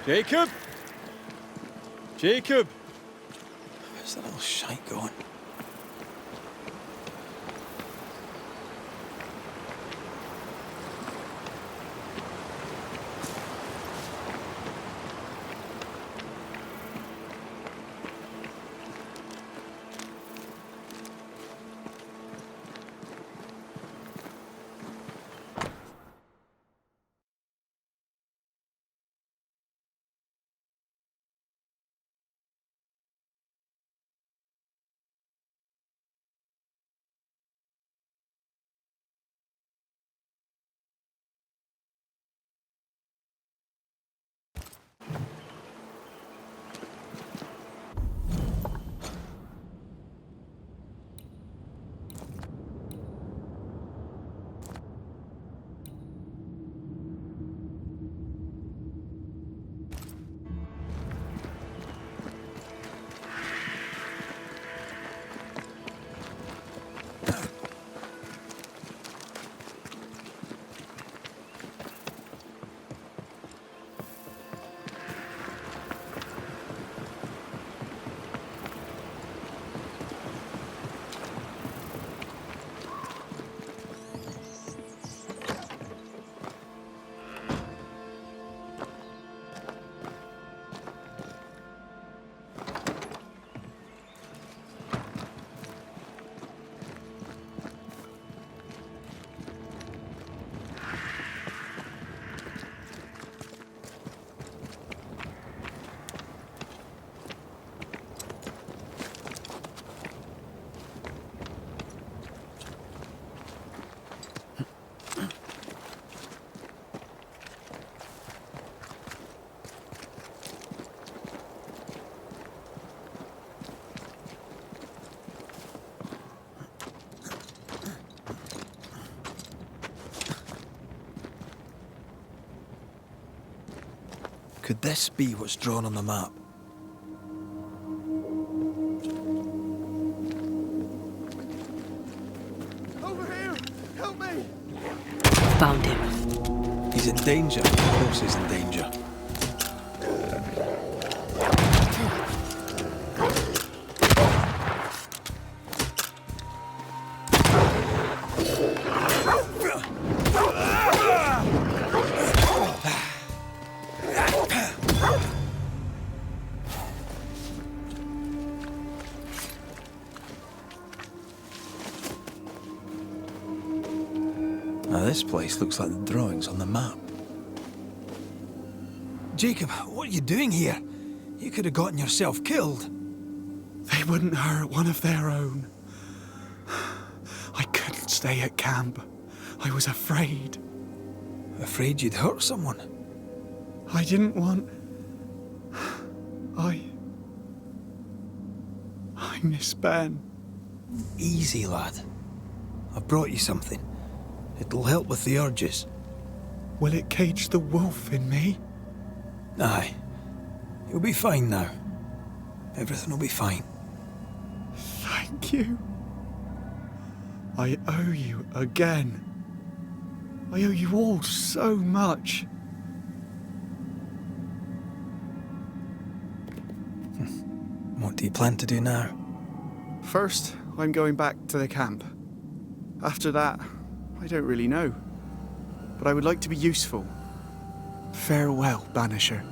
Jacob? Jacob? Where's that little shite going? Could this be what's drawn on the map? Over here! Help me! Found him. He's in danger. Of course he's in danger. Now this place looks like the drawings on the map. Jacob, what are you doing here? You could have gotten yourself killed. They wouldn't hurt one of their own. I couldn't stay at camp. I was afraid. Afraid you'd hurt someone? I didn't want... I miss Ben. Easy, lad. I've brought you something. It'll help with the urges. Will it cage the wolf in me? Aye. You'll be fine now. Everything will be fine. Thank you. I owe you again. I owe you all so much. What do you plan to do now? First, I'm going back to the camp. After that, I don't really know. But I would like to be useful. Farewell, Banisher.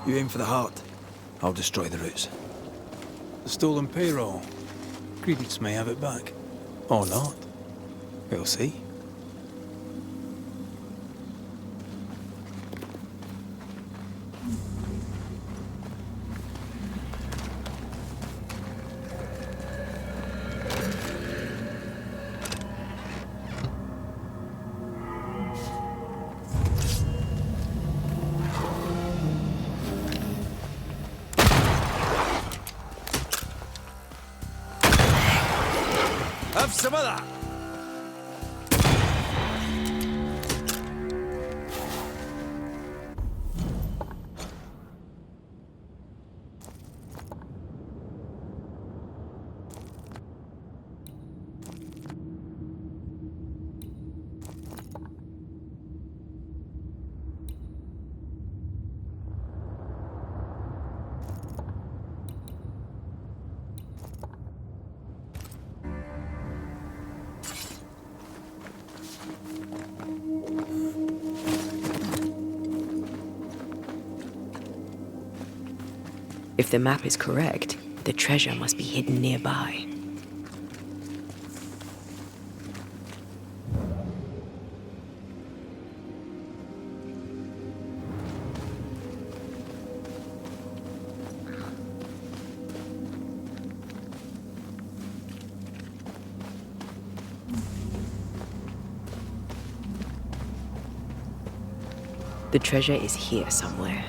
You aim for the heart. I'll destroy the roots. The stolen payroll. Credence may have it back. Or not. We'll see. Have some of that! If the map is correct, the treasure must be hidden nearby. The treasure is here somewhere.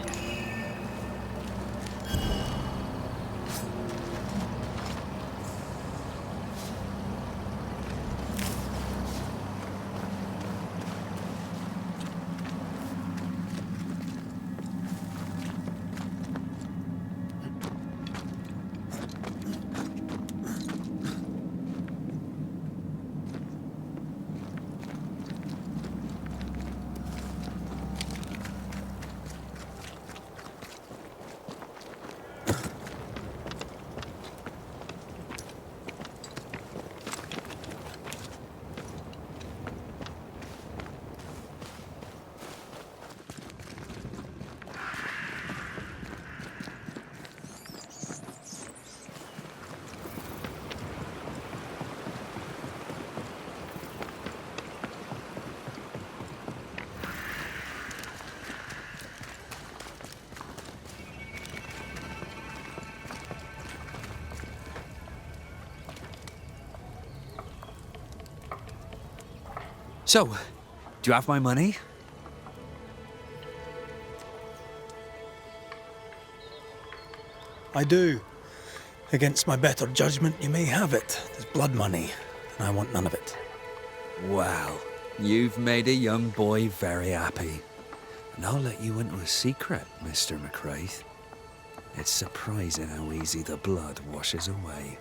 So, do you have my money? I do. Against my better judgment, you may have it. There's blood money, and I want none of it. Well, you've made a young boy very happy. And I'll let you into a secret, Mr. McCraith. It's surprising how easy the blood washes away.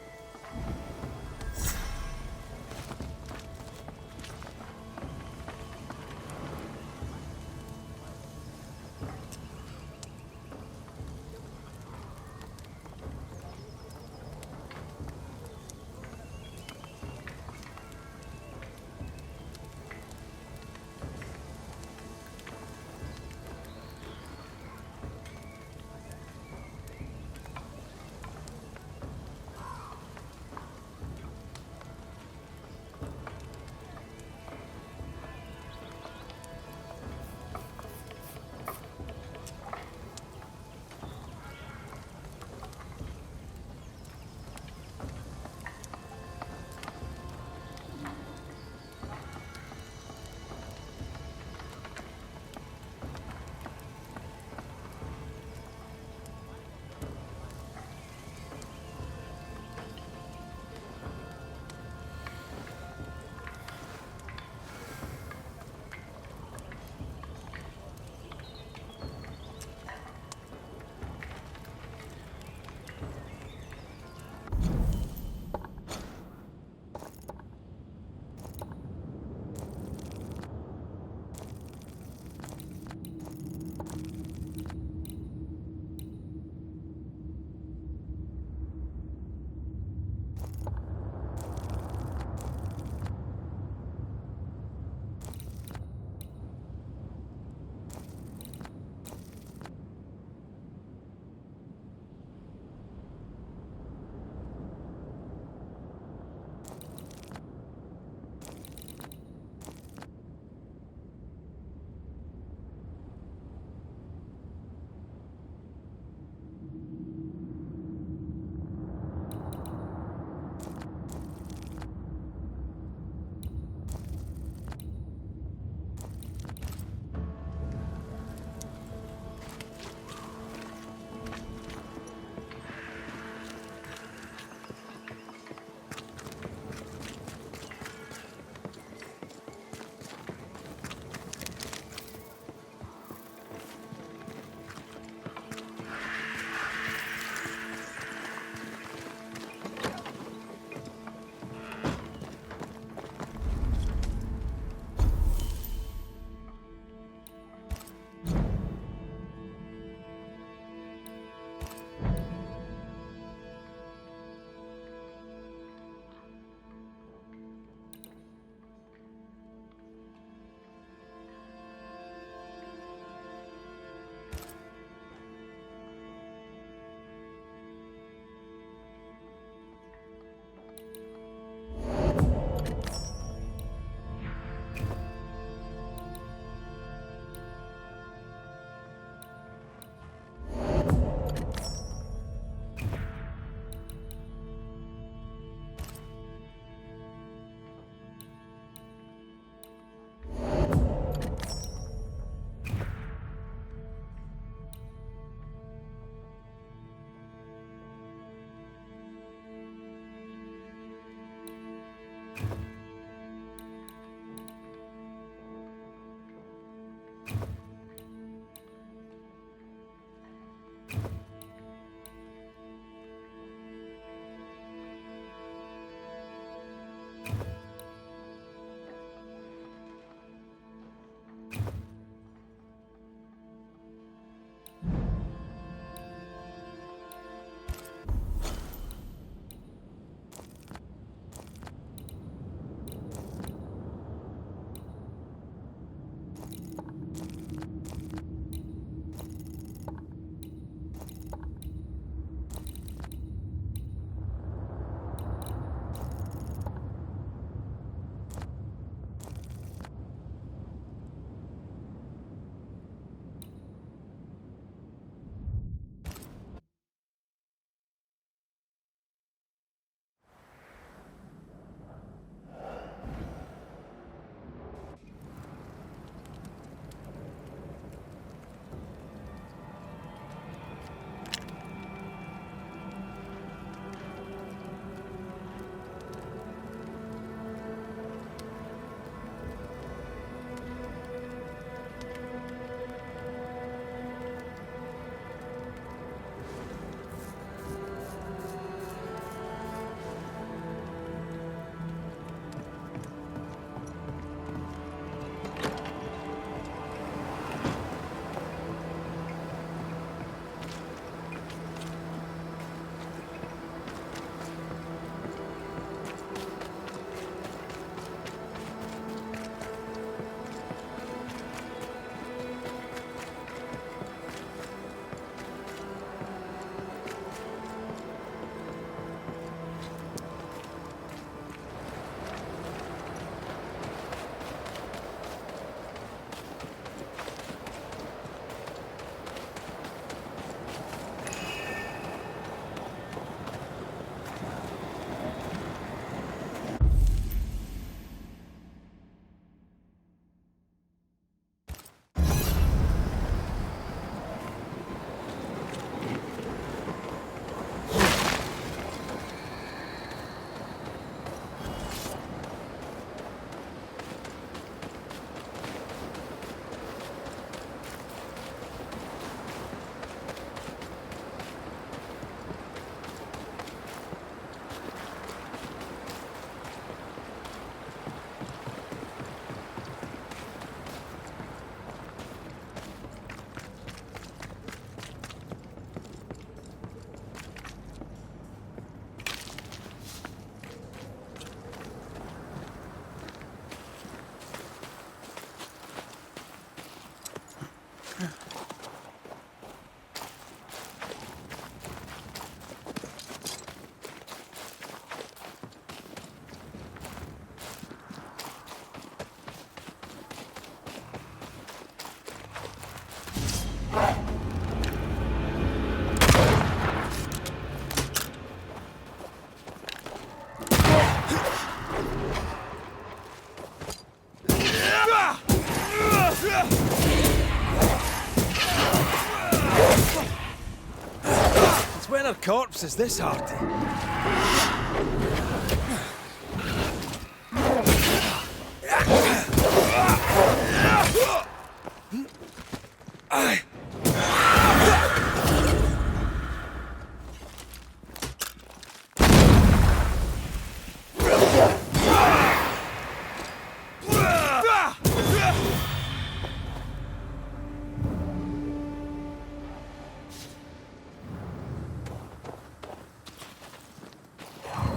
It's when our corpse is this hearty.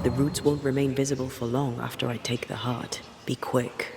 The roots won't remain visible for long after I take the heart. Be quick.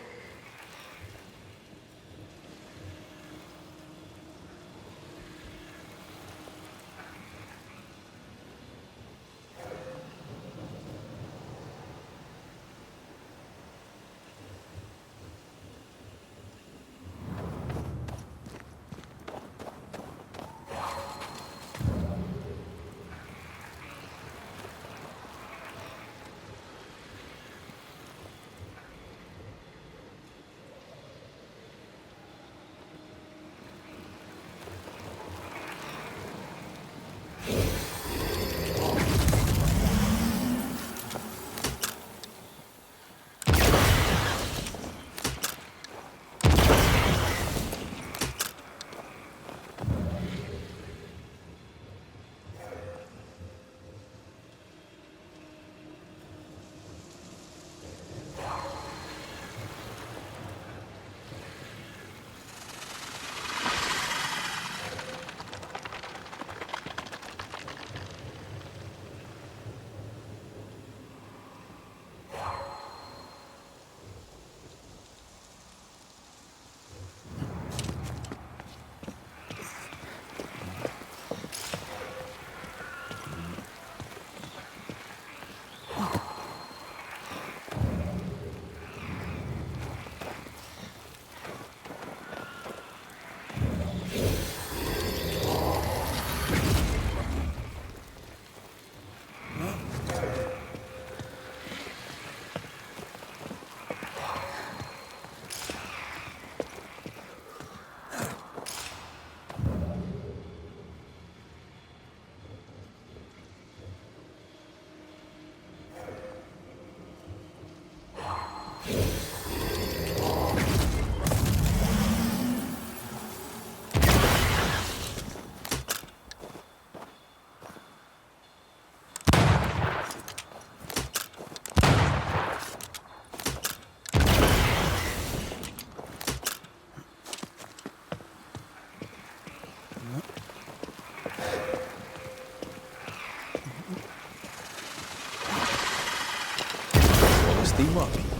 some luck.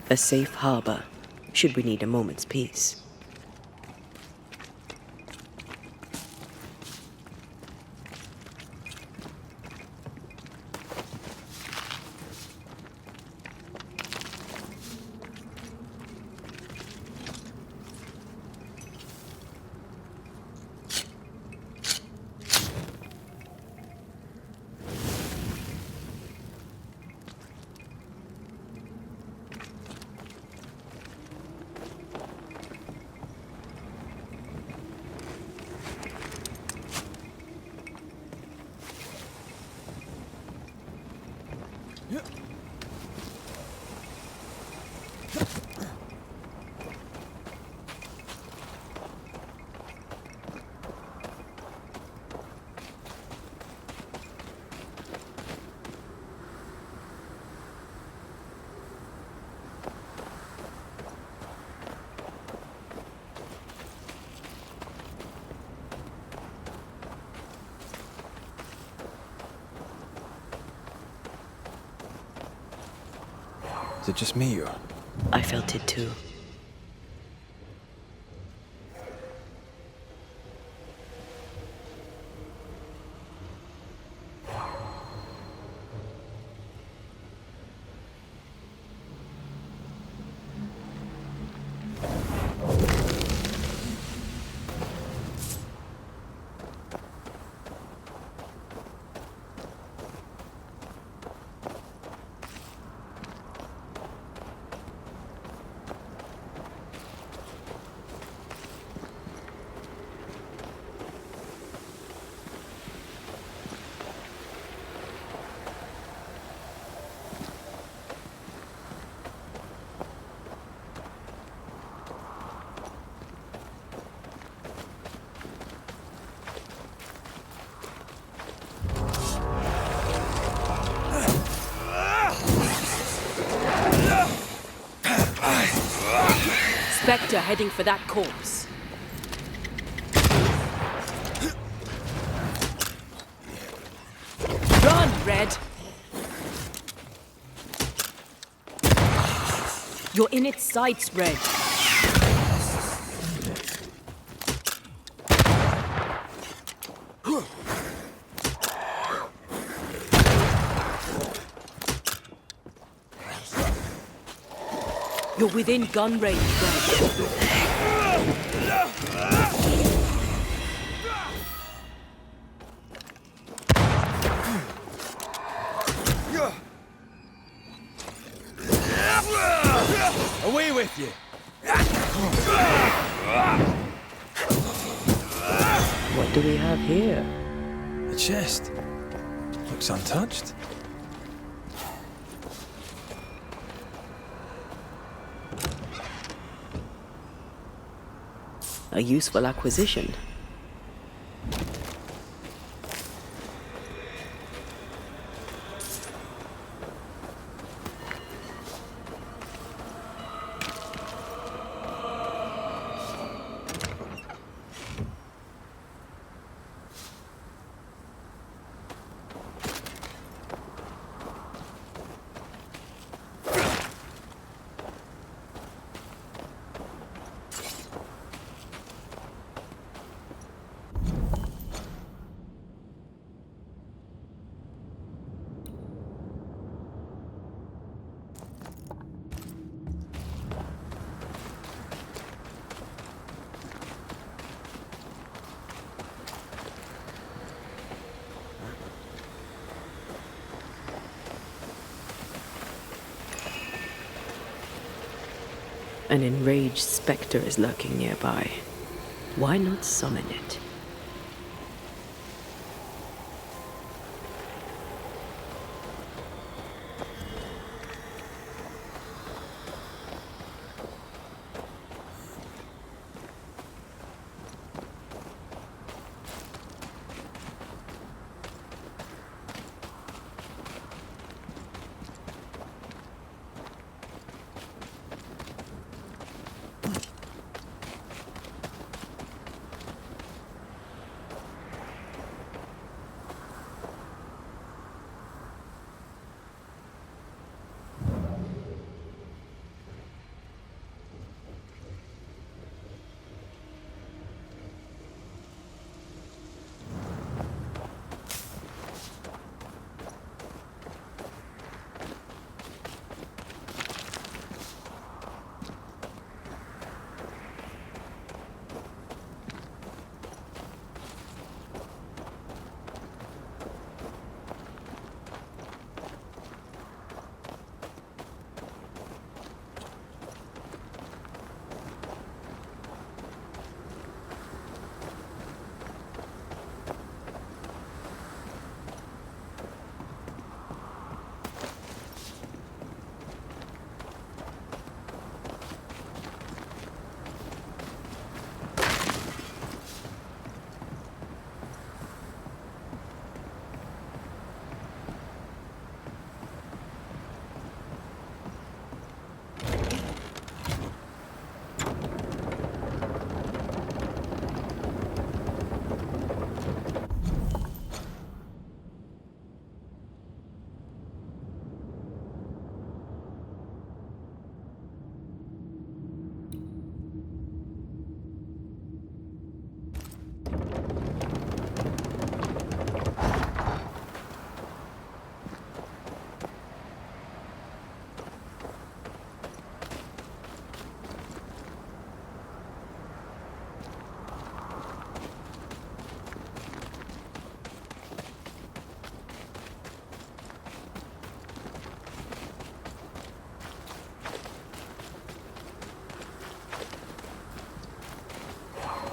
A safe harbor, should we need a moment's peace. Is it just me or? I felt it too. Spectre heading for that corpse. Run, Red! You're in its sights, Red. You're within gun range, Red. Away with you! What do we have here? The chest. Looks untouched. A useful acquisition. An enraged spectre is lurking nearby. Why not summon it?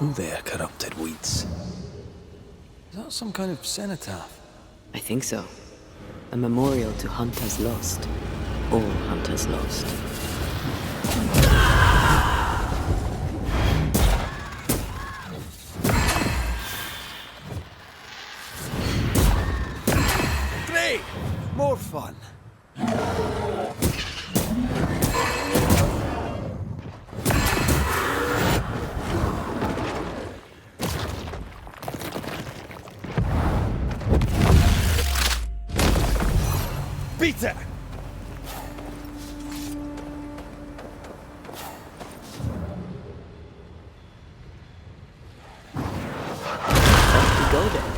Who there, corrupted weeds? Is that some kind of cenotaph? I think so. A memorial to hunters lost. All hunters lost. Great! More fun. Beat it! Off we go then.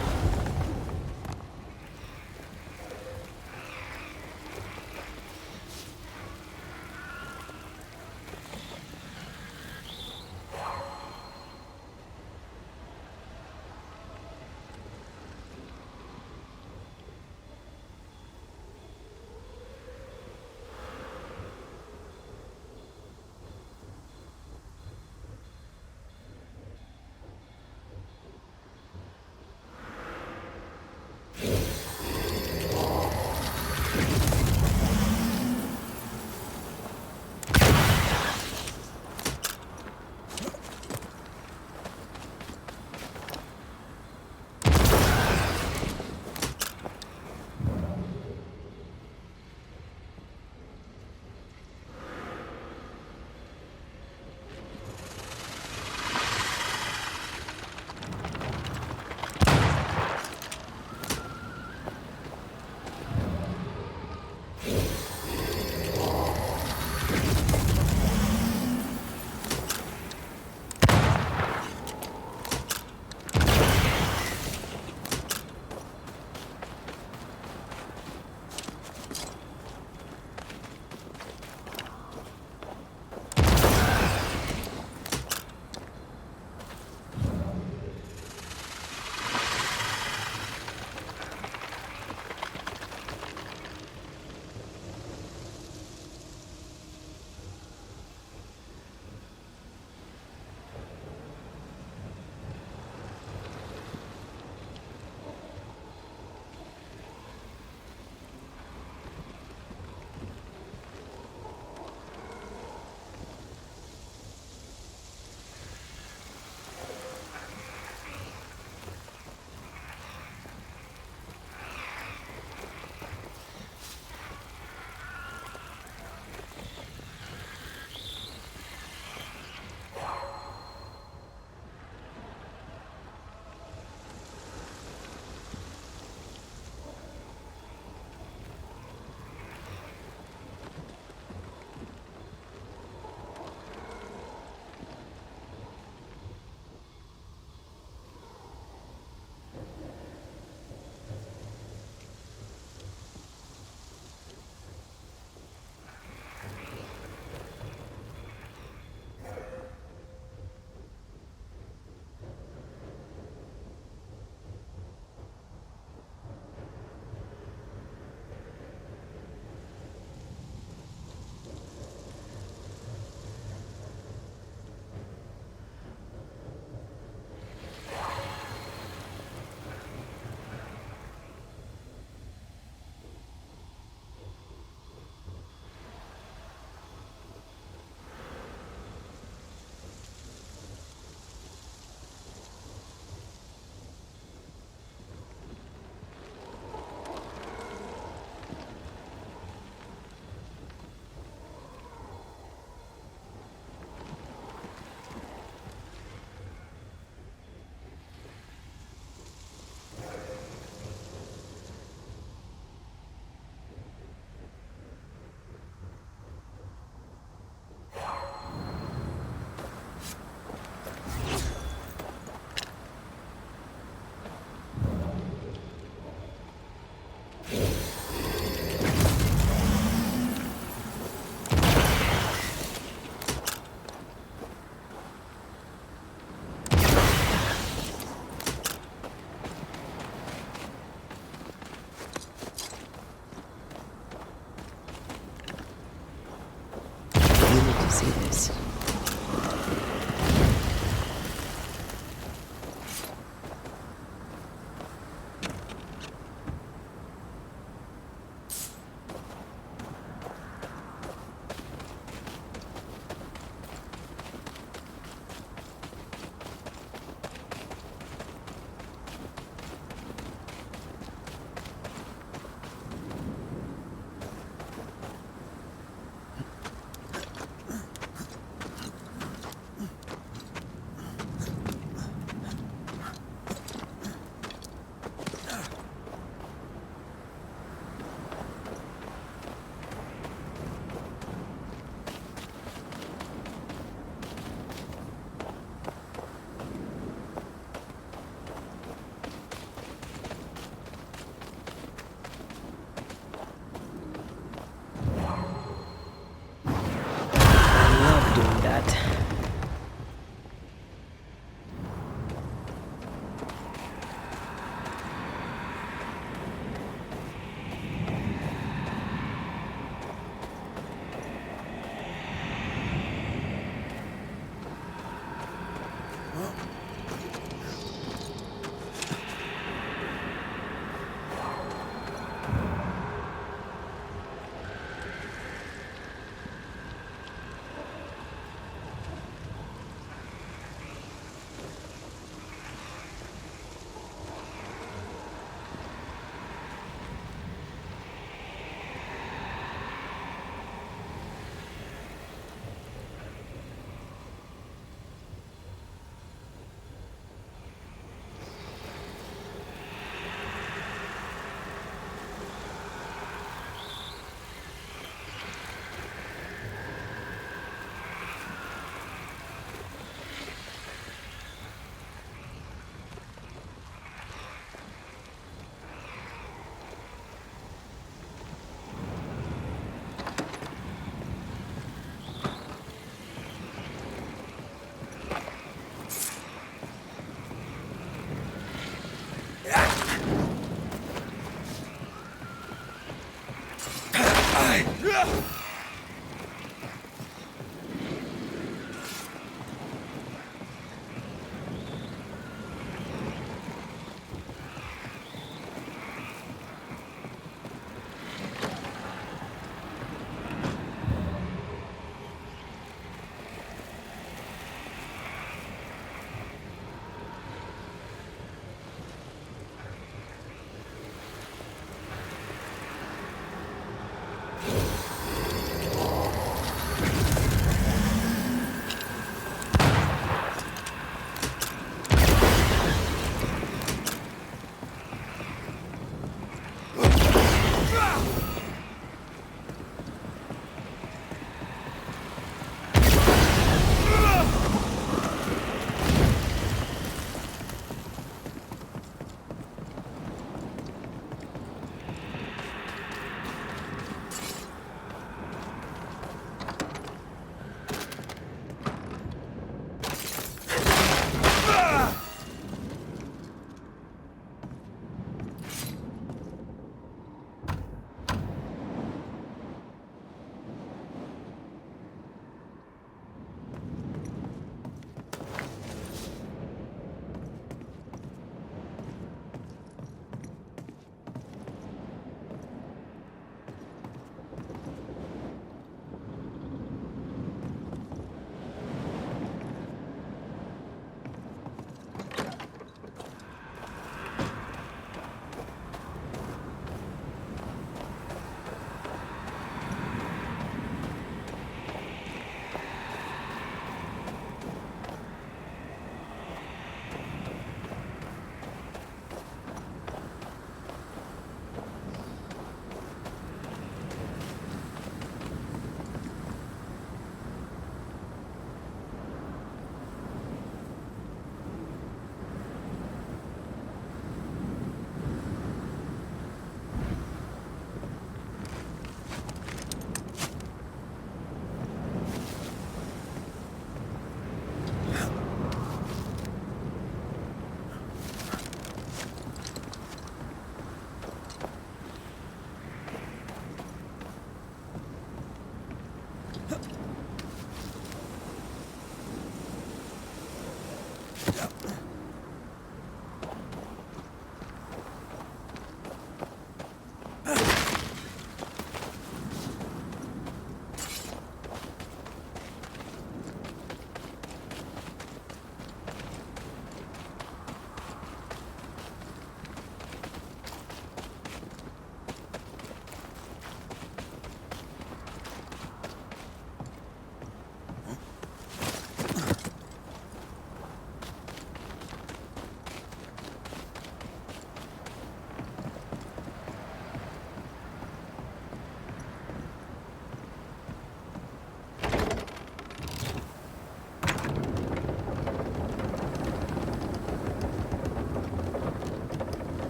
See this. that.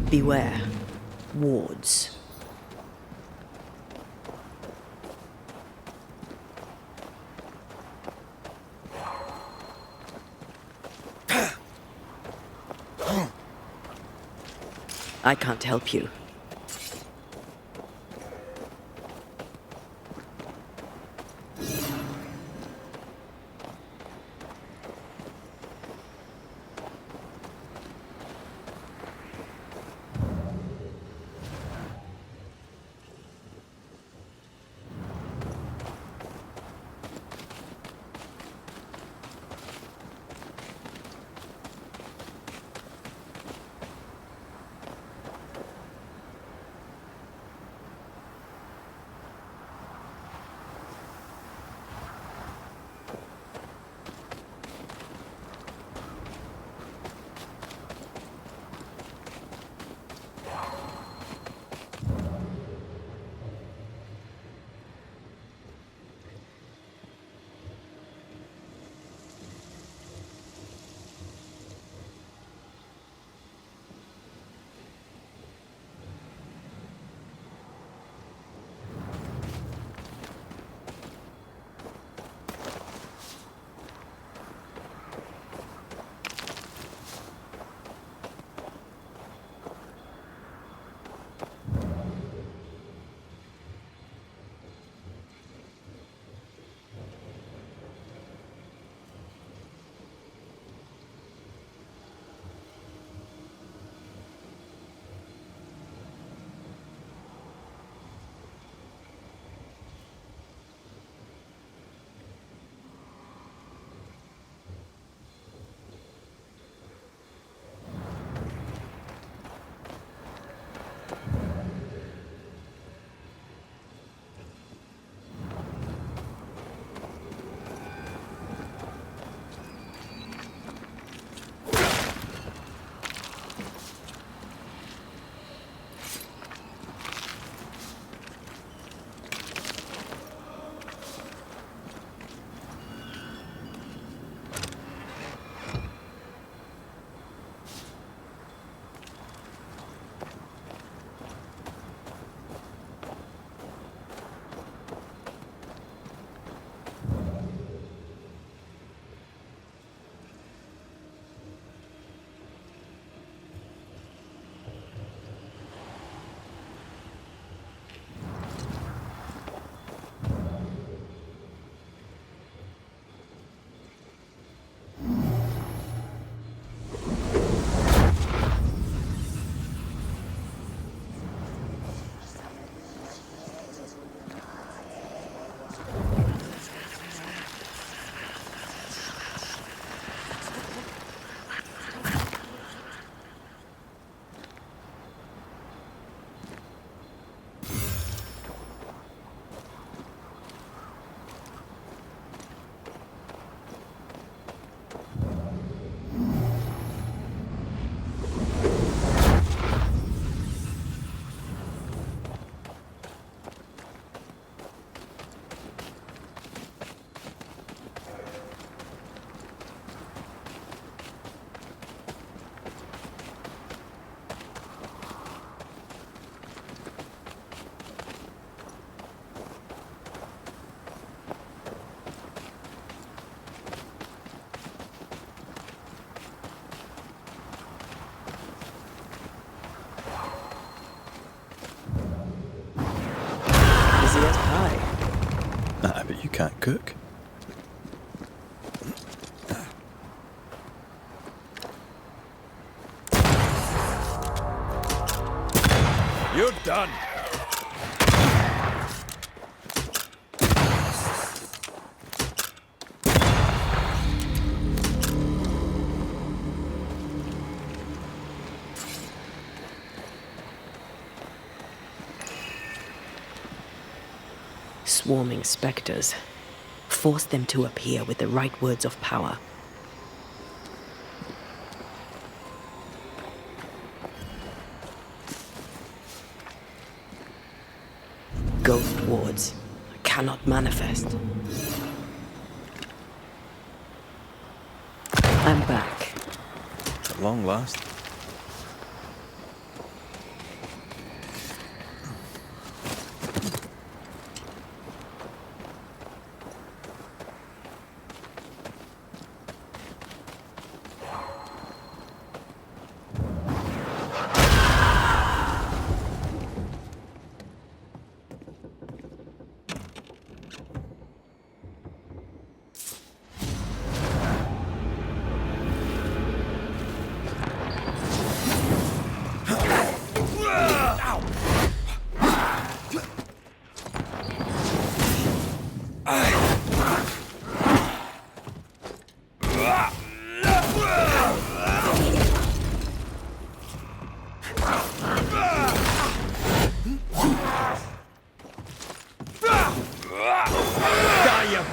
Beware. Wards. I can't help you. Easy as pie. Ah, but you can't cook. You're done. Swarming specters. Force them to appear with the right words of power. Ghost wards cannot manifest. I'm back. At long last.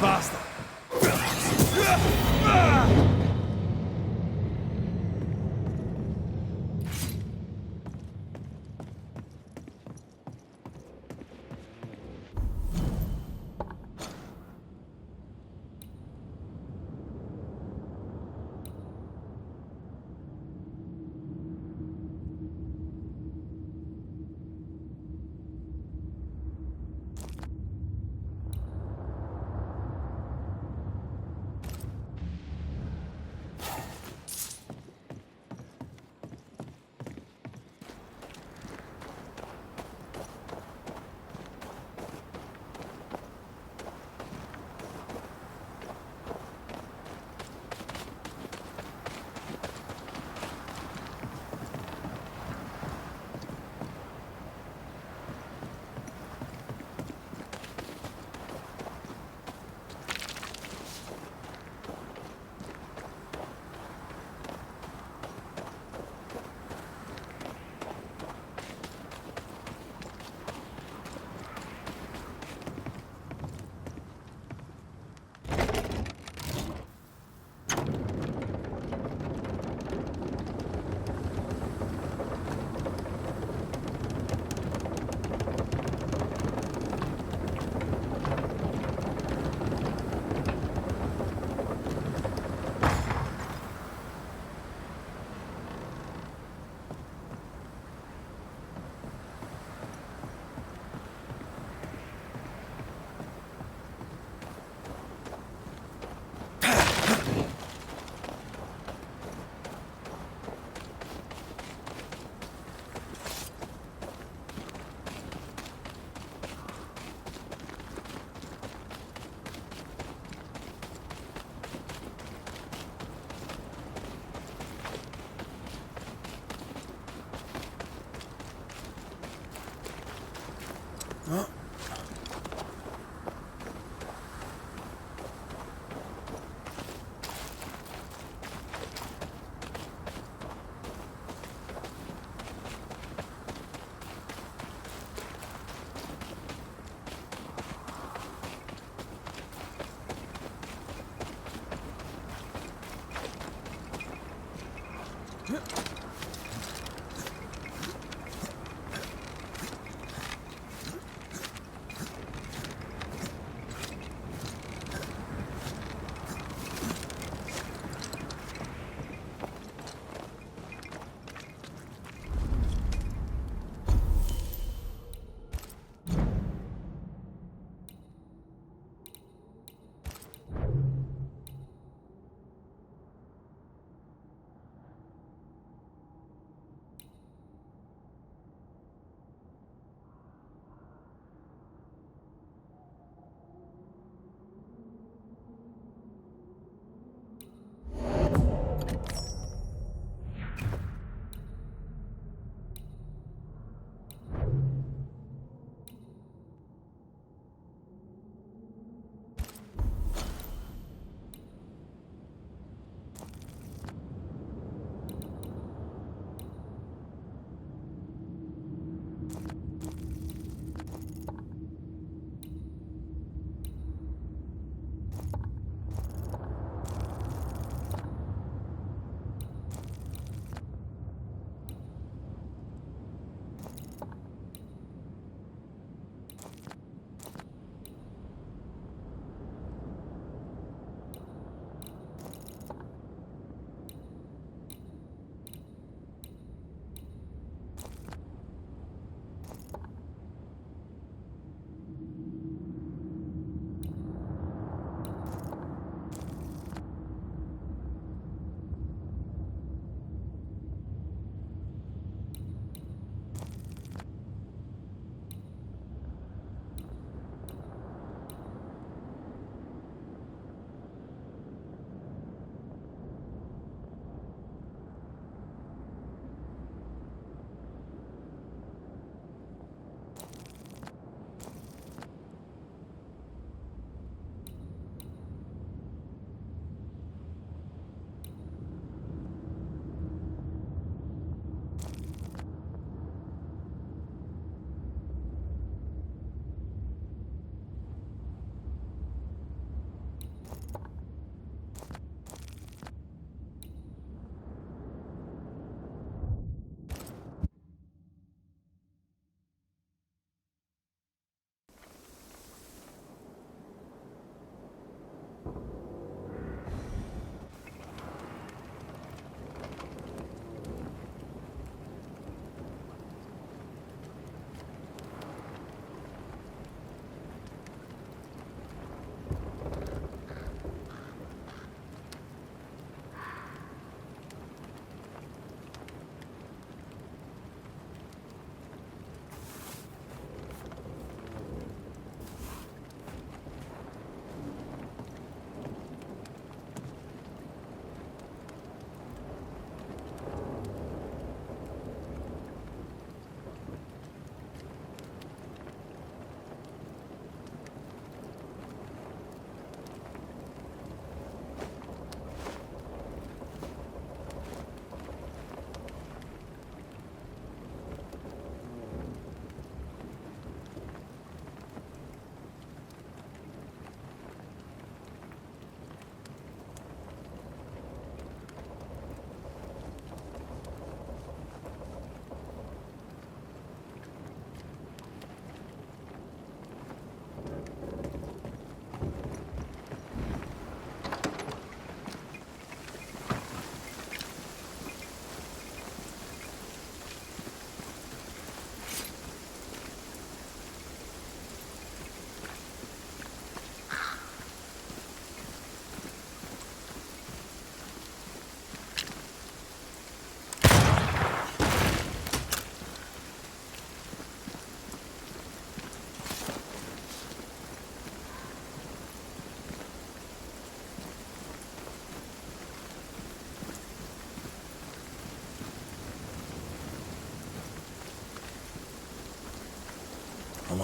bastard!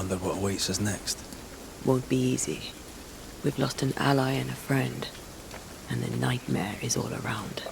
wonder what awaits us next. Won't be easy. We've lost an ally and a friend, and the nightmare is all around.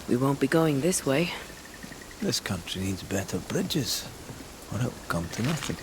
We won't be going this way. This country needs better bridges, or it'll come to nothing.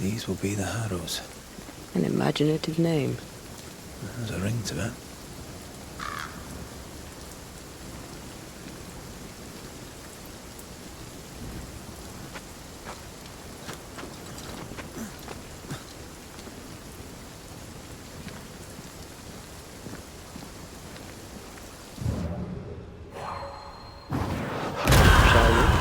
These will be the Harrows. An imaginative name. There's a ring to it. Shall we?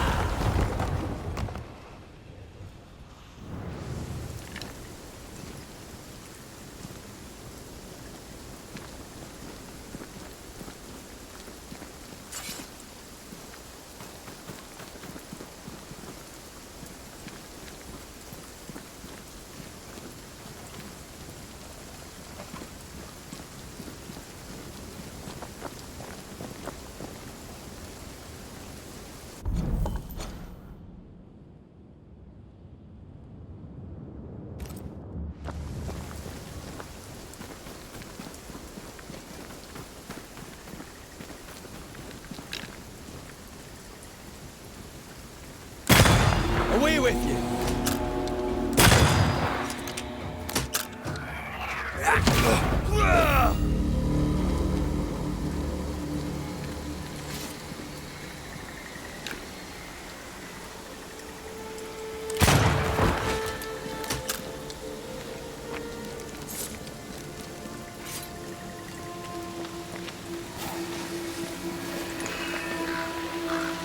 Away with you!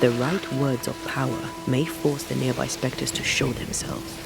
The right words of power may force the nearby specters to show themselves.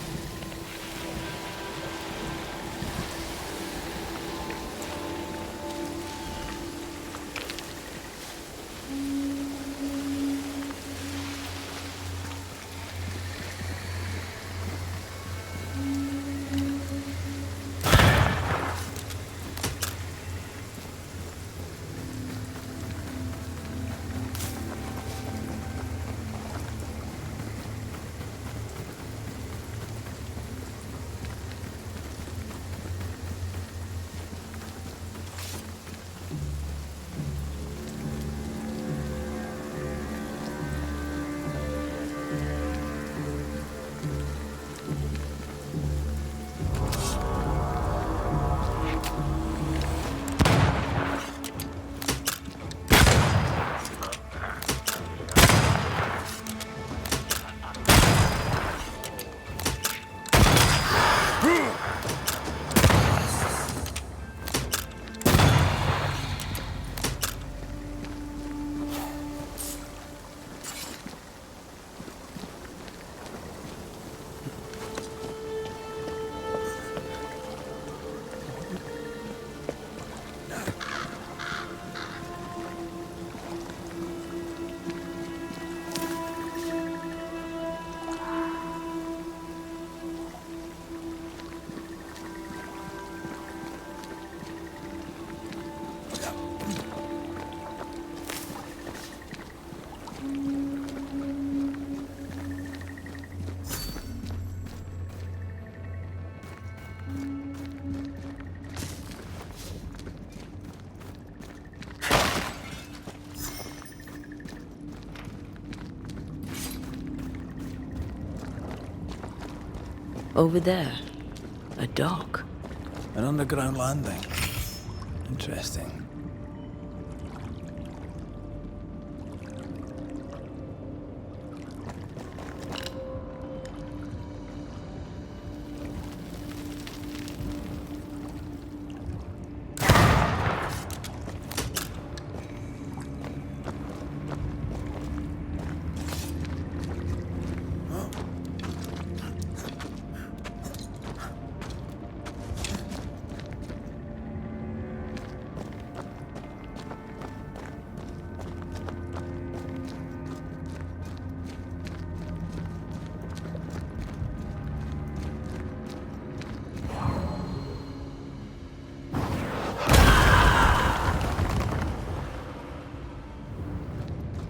Over there, a dock. An underground landing. Interesting.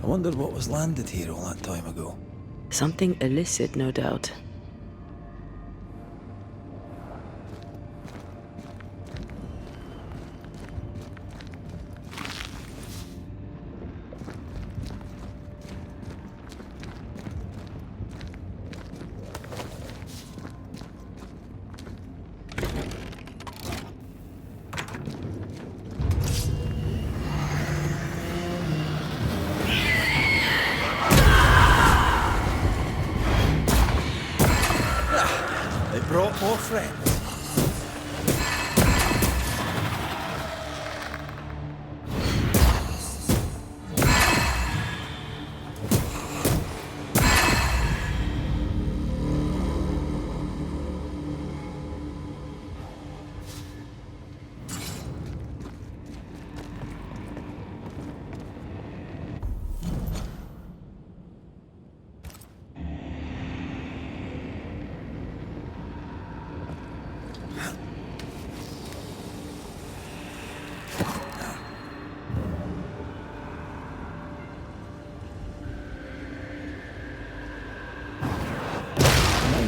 I wondered what was landed here all that time ago. Something illicit, no doubt. They brought more friends.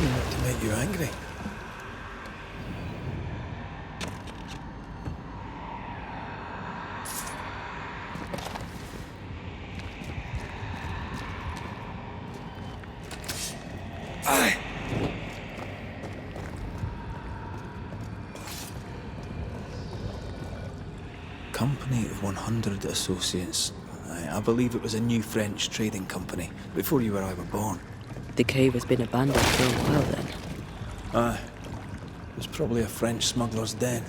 Not to make you angry. Company of 100 Associates. I believe it was a new French trading company, before you or I were born. The cave has been abandoned for a while then. Aye. It was probably a French smuggler's den.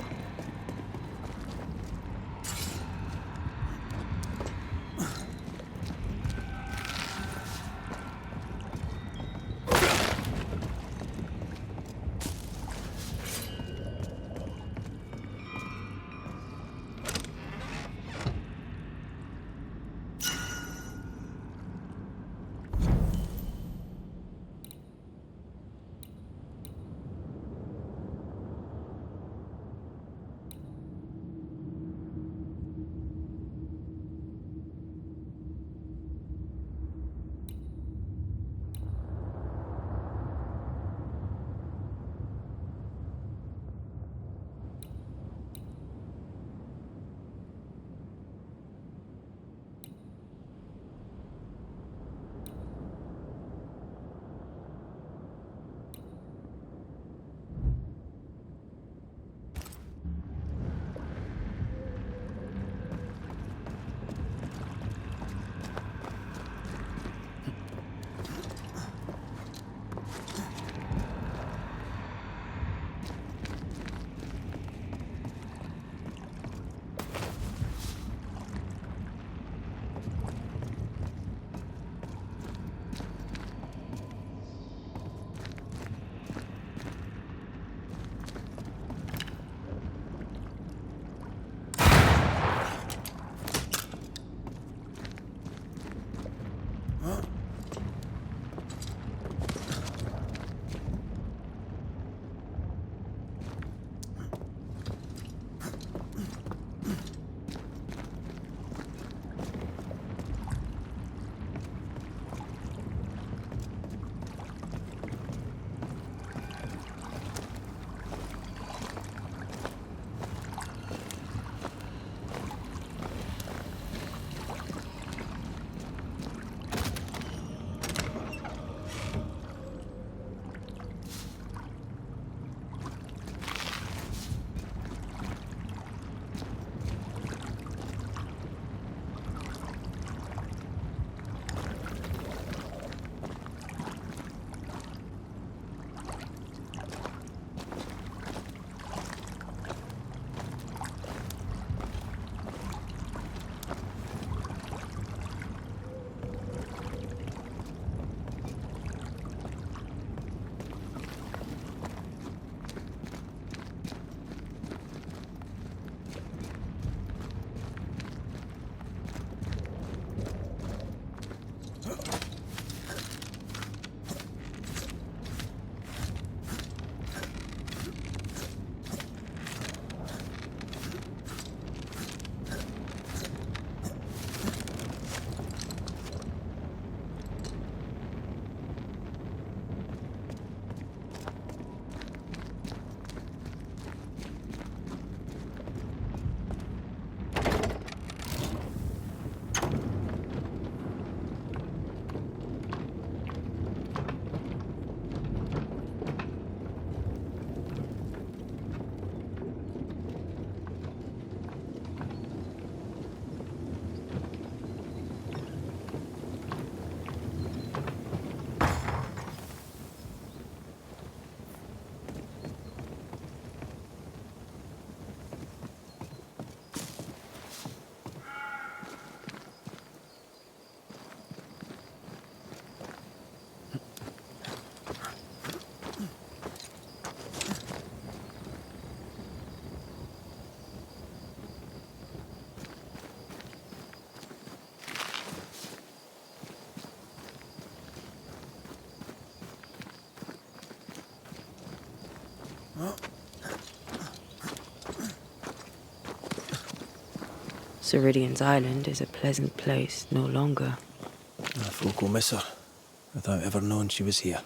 Ceridian's island is a pleasant place no longer. Folk will miss her, without ever knowing she was here.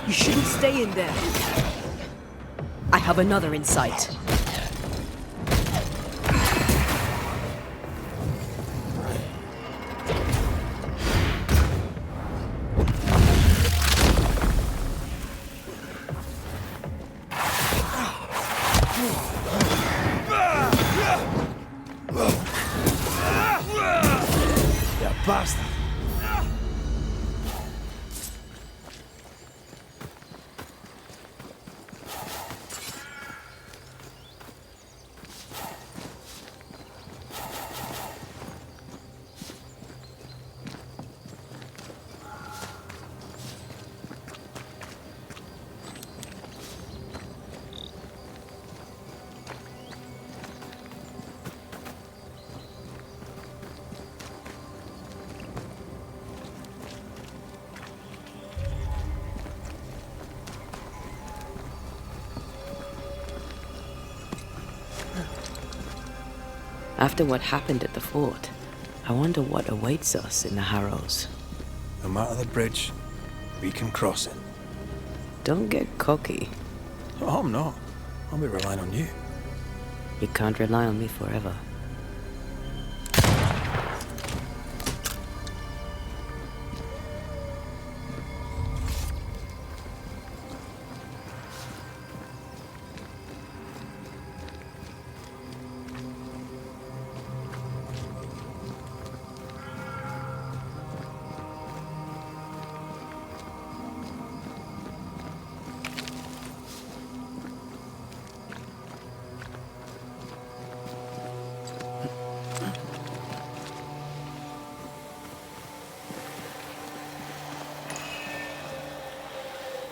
You shouldn't stay in there. I have another in sight. Yeah, bastard! After what happened at the fort, I wonder what awaits us in the Harrows. No matter the bridge, we can cross it. Don't get cocky. Oh, I'm not. I'll be relying on you. You can't rely on me forever.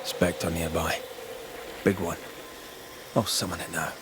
Spectre nearby. Big one. I'll summon it now.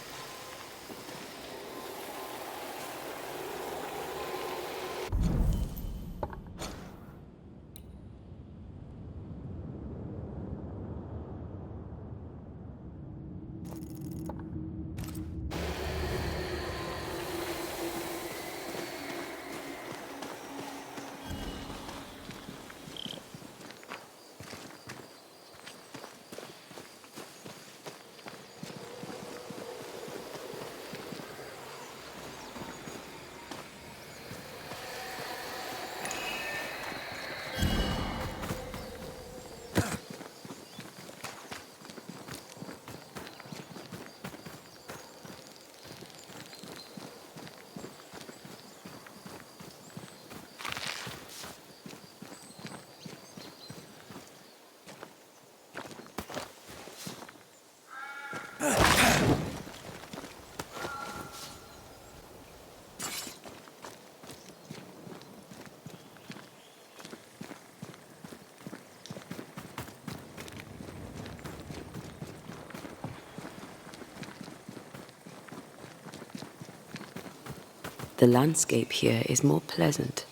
The landscape here is more pleasant.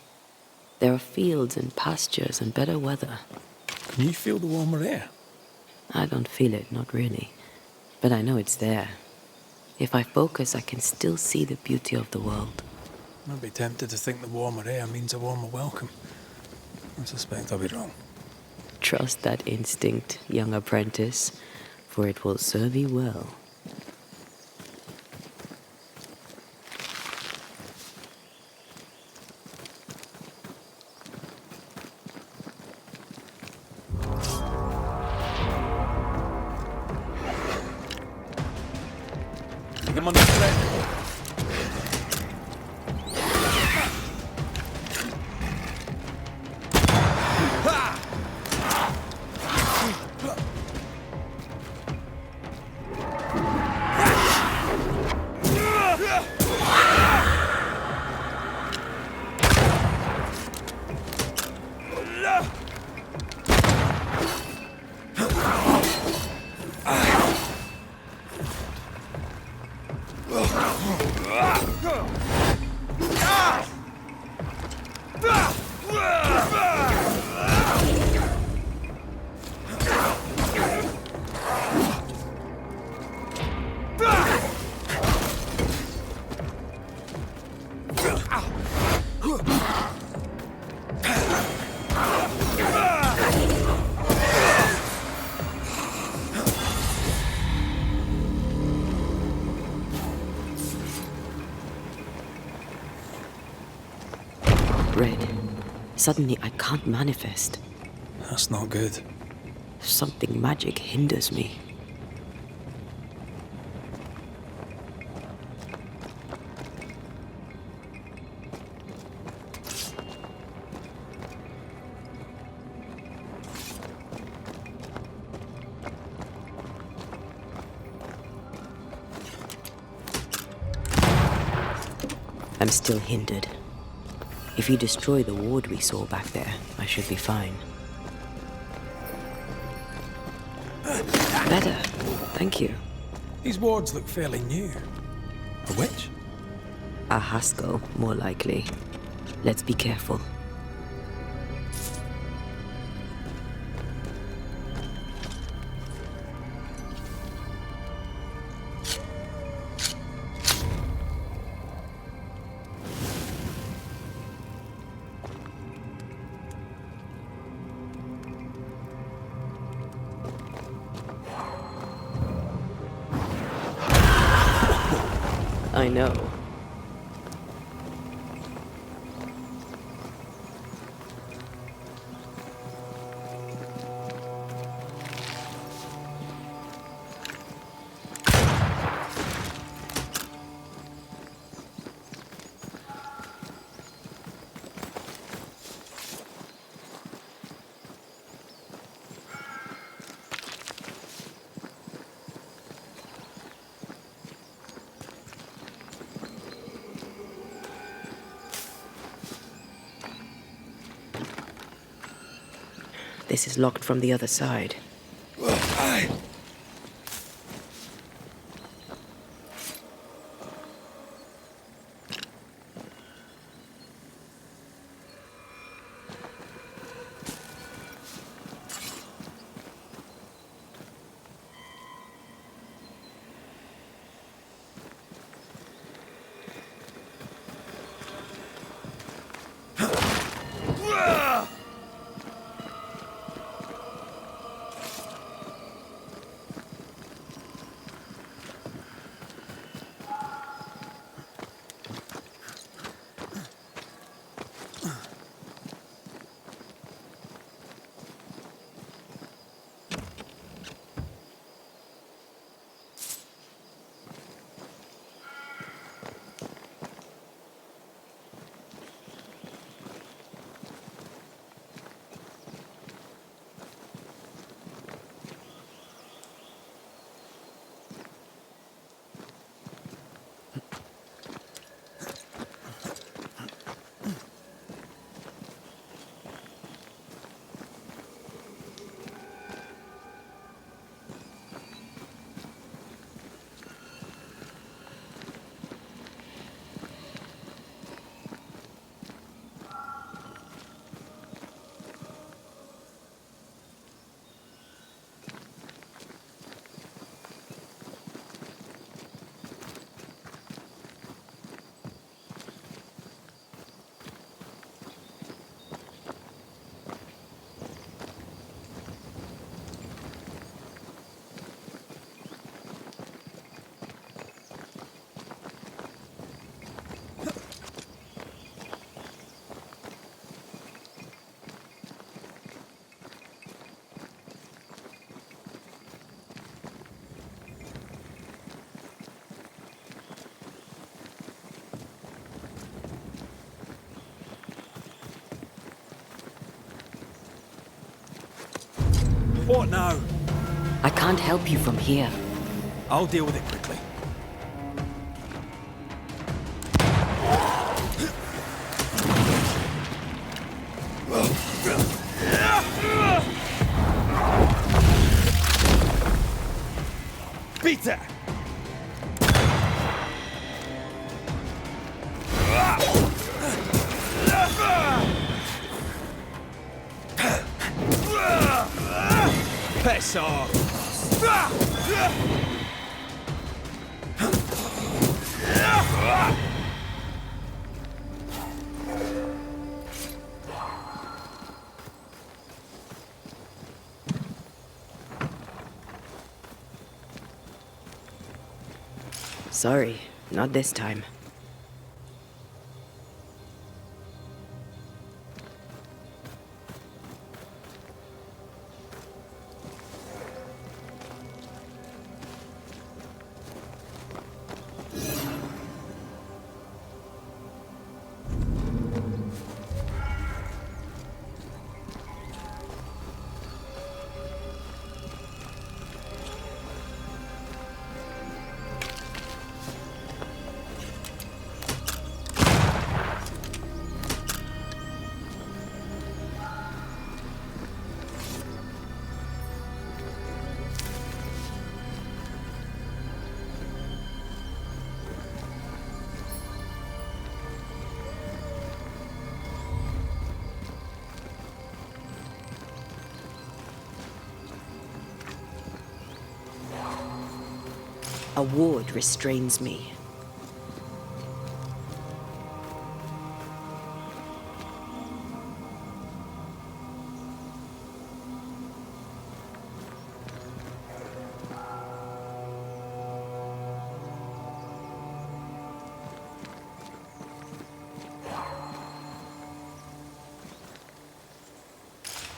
There are fields and pastures and better weather. Can you feel the warmer air? I don't feel it, not really. But I know it's there. If I focus, I can still see the beauty of the world. I'd be tempted to think the warmer air means a warmer welcome. I suspect I'll be wrong. Trust that instinct, young apprentice, for it will serve you well. Think I'm under threat. Red. Suddenly I can't manifest. That's not good. Something magic hinders me. I'm still hindered. If you destroy the ward we saw back there, I should be fine. Better. Thank you. These wards look fairly new. A witch? A Haskell, more likely. Let's be careful. I know. This is locked from the other side. What now? I can't help you from here. I'll deal with it quickly. Peter! Piss off! Sorry, not this time. A ward restrains me.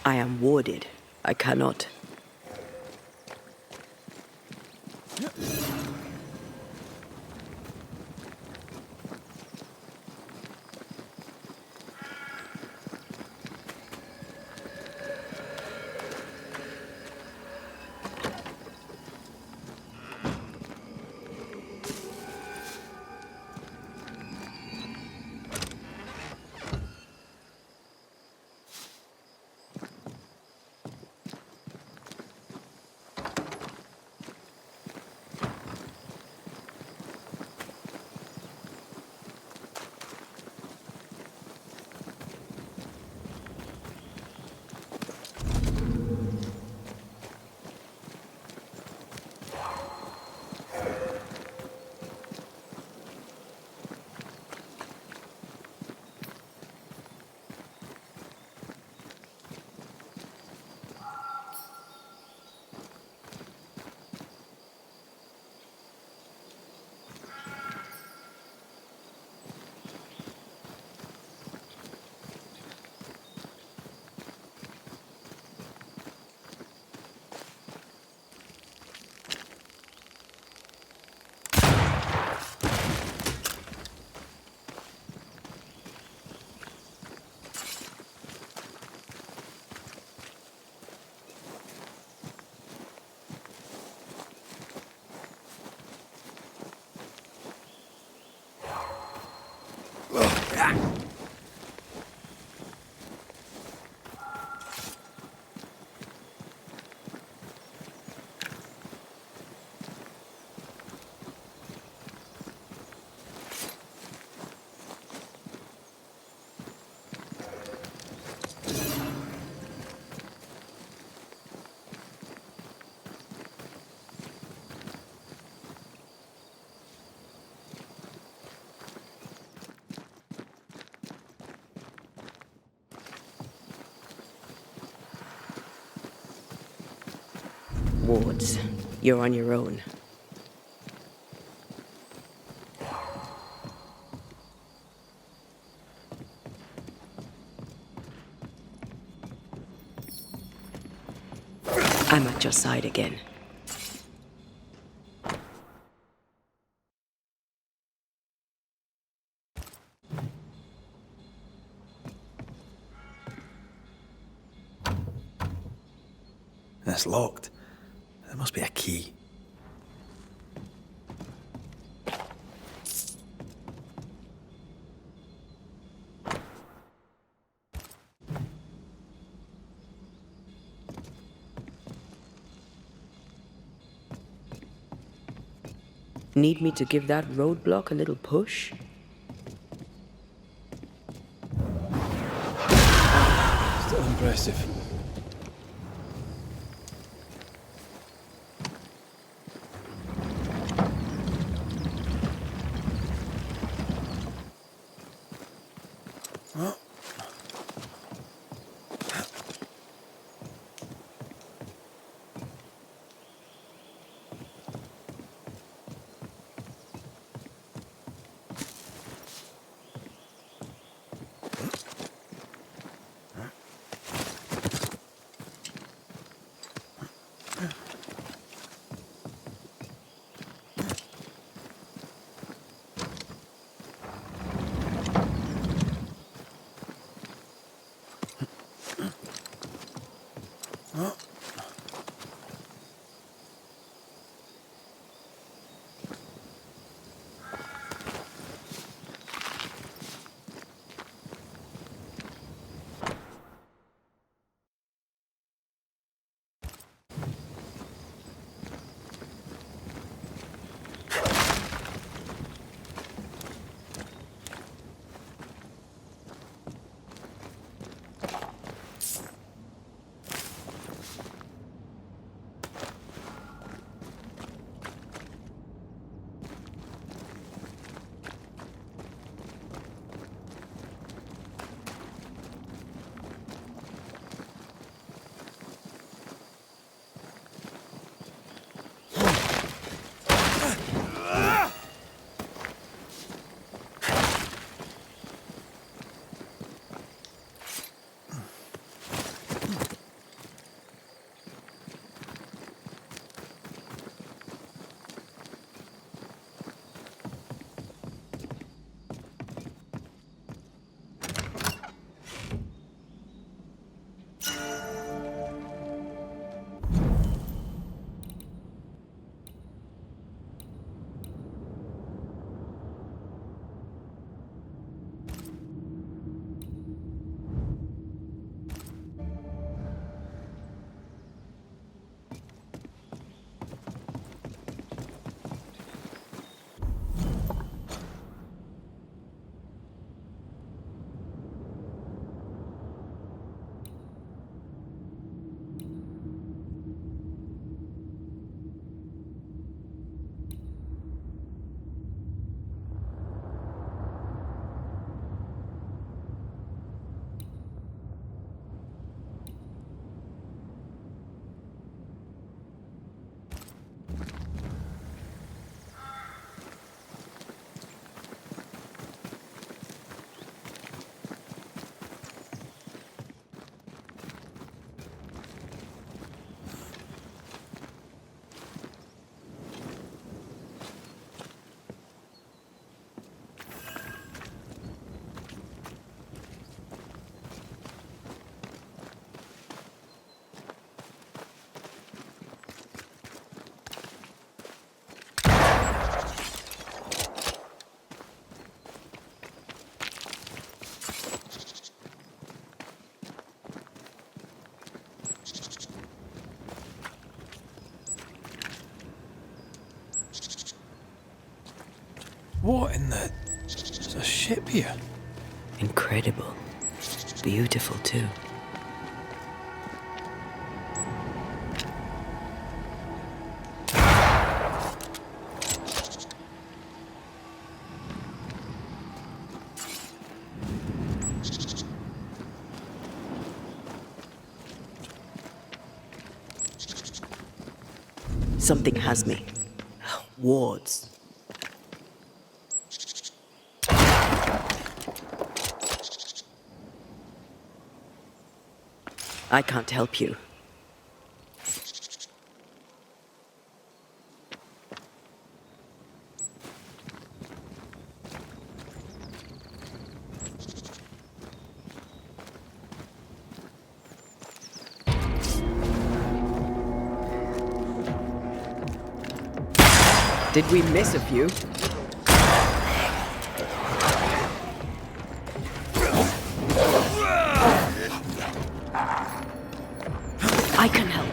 I am warded. I cannot. Wards, you're on your own. I'm at your side again. it's locked. There must be a key. Need me to give that roadblock a little push? Still impressive. What in the... There's a ship here. Incredible. Beautiful, too. Something has me. Wards. I can't help you. Did we miss a few? I can help.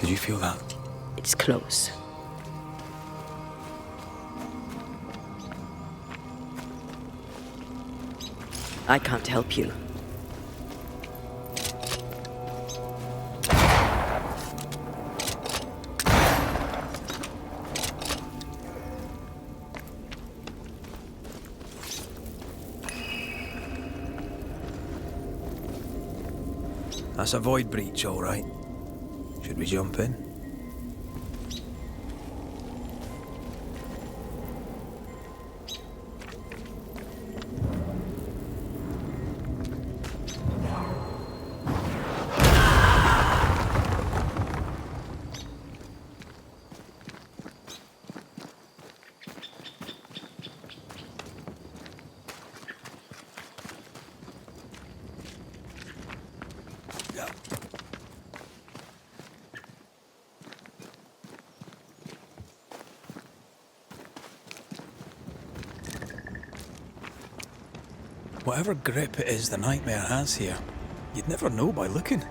Did you feel that? It's close. I can't help you. That's a void breach, all right. Should we jump in? Whatever grip it is the nightmare has here, you'd never know by looking.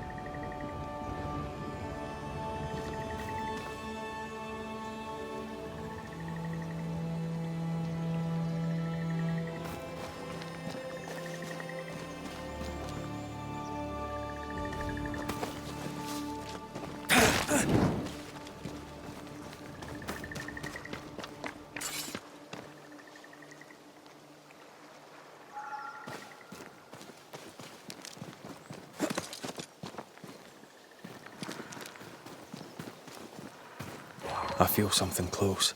I feel something close.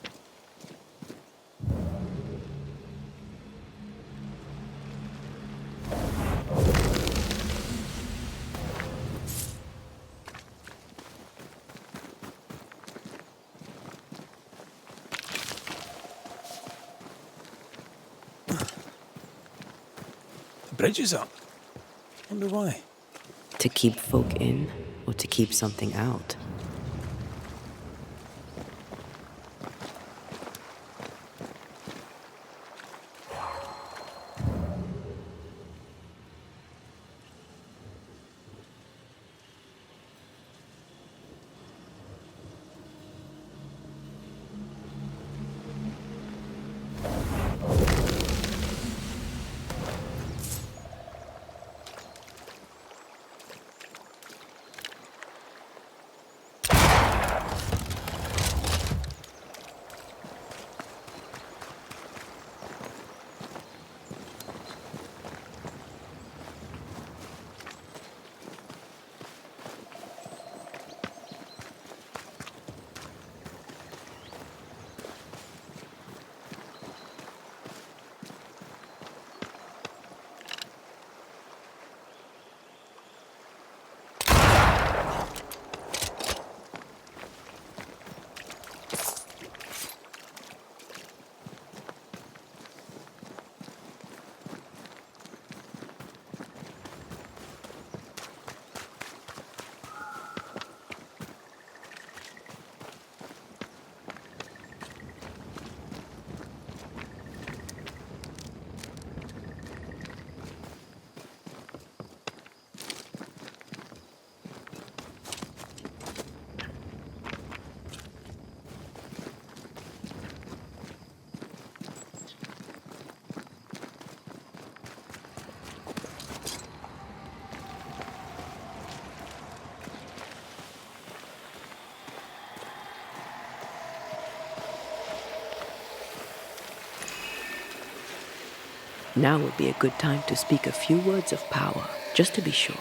The bridge is up. Wonder why. To keep folk in, or to keep something out? Now would be a good time to speak a few words of power, just to be sure.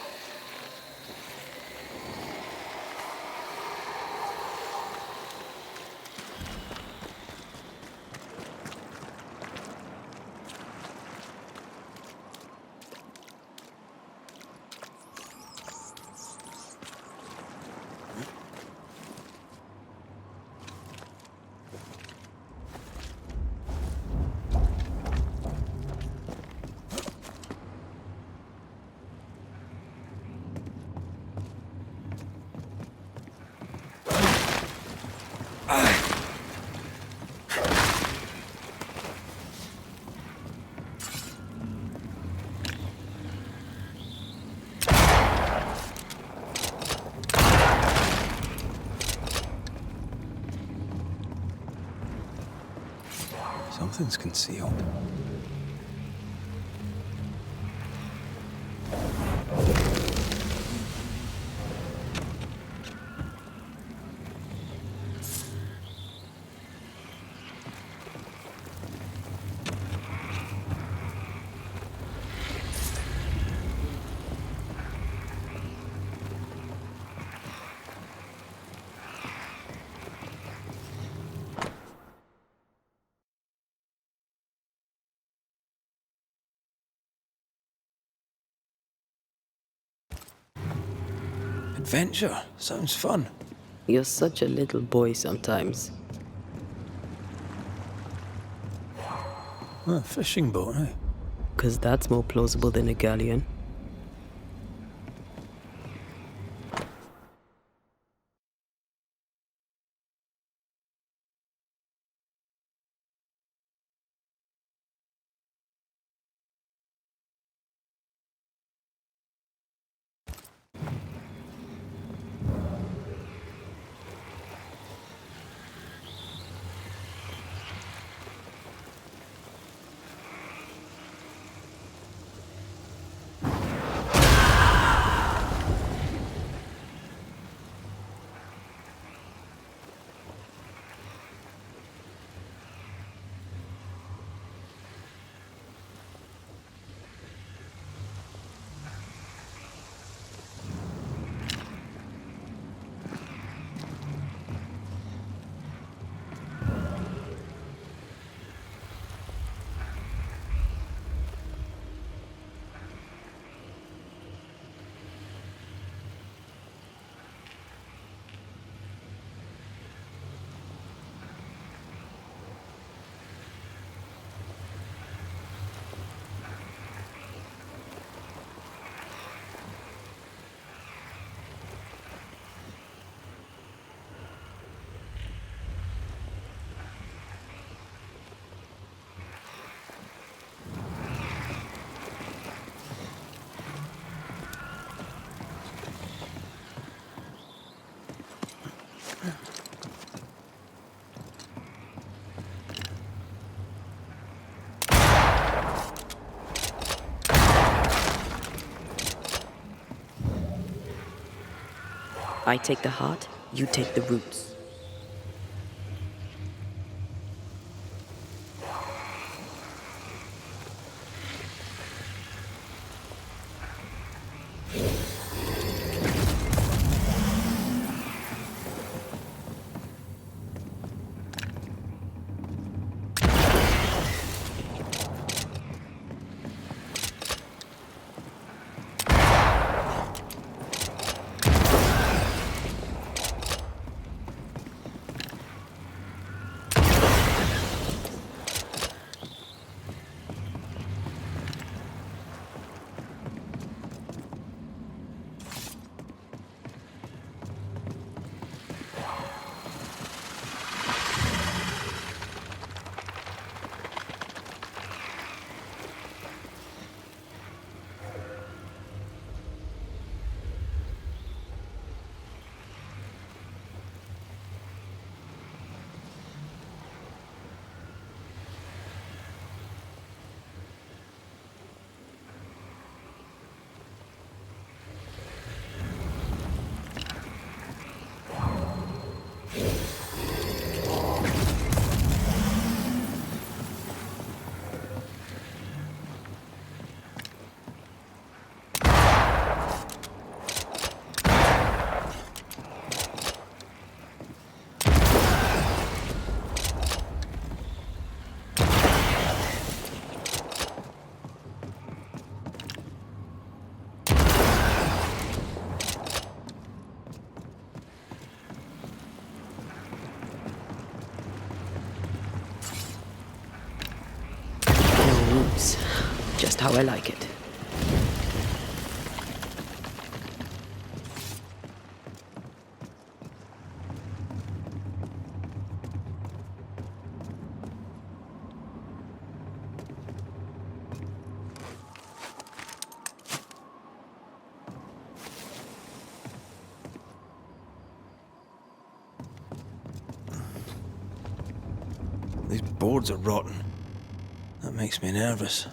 Something's concealed. Adventure. Sounds fun. You're such a little boy sometimes. A fishing boat, eh? 'Cause that's more plausible than a galleon. I take the heart, you take the roots. just how I like it. These boards are rotten. That makes me nervous.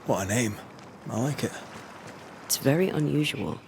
What a name. I like it. It's very unusual.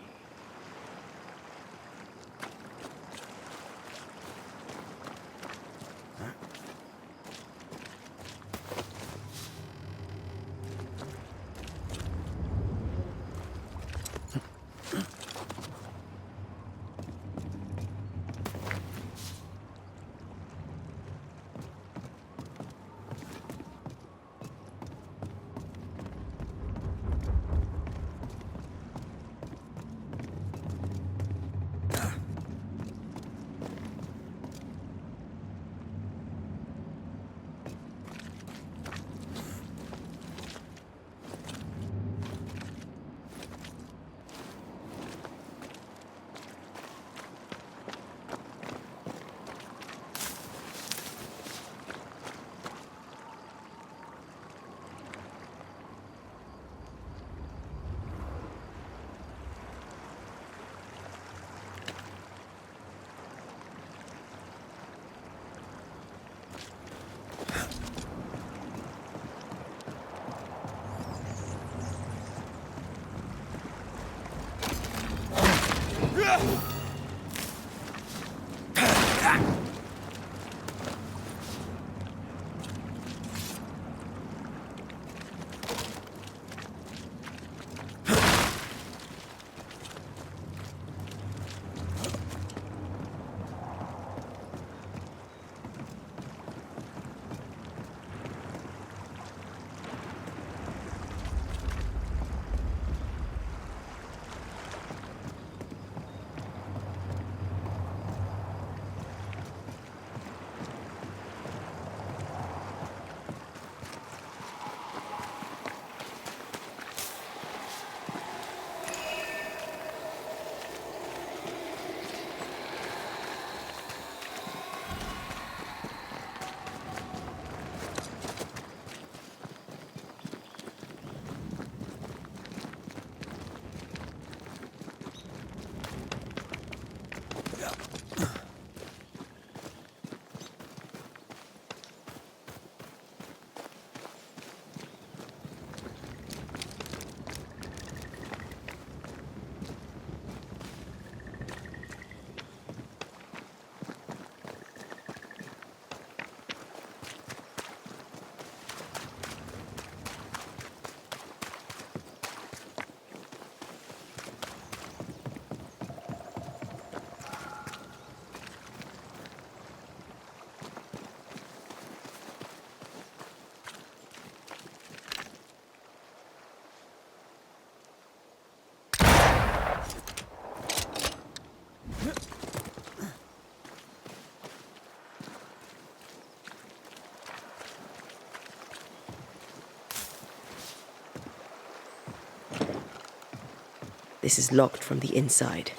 This is locked from the inside.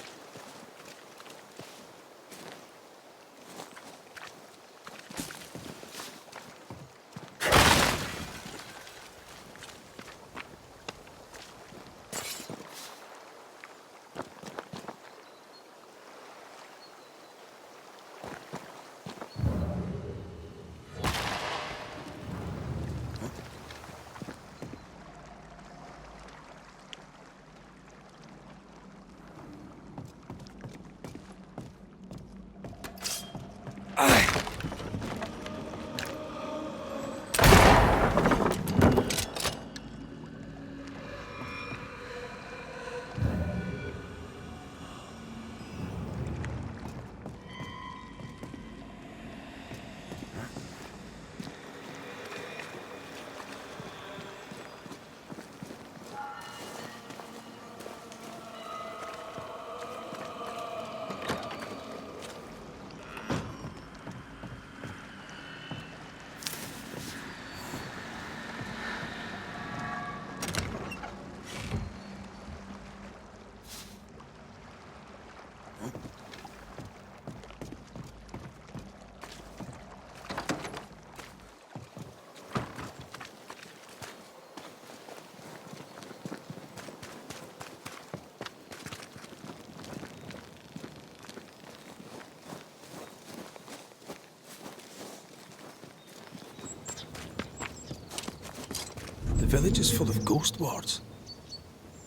The village is full of ghost wards.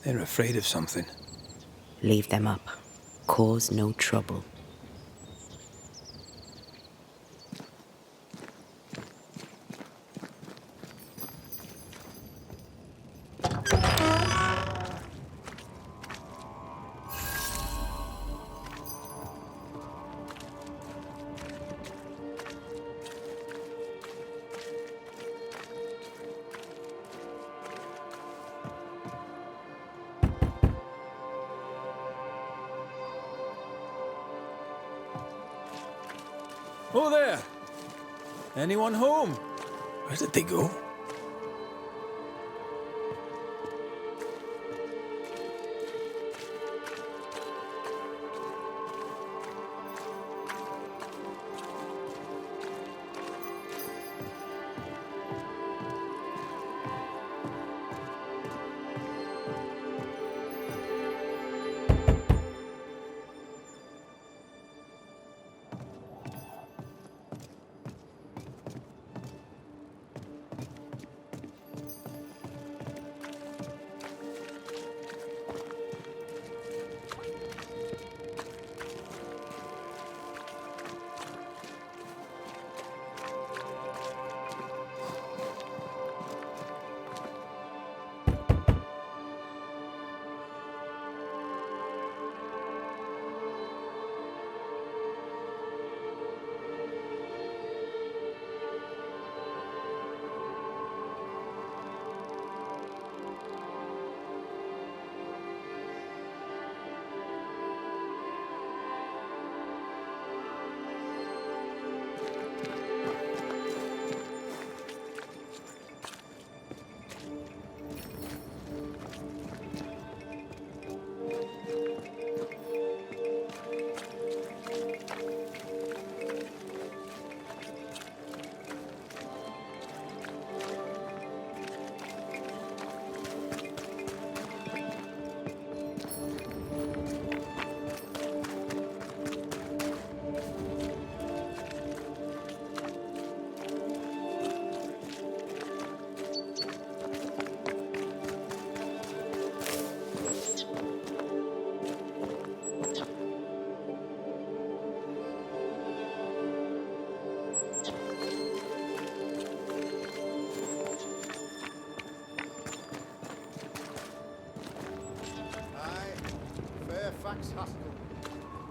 They're afraid of something. Leave them up. Cause no trouble. Oh there! Anyone home? Where did they go?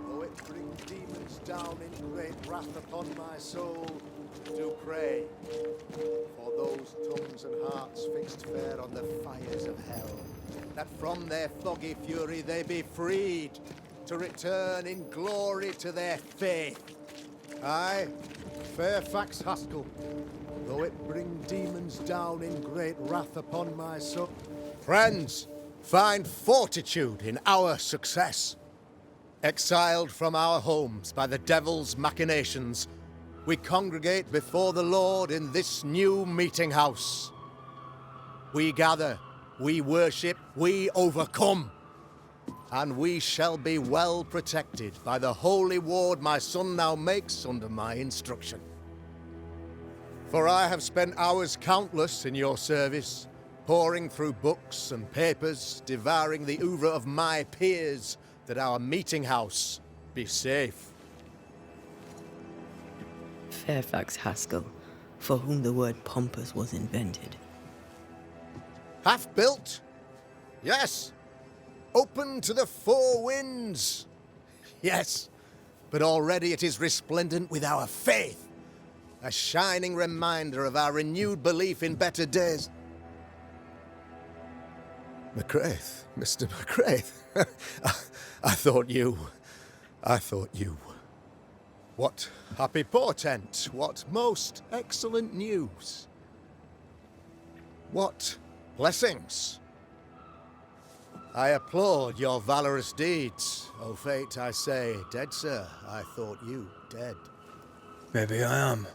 Though it bring demons down in great wrath upon my soul, do pray for those tongues and hearts fixed fair on the fires of hell, that from their foggy fury they be freed, to return in glory to their faith. Aye, Fairfax Haskell, though it bring demons down in great wrath upon my soul. Friends, find fortitude in our success. Exiled from our homes by the devil's machinations, we congregate before the Lord in this new meeting house. We gather, we worship, we overcome. And we shall be well protected by the holy ward my son now makes under my instruction. For I have spent hours countless in your service, poring through books and papers, devouring the oeuvre of my peers, that our meeting house be safe. Fairfax Haskell, for whom the word pompous was invented. Half-built? Yes. Open to the four winds? Yes. But already it is resplendent with our faith. A shining reminder of our renewed belief in better days. McCraith, Mr. McCraith. I thought you. What happy portent, what most excellent news. What blessings. I applaud your valorous deeds. O fate, I say, dead sir, I thought you dead. Maybe I am.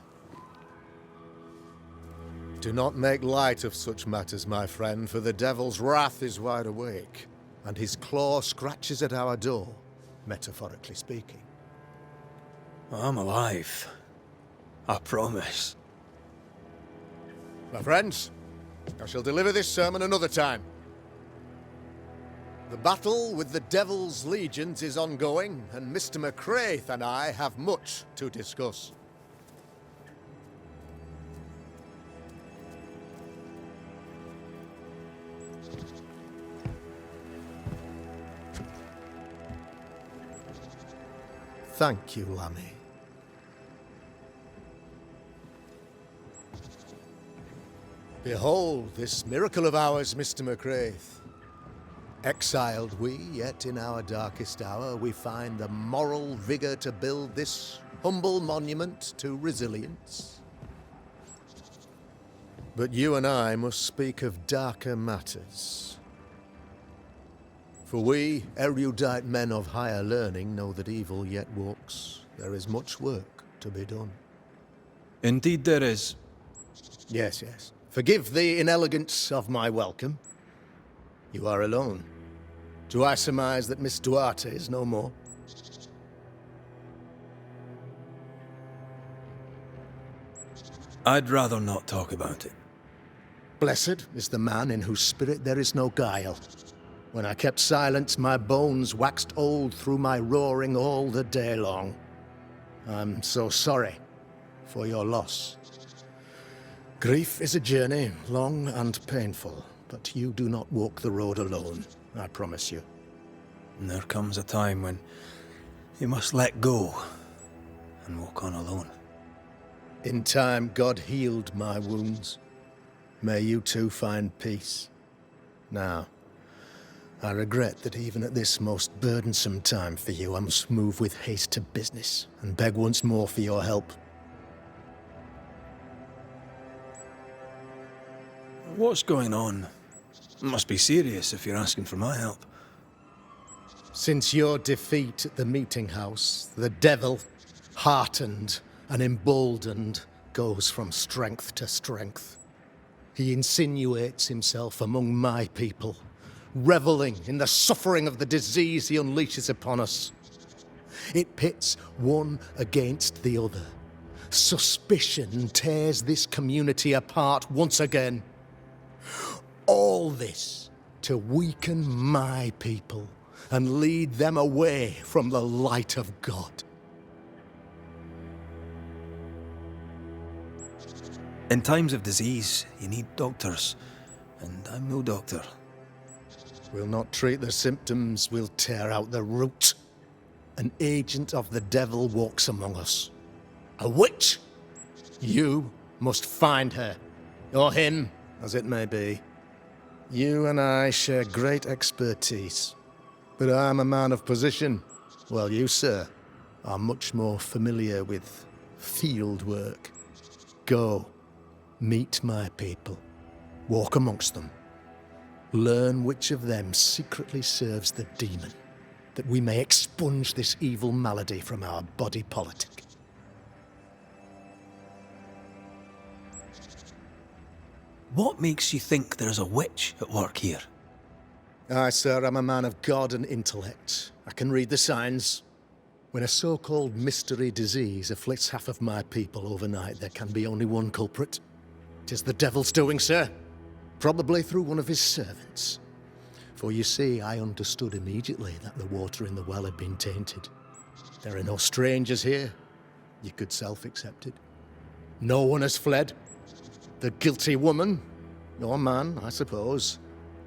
Do not make light of such matters, my friend, for the devil's wrath is wide awake, and his claw scratches at our door, metaphorically speaking. I'm alive. I promise. My friends, I shall deliver this sermon another time. The battle with the devil's legions is ongoing, and Mr. McCraith and I have much to discuss. Thank you, Lammy. Behold this miracle of ours, Mr. McCraith. Exiled we, yet in our darkest hour we find the moral vigor to build this humble monument to resilience. But you and I must speak of darker matters. For we, erudite men of higher learning, know that evil yet walks. There is much work to be done. Indeed there is. Yes, yes. Forgive the inelegance of my welcome. You are alone. Do I surmise that Miss Duarte is no more? I'd rather not talk about it. Blessed is the man in whose spirit there is no guile. When I kept silence, my bones waxed old through my roaring all the day long. I'm so sorry for your loss. Grief is a journey, long and painful, but you do not walk the road alone, I promise you. And there comes a time when you must let go and walk on alone. In time, God healed my wounds. May you too find peace. Now, I regret that even at this most burdensome time for you, I must move with haste to business and beg once more for your help. What's going on? It must be serious if you're asking for my help. Since your defeat at the meeting house, the devil, heartened and emboldened, goes from strength to strength. He insinuates himself among my people, reveling in the suffering of the disease he unleashes upon us. It pits one against the other. Suspicion tears this community apart once again. All this to weaken my people and lead them away from the light of God. In times of disease, you need doctors, and I'm no doctor. We'll not treat the symptoms, we'll tear out the root. An agent of the devil walks among us. A witch! You must find her, or him, as it may be. You and I share great expertise, but I'm a man of position, while you, sir, are much more familiar with field work. Go, meet my people, walk amongst them. Learn which of them secretly serves the demon, that we may expunge this evil malady from our body politic. What makes you think there's a witch at work here? Aye, sir, I'm a man of God and intellect. I can read the signs. When a so-called mystery disease afflicts half of my people overnight, there can be only one culprit. 'Tis the devil's doing, sir. Probably through one of his servants. For you see, I understood immediately that the water in the well had been tainted. There are no strangers here. You could self-accept it. No one has fled. The guilty woman, or man, I suppose,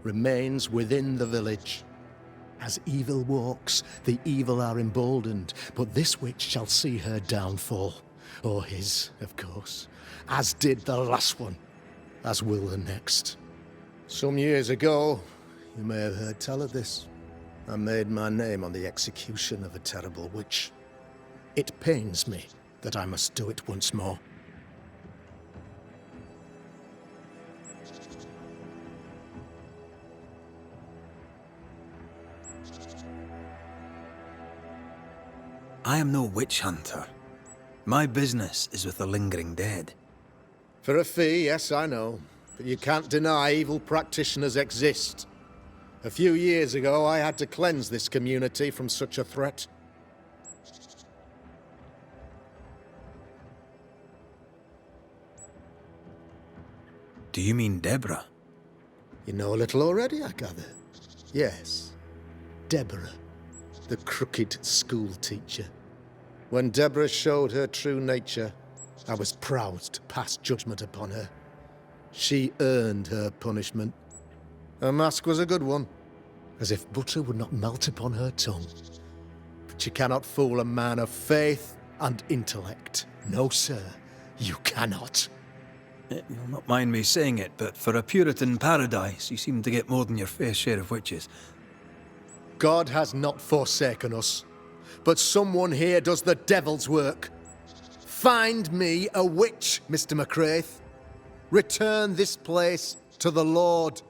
remains within the village. As evil walks, the evil are emboldened, but this witch shall see her downfall. Or his, of course. As did the last one. As will the next. Some years ago, you may have heard tell of this. I made my name on the execution of a terrible witch. It pains me that I must do it once more. I am no witch hunter. My business is with the lingering dead. For a fee, yes, I know. But you can't deny evil practitioners exist. A few years ago, I had to cleanse this community from such a threat. Do you mean Deborah? You know a little already, I gather. Yes, Deborah, the crooked school teacher. When Deborah showed her true nature, I was proud to pass judgment upon her. She earned her punishment. Her mask was a good one, as if butter would not melt upon her tongue. But you cannot fool a man of faith and intellect. No, sir, you cannot. You'll not mind me saying it, but for a Puritan paradise, you seem to get more than your fair share of witches. God has not forsaken us, but someone here does the devil's work. Find me a witch, Mr. McCraith. Return this place to the Lord.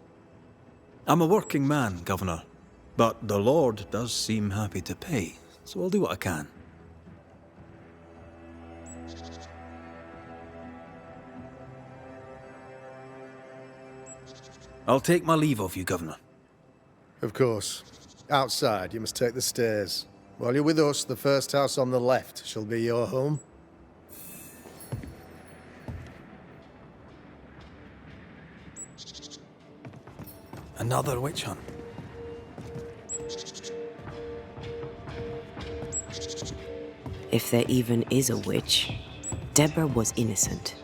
I'm a working man, Governor, but the Lord does seem happy to pay, so I'll do what I can. I'll take my leave of you, Governor. Of course. Outside, you must take the stairs. While you're with us, the first house on the left shall be your home. Another witch hunt. If there even is a witch, Deborah was innocent.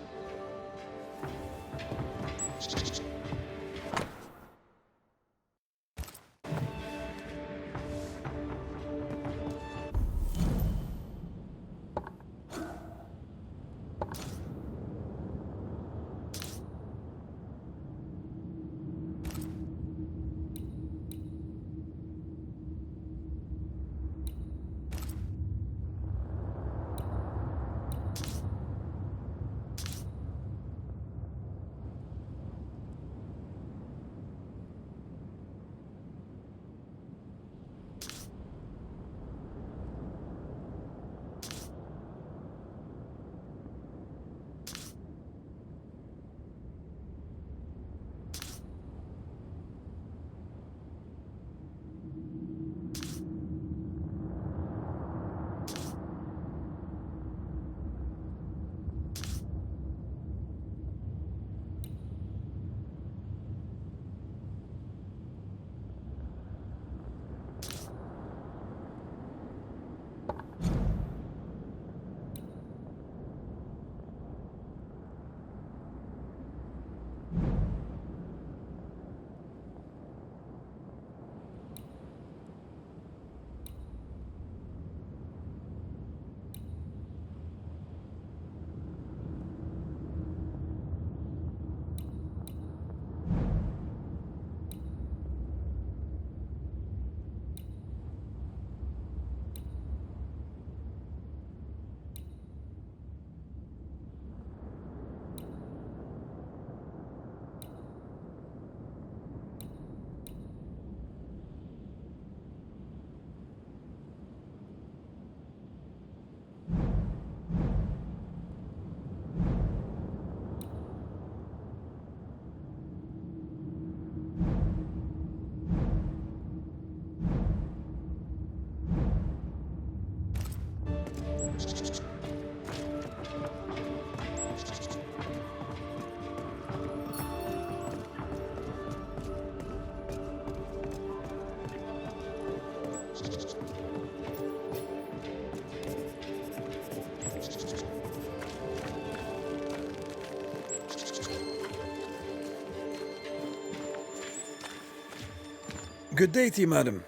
Good day to you, madam.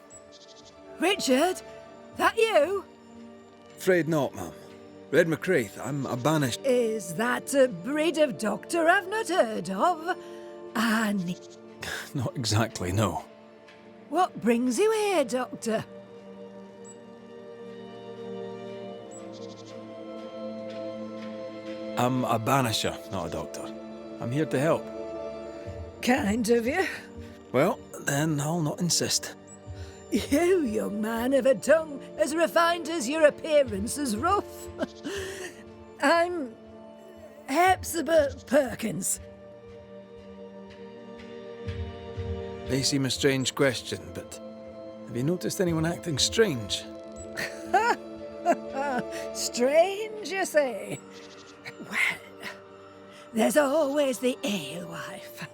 Richard? That you? Afraid not, ma'am. Red McCraith, I'm a banished. Is that a breed of doctor I've not heard of? And Not exactly, no. what brings you here, Doctor? I'm a banisher, not a doctor. I'm here to help. Kind of you. Well, then I'll not insist. You, young man, have a tongue as refined as your appearance is rough. I'm Hepzibah Perkins. May seem a strange question, but have you noticed anyone acting strange? Strange, you say? Well, there's always the alewife.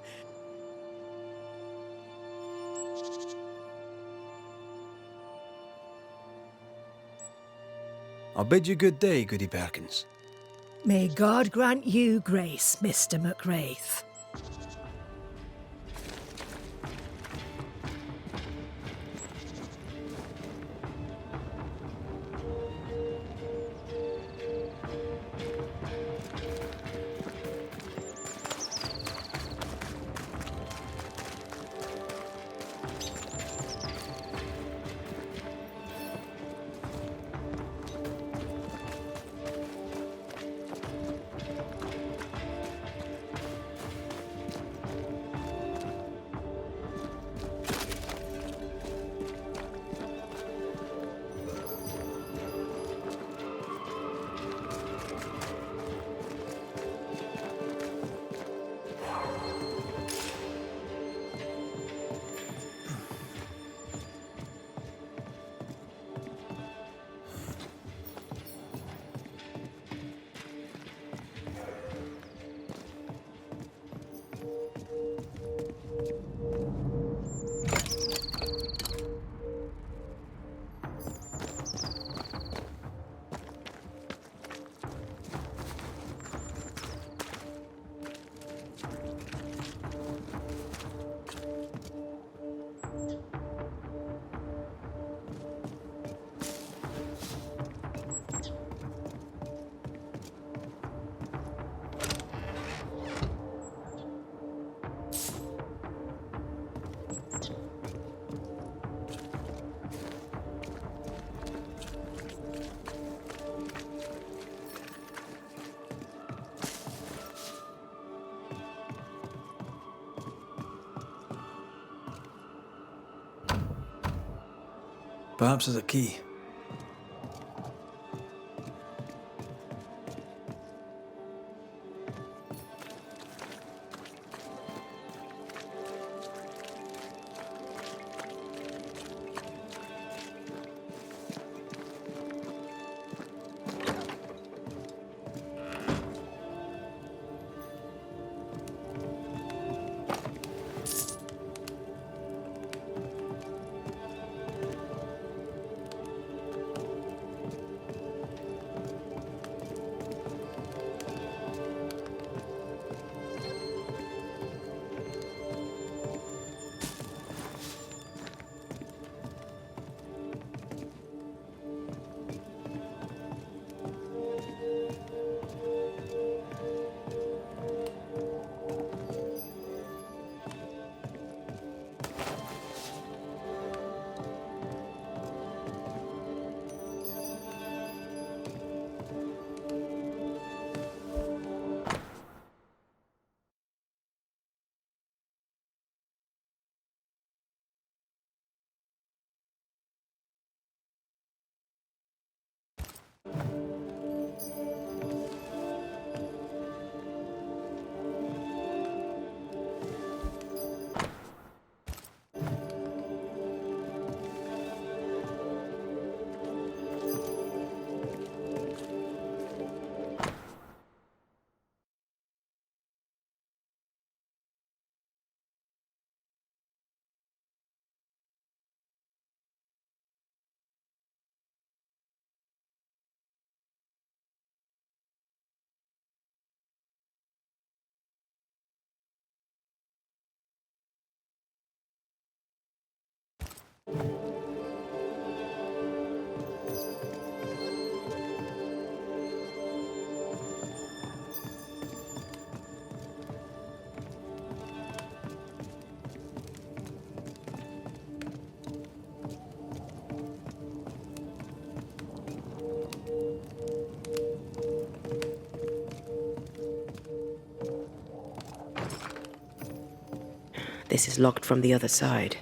I'll bid you good day, Goody Perkins. May God grant you grace, Mr. McWraith. Perhaps there's a key. This is locked from the other side.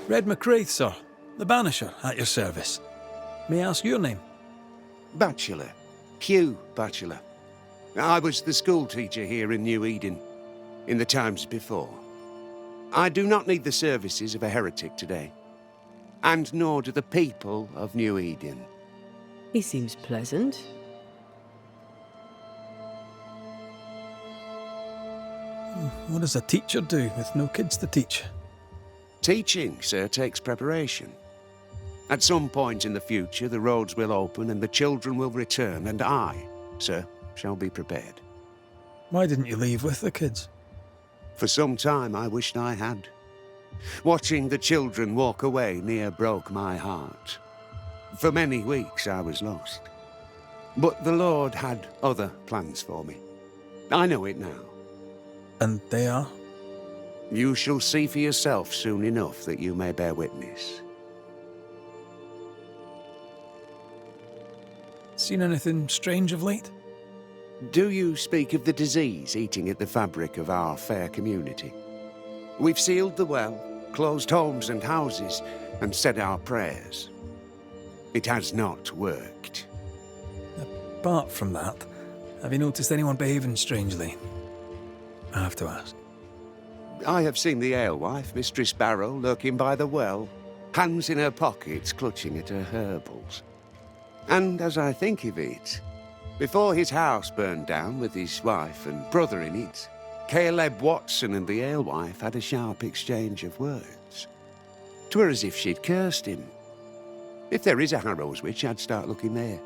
Red McCraith, sir. The Banisher, at your service. May I ask your name? Bachelor. Hugh Bachelor. I was the school teacher here in New Eden, in the times before. I do not need the services of a heretic today, and nor do the people of New Eden. He seems pleasant. What does a teacher do with no kids to teach? Teaching, sir, takes preparation. At some point in the future, the roads will open and the children will return, and I, sir, shall be prepared. Why didn't you leave with the kids? For some time I wished I had. Watching the children walk away near broke my heart. For many weeks I was lost. But the Lord had other plans for me. I know it now. And they are? You shall see for yourself soon enough that you may bear witness. Seen anything strange of late? Do you speak of the disease eating at the fabric of our fair community? We've sealed the well, closed homes and houses, and said our prayers. It has not worked. Apart from that, have you noticed anyone behaving strangely? I have to ask. I have seen the alewife, Mistress Barrow, lurking by the well, hands in her pockets clutching at her herbals. And as I think of it, before his house burned down with his wife and brother in it, Caleb Watson and the alewife had a sharp exchange of words. 'Twere as if she'd cursed him. If there is a Harrow's witch, I'd start looking there.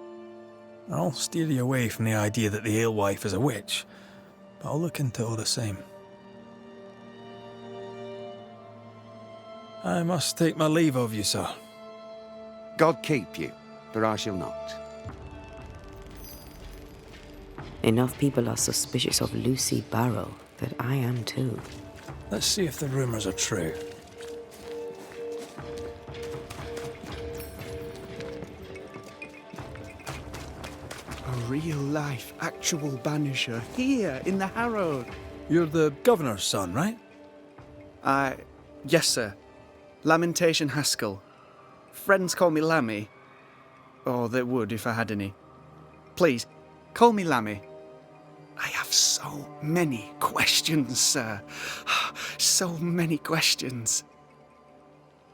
I'll steer you away from the idea that the alewife is a witch, but I'll look into it all the same. I must take my leave of you, sir. God keep you, for I shall not. Enough people are suspicious of Lucy Barrow that I am too. Let's see if the rumours are true. A real-life, actual Banisher here in the Harrow. You're the governor's son, right? Yes, sir. Lamentation Haskell. Friends call me Lammy. Or they would if I had any. Please, call me Lammy. I have so many questions, sir. So many questions.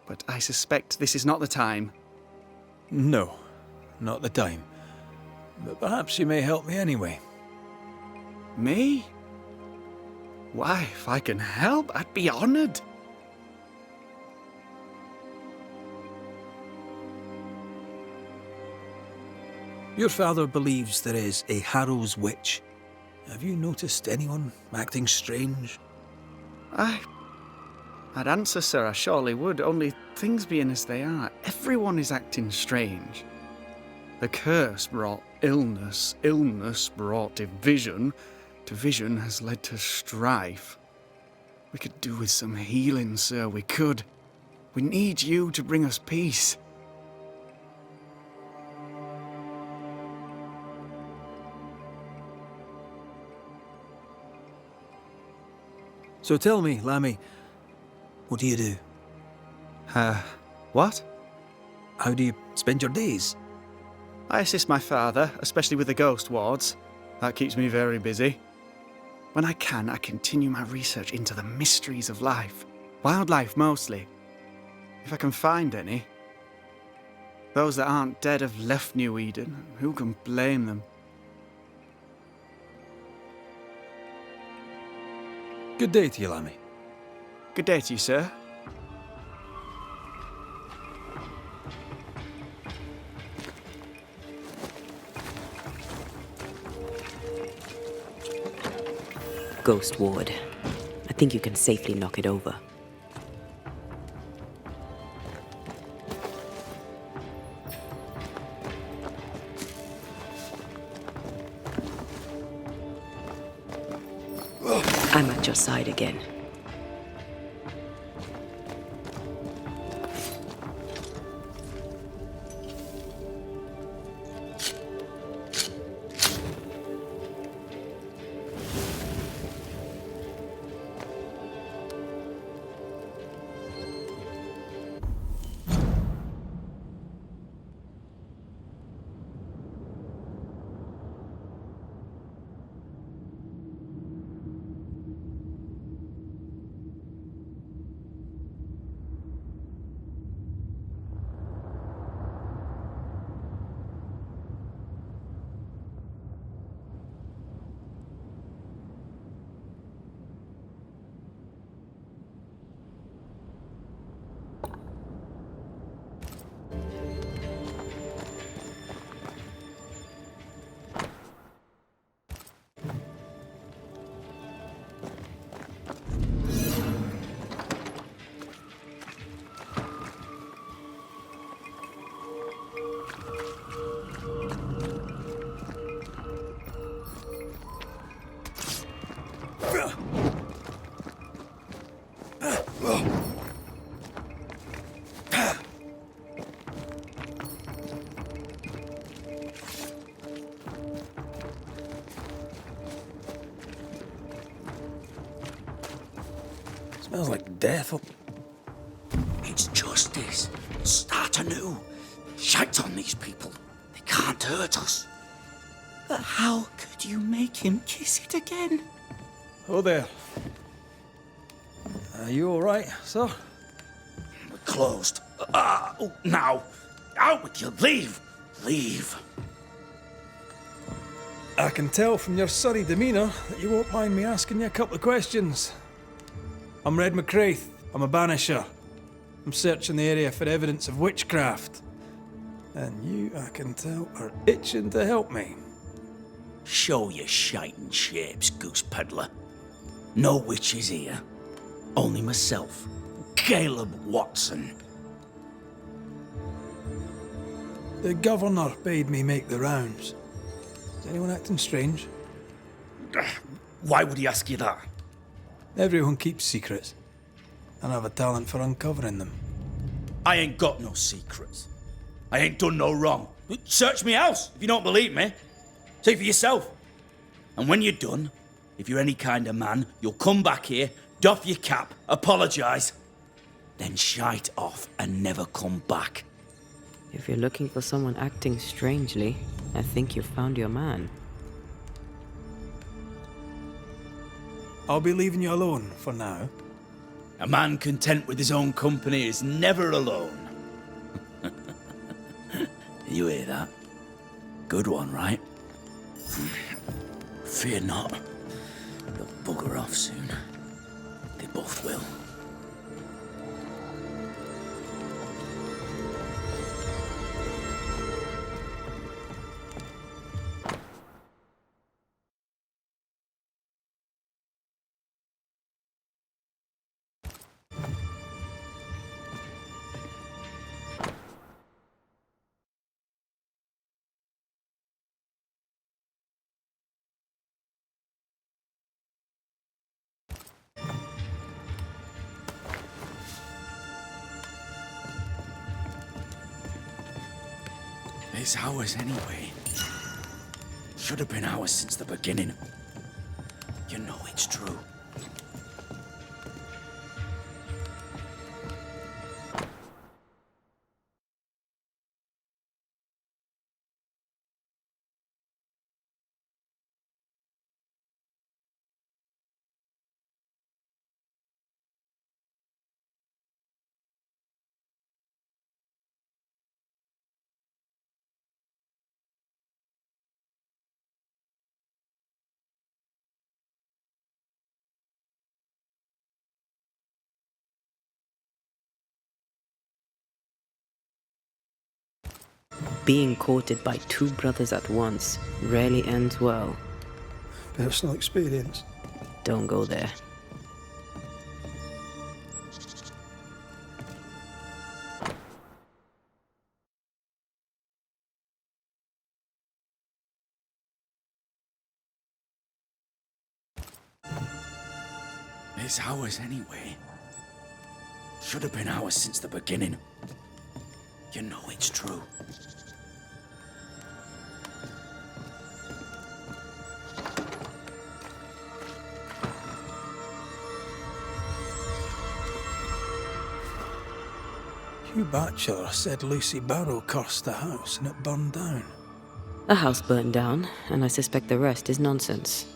But I suspect this is not the time. No, not the time. But perhaps you may help me anyway. Me? Why, if I can help, I'd be honoured. Your father believes there is a Harrow's witch. Have you noticed anyone acting strange? I'd answer, sir, I surely would, only things being as they are, everyone is acting strange. The curse brought illness, illness brought division, division has led to strife. We could do with some healing, sir, we could. We need you to bring us peace. So tell me, Lammy, what do you do? What? How do you spend your days? I assist my father, especially with the ghost wards. That keeps me very busy. When I can, I continue my research into the mysteries of life. Wildlife, mostly. If I can find any, Those that aren't dead have left New Eden. Who can blame them? Good day to you, Lammy. Good day to you, sir. Ghost Ward. I think you can safely knock it over. I'm at your side again. Smells like death. It's justice. Start anew. Shite on these people. They can't hurt us. But how could you make him kiss it again? Oh there. Are you all right, sir? We're closed. Now. Out with you. Leave. Leave. I can tell from your surly demeanour that you won't mind me asking you a couple of questions. I'm Red McCraith. I'm a Banisher. I'm searching the area for evidence of witchcraft. And you, I can tell, are itching to help me. Show your shiting shapes, goose peddler. No witches here. Only myself, Caleb Watson. The governor bade me make the rounds. Is anyone acting strange? Why would he ask you that? Everyone keeps secrets, and I have a talent for uncovering them. I ain't got no secrets. I ain't done no wrong. Search me house if you don't believe me. See for yourself. And when you're done, if you're any kind of man, you'll come back here, doff your cap, apologise, then shite off and never come back. If you're looking for someone acting strangely, I think you've found your man. I'll be leaving you alone for now. A man content with his own company is never alone. You hear that? Good one, right? Fear not. They'll bugger off soon. They both will. It's ours anyway. Should have been ours since the beginning. You know it's true. Being courted by two brothers at once rarely ends well. Personal experience. Don't go there. It's ours anyway. Should have been ours since the beginning. You know it's true. Hugh Batchelor said Lucy Barrow cursed the house and it burned down. The house burned down, and I suspect the rest is nonsense.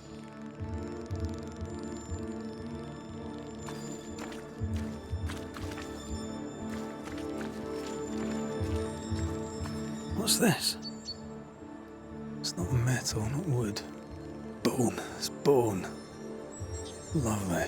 What's this? It's not metal, not wood. Bone. It's bone. Lovely.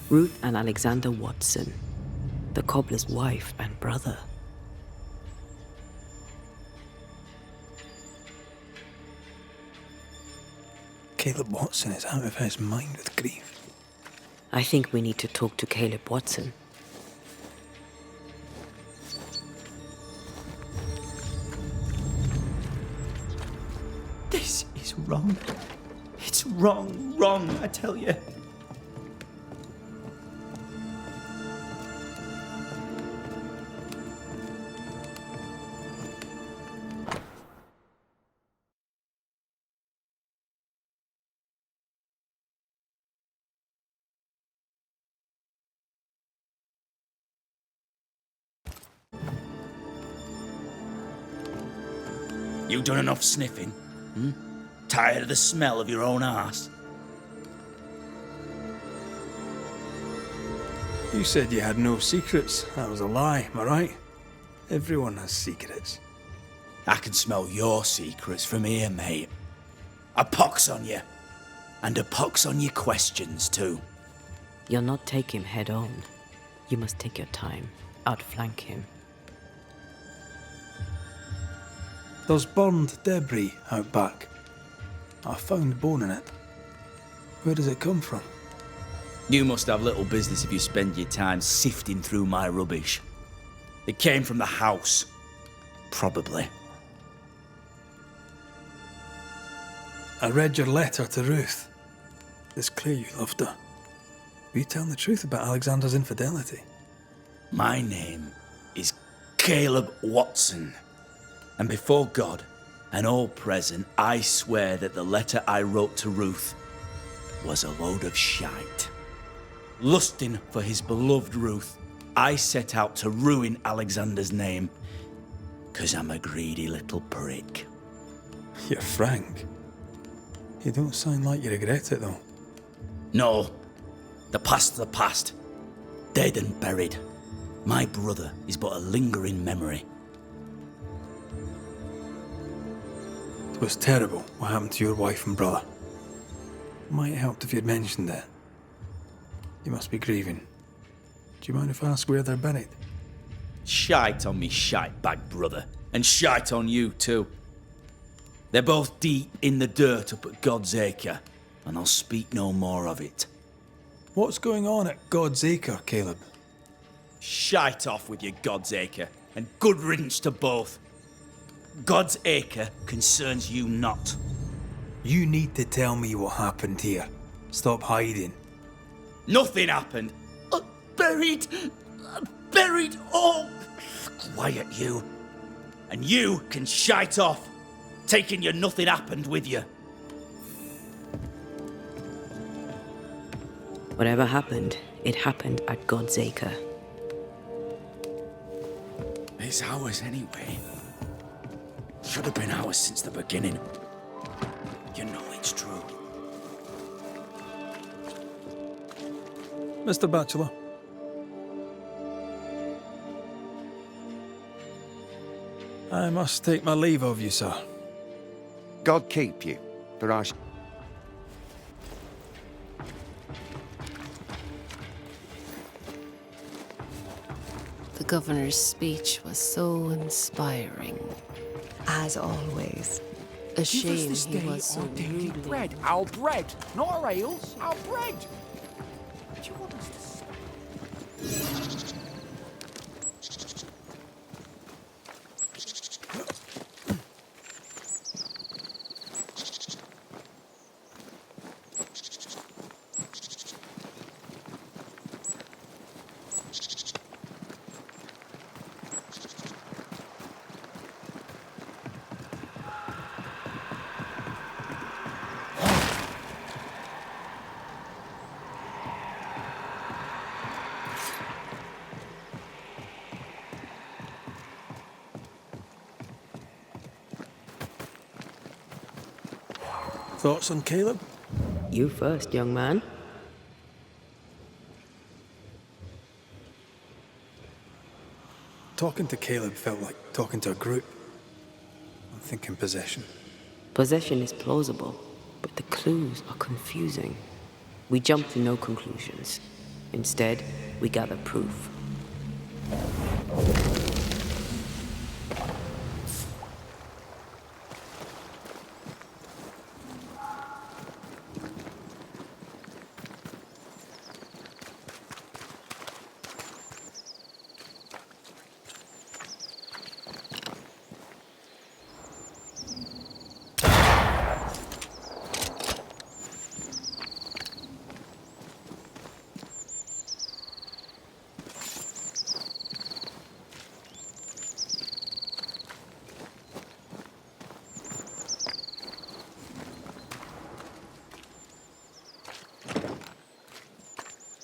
Ruth and Alexander Watson, the cobbler's wife and brother. Caleb Watson is out of his mind with grief. I think we need to talk to Caleb Watson. This is wrong. It's wrong, I tell you. You done enough sniffing? Tired of the smell of your own arse? You said you had no secrets. That was a lie, am I right? Everyone has secrets. I can smell your secrets from here, mate. A pox on you. And a pox on your questions, too. You'll not take him head on. You must take your time, outflank him. There's burned debris out back. I found bone in it. Where does it come from? You must have little business if you spend your time sifting through my rubbish. It came from the house. Probably. I read your letter to Ruth. It's clear you loved her. Were you telling the truth about Alexander's infidelity? My name is Caleb Watson. And before God and all present, I swear that the letter I wrote to Ruth was a load of shite. Lusting for his beloved Ruth, I set out to ruin Alexander's name, 'cause I'm a greedy little prick. You're frank. You don't sound like you regret it, though. No, the past's the past. Dead and buried. My brother is but a lingering memory. It was terrible what happened to your wife and brother. Might have helped if you'd mentioned it. You must be grieving. Do you mind if I ask where they're buried? Shite on me shite bag brother, and shite on you too. They're both deep in the dirt up at God's Acre, and I'll speak no more of it. What's going on at God's Acre, Caleb? Shite off with your God's Acre, and good riddance to both. God's Acre concerns you not. You need to tell me what happened here. Stop hiding. Nothing happened. Buried. Buried. Oh, quiet you. And you can shite off, taking your nothing happened with you. Whatever happened, it happened at God's Acre. It's ours anyway. Should have been ours since the beginning. You know it's true. Mr. Bachelor. I must take my leave of you, sir. God keep you, for I The governor's speech was so inspiring. As always. A shame he was so rudely... bread, our bread, not our ale, our bread. Do you want us to stop? Thoughts on Caleb? You first, young man. Talking to Caleb felt like talking to a group. I'm thinking possession. Possession is plausible, but the clues are confusing. We jump to no conclusions. Instead, we gather proof.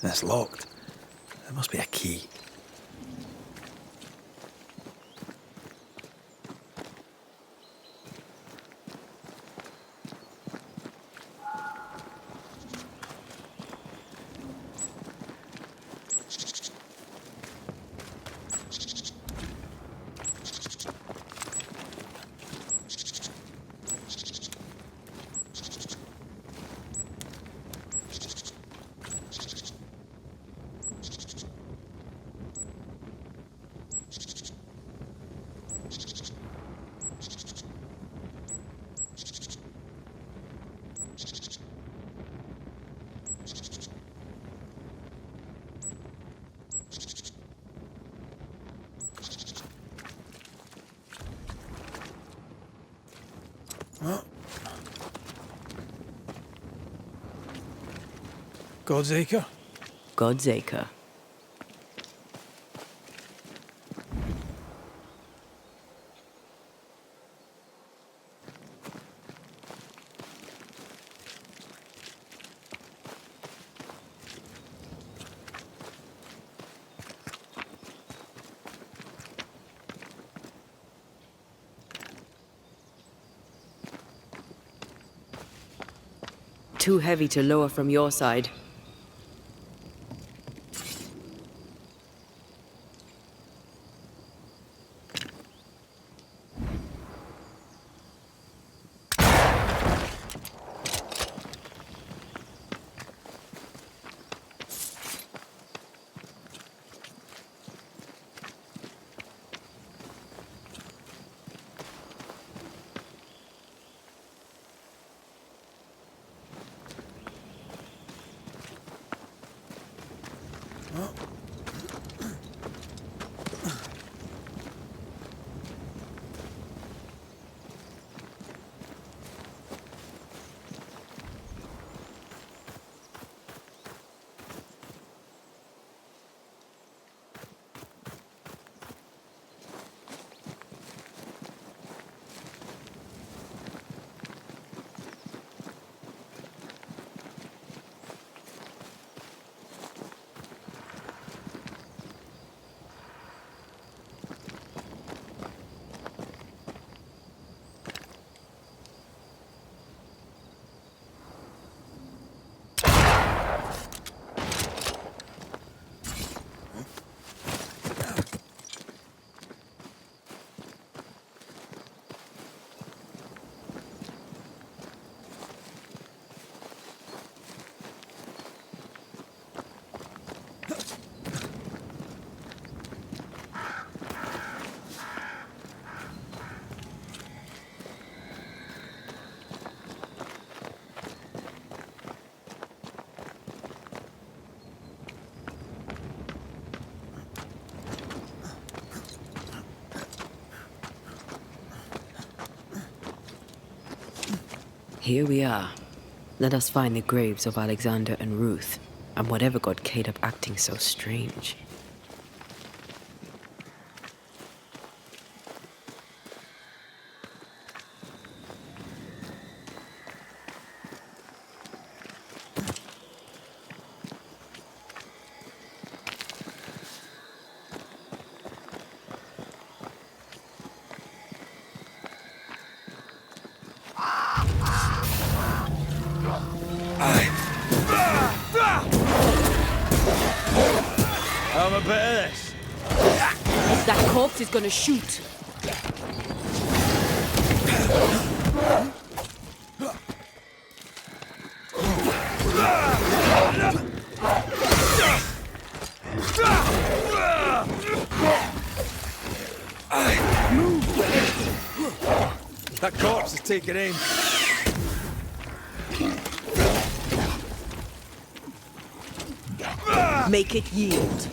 It's locked. There must be a key. God's Acre? God's Acre. Too heavy to lower from your side. Here we are. Let us find the graves of Alexander and Ruth, and whatever got Caleb acting so strange. I'm a bit of this. That corpse is gonna shoot. That corpse is taking aim. Make it yield.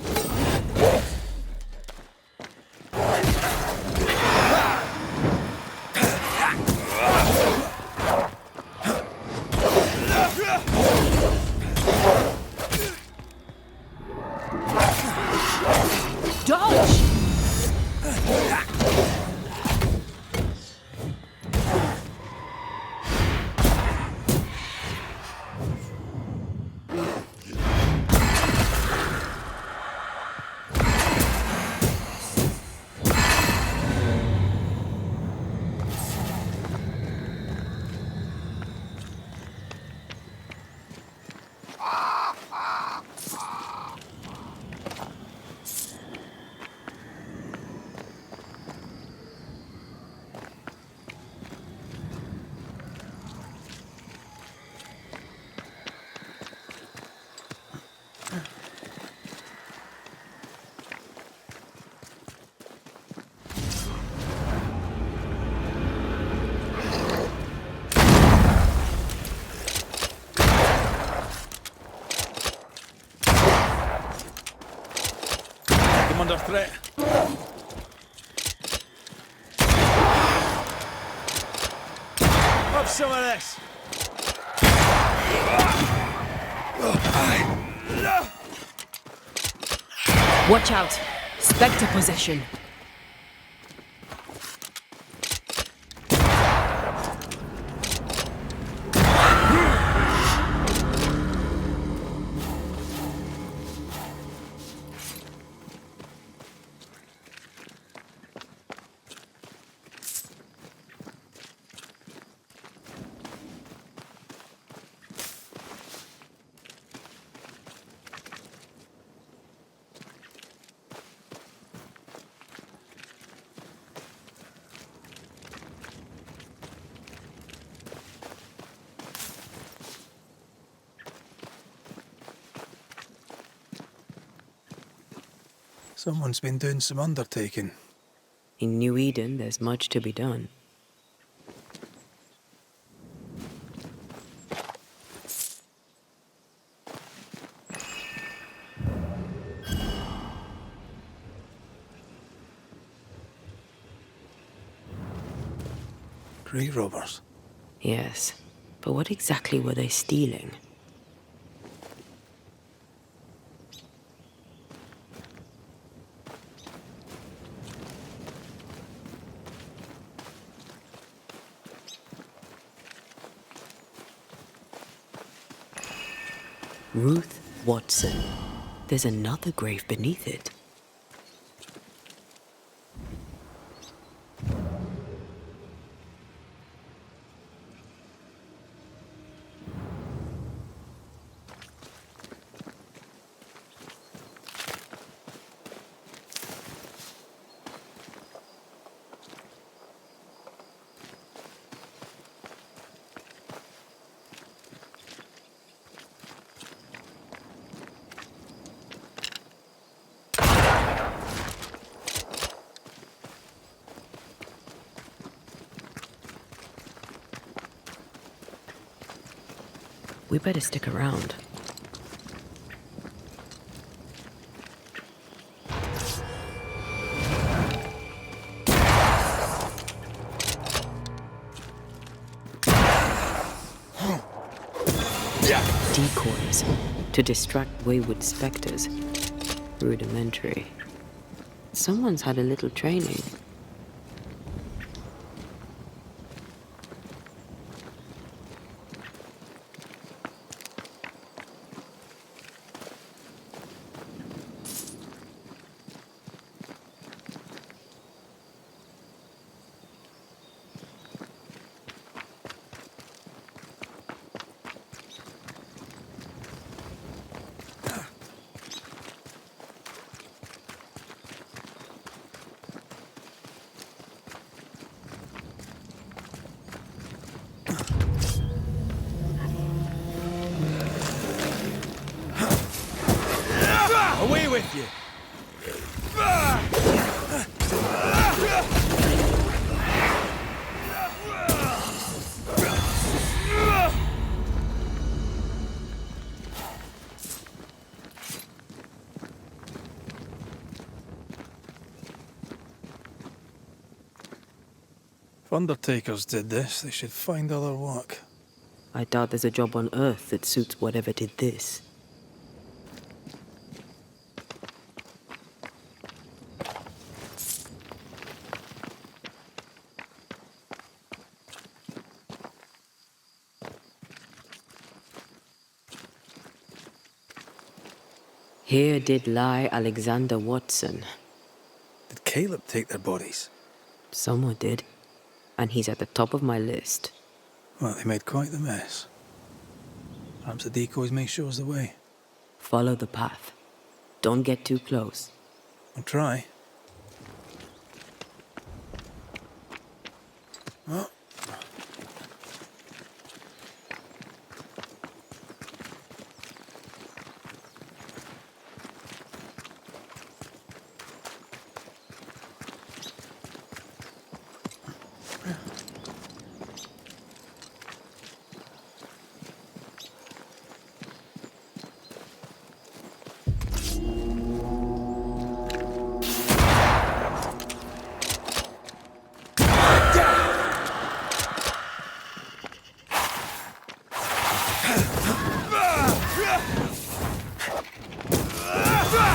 Dodge! I'm under threat. Have some of this. Watch out! Spectre possession. Someone's been doing some undertaking. In New Eden, there's much to be done. Grave robbers. Yes, but what exactly were they stealing? Ruth Watson. There's another grave beneath it. We better stick around. Decoys to distract wayward specters. Rudimentary. Someone's had a little training. Away with you! If undertakers did this, they should find other work. I doubt there's a job on Earth that suits whatever did this. Here did lie Alexander Watson. Did Caleb take their bodies? Someone did. And he's at the top of my list. Well, they made quite the mess. Perhaps the decoys may show us the way. Follow the path. Don't get too close. I'll try. Oh.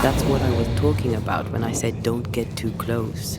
That's what I was talking about when I said don't get too close.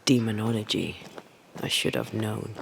Demonology. I should have known.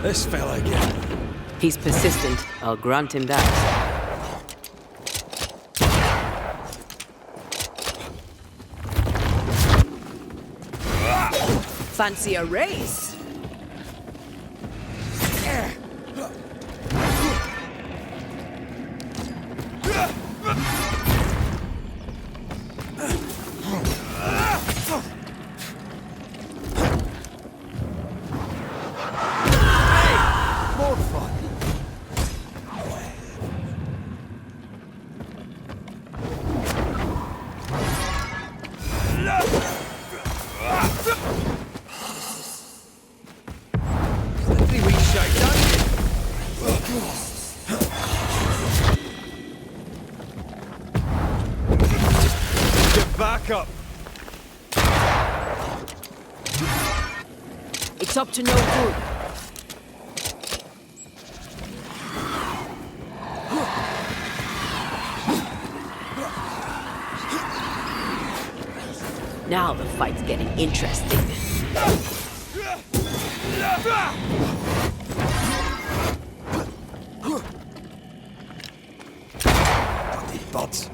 This fella again. He's persistent. I'll grant him that. Fancy a race? up to no good. Now the fight's getting interesting. Bloody buds.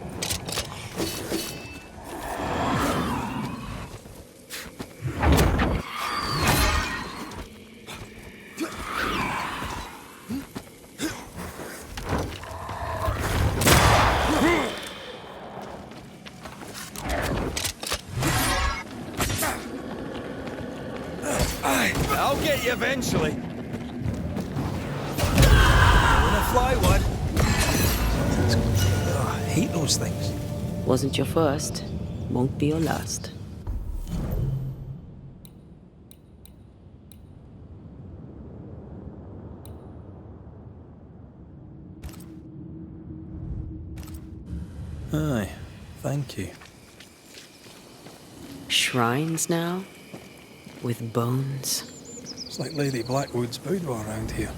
I'll get you eventually. Wanna fly one? Oh, I hate those things. Wasn't your first, won't be your last. Aye, thank you. Shrines now? With bones? It's like Lady Blackwood's boudoir around here.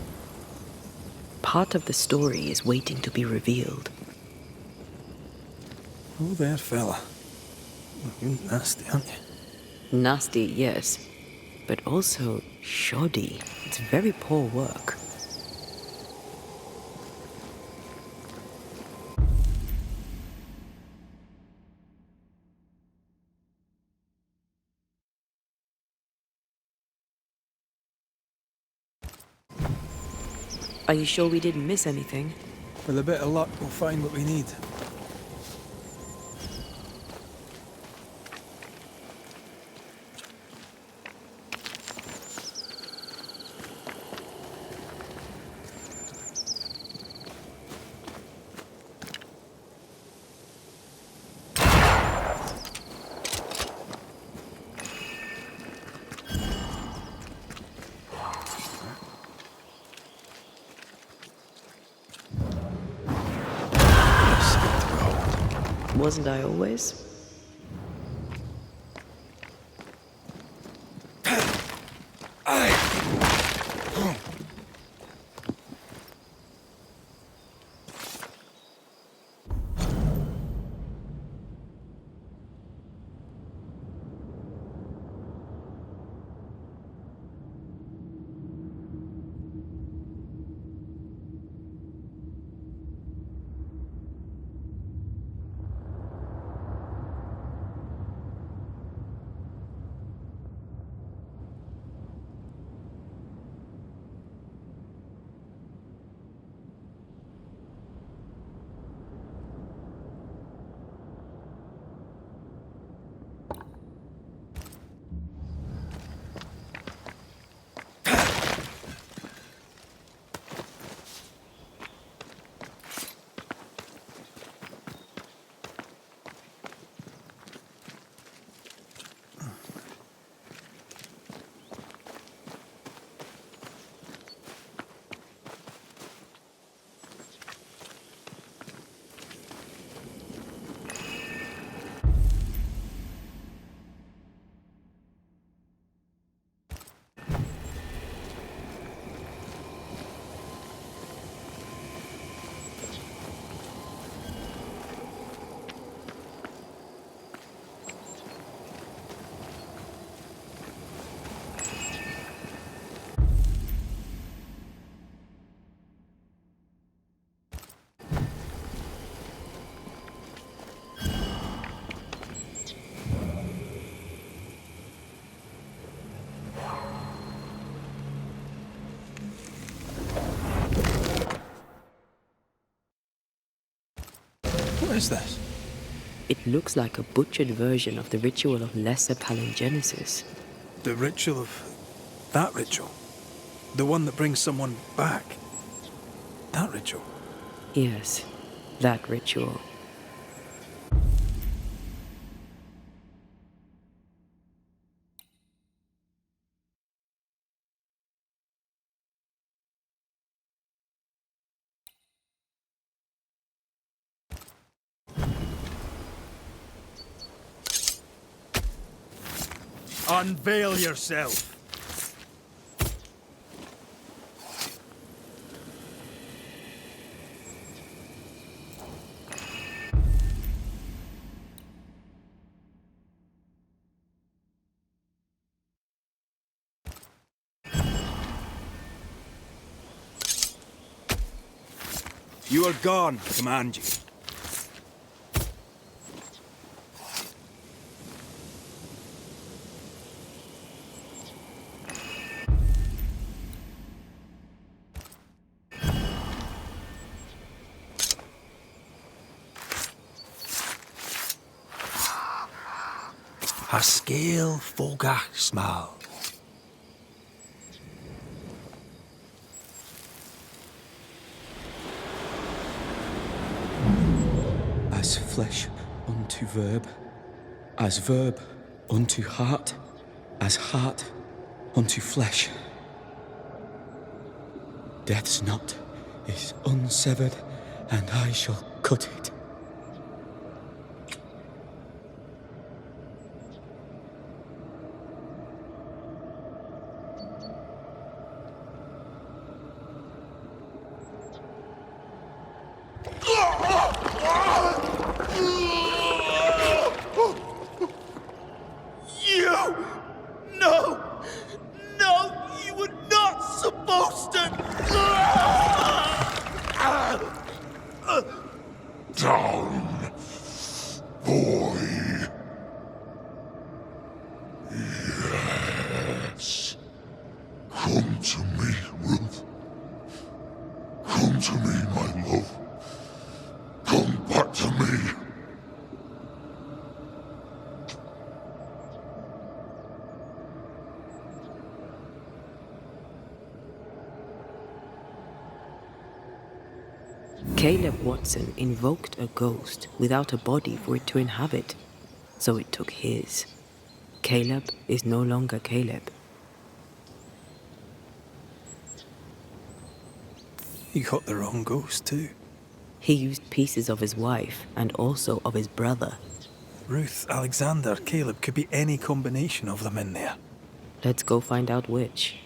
Part of the story is waiting to be revealed. Oh, there, fella. You're nasty, aren't you? Nasty, yes, but also shoddy. It's very poor work. Are you sure we didn't miss anything? With a bit of luck, we'll find what we need. Wasn't I always? What is this? It looks like a butchered version of the ritual of Lesser Palingenesis. The ritual of... that ritual? The one that brings someone back? That ritual? Yes, that ritual. Unveil yourself. You are gone, I command you. A scale fogach small. As flesh unto verb, as verb unto heart, as heart unto flesh. Death's knot is unsevered, and I shall cut it. Down, boy. Yes. Come to me, Ruth. Come to me, my love. Come back to me. Caleb Watson invoked a ghost without a body for it to inhabit, so it took his. Caleb is no longer Caleb. You got the wrong ghost too. He used pieces of his wife and also of his brother. Ruth, Alexander, Caleb could be any combination of them in there. Let's go find out which.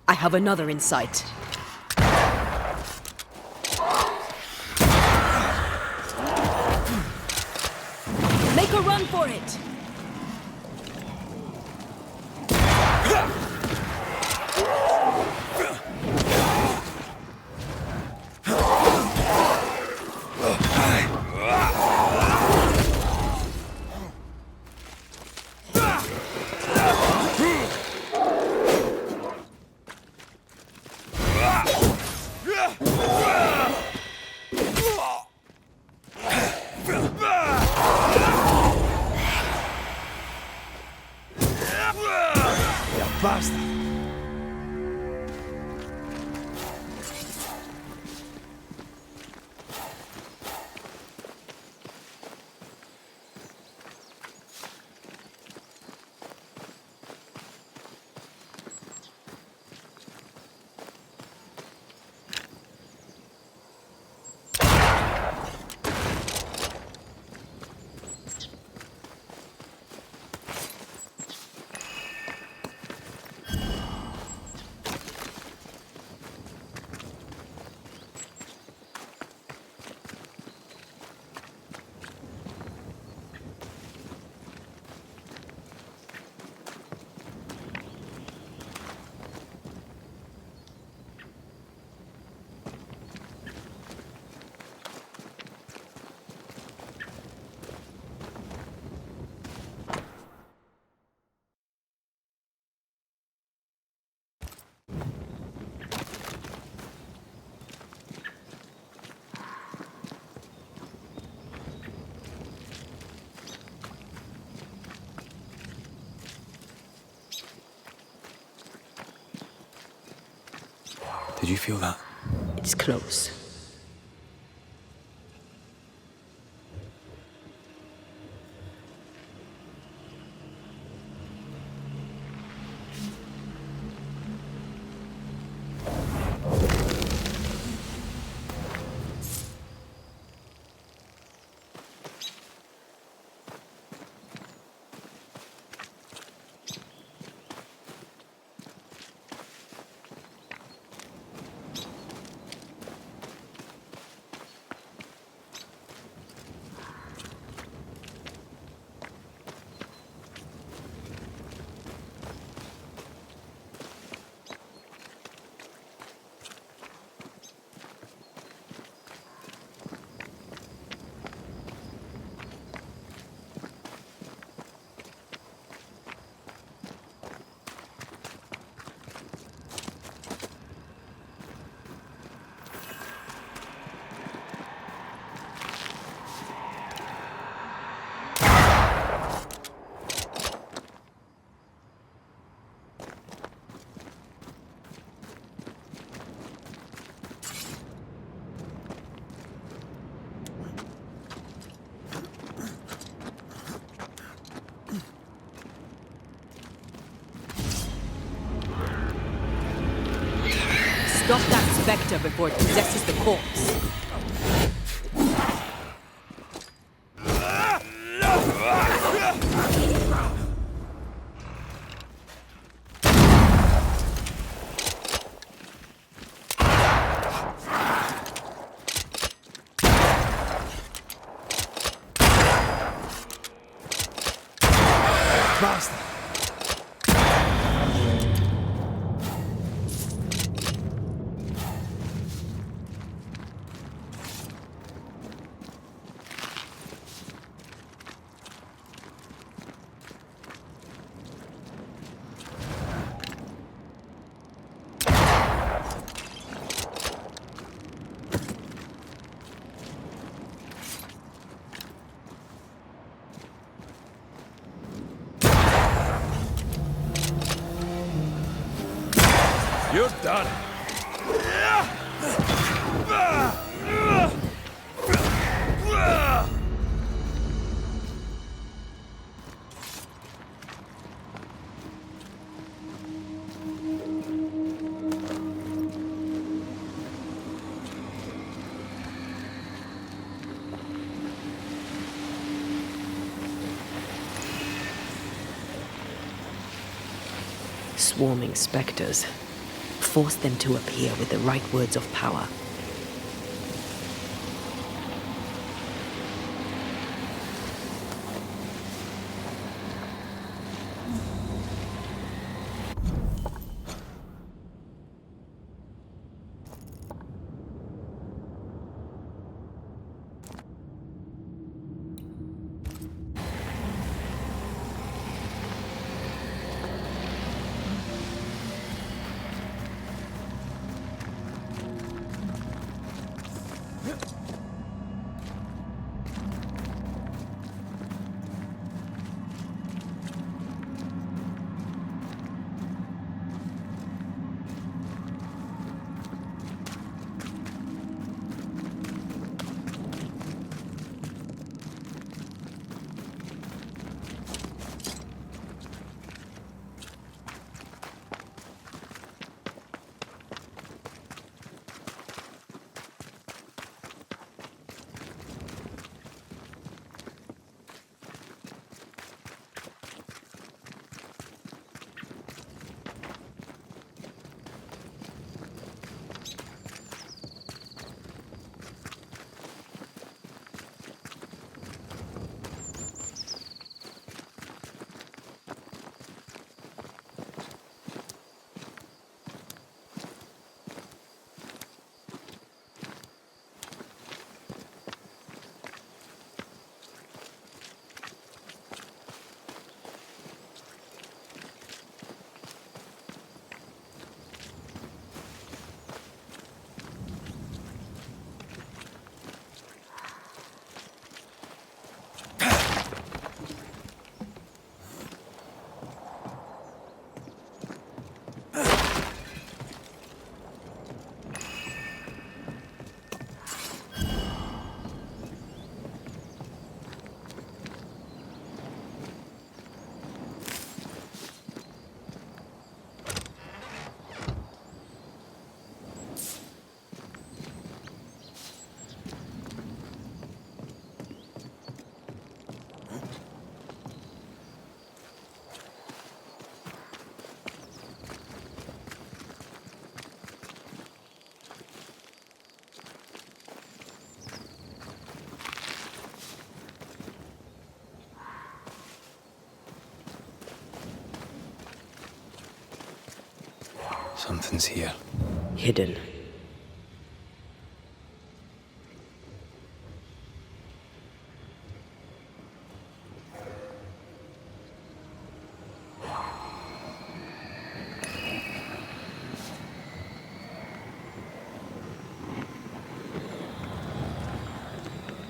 I have another in sight. Make a run for it! Did you feel that? It's close. Stop that spectre before it possesses the corpse. Bastard! You're done. Swarming spectres. Force them to appear with the right words of power. Something's here. Hidden.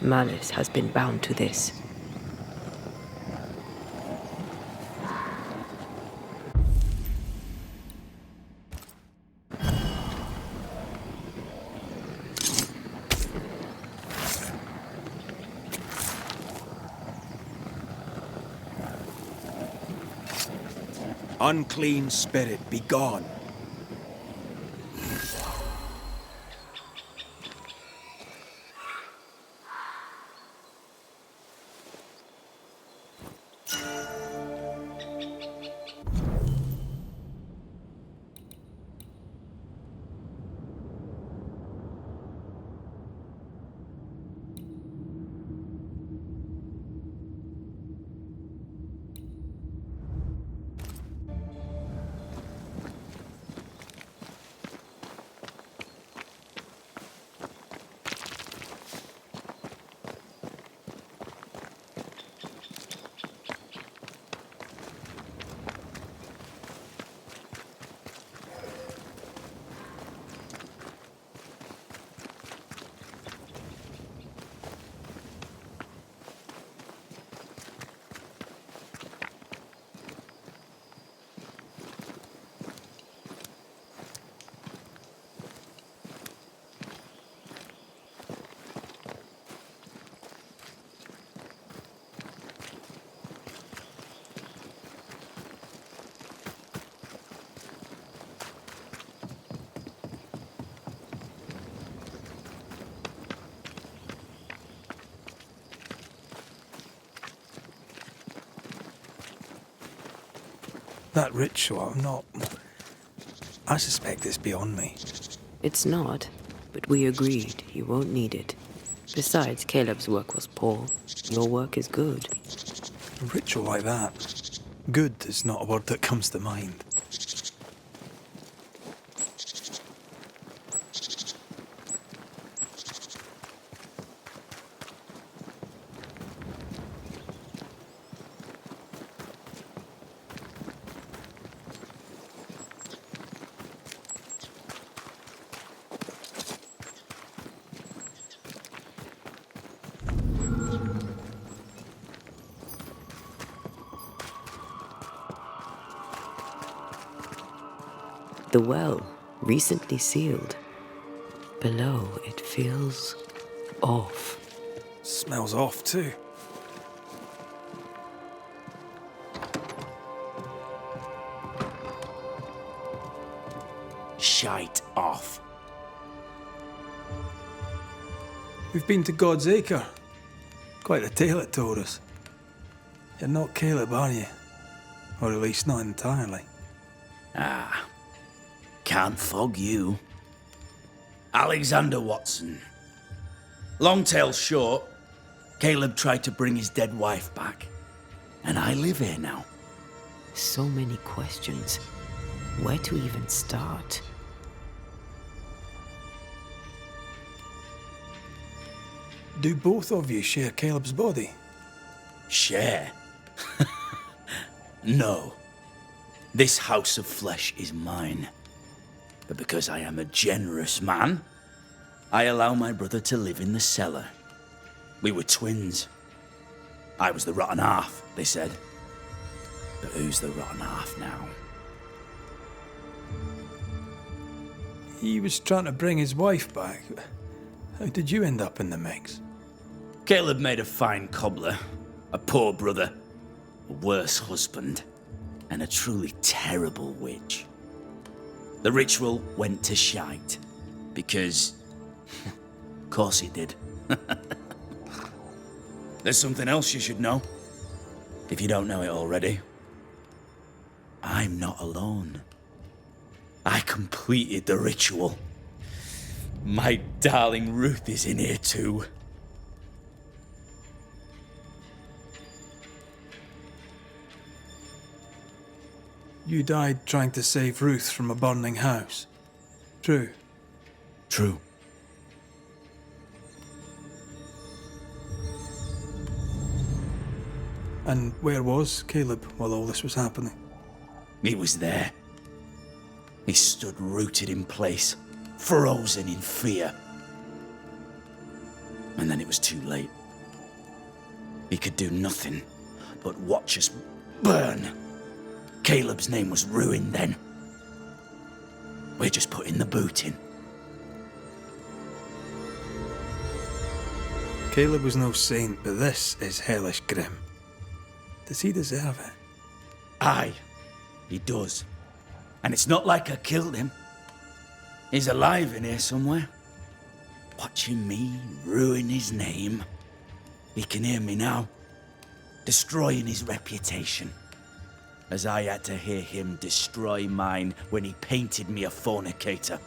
Malice has been bound to this. Unclean spirit, be gone. That ritual, I suspect it's beyond me. It's not, but we agreed he won't need it. Besides, Caleb's work was poor. Your work is good. A ritual like that, good is not a word that comes to mind. The well, recently sealed. Below, it feels off. Smells off too. Shite off. We've been to God's Acre. Quite a tale it told us. You're not Caleb, are you? Or at least not entirely. Ah, can't fog you. Alexander Watson. Long tale short, Caleb tried to bring his dead wife back, and I live here now. So many questions. Where to even start? Do both of you share Caleb's body? Share? No. This house of flesh is mine. But because I am a generous man, I allow my brother to live in the cellar. We were twins. I was the rotten half, they said. But who's the rotten half now? He was trying to bring his wife back. How did you end up in the mix? Caleb made a fine cobbler, a poor brother, a worse husband, and a truly terrible witch. The ritual went to shite, because... of course it did. There's something else you should know, if you don't know it already. I'm not alone. I completed the ritual. My darling Ruth is in here too. You died trying to save Ruth from a burning house. True. True. And where was Caleb while all this was happening? He was there. He stood rooted in place, frozen in fear. And then it was too late. He could do nothing but watch us burn. Caleb's name was ruined then. We're just putting the boot in. Caleb was no saint, but this is hellish grim. Does he deserve it? Aye, he does. And it's not like I killed him. He's alive in here somewhere. Watching me ruin his name. He can hear me now, destroying his reputation. As I had to hear him destroy mine when he painted me a fornicator.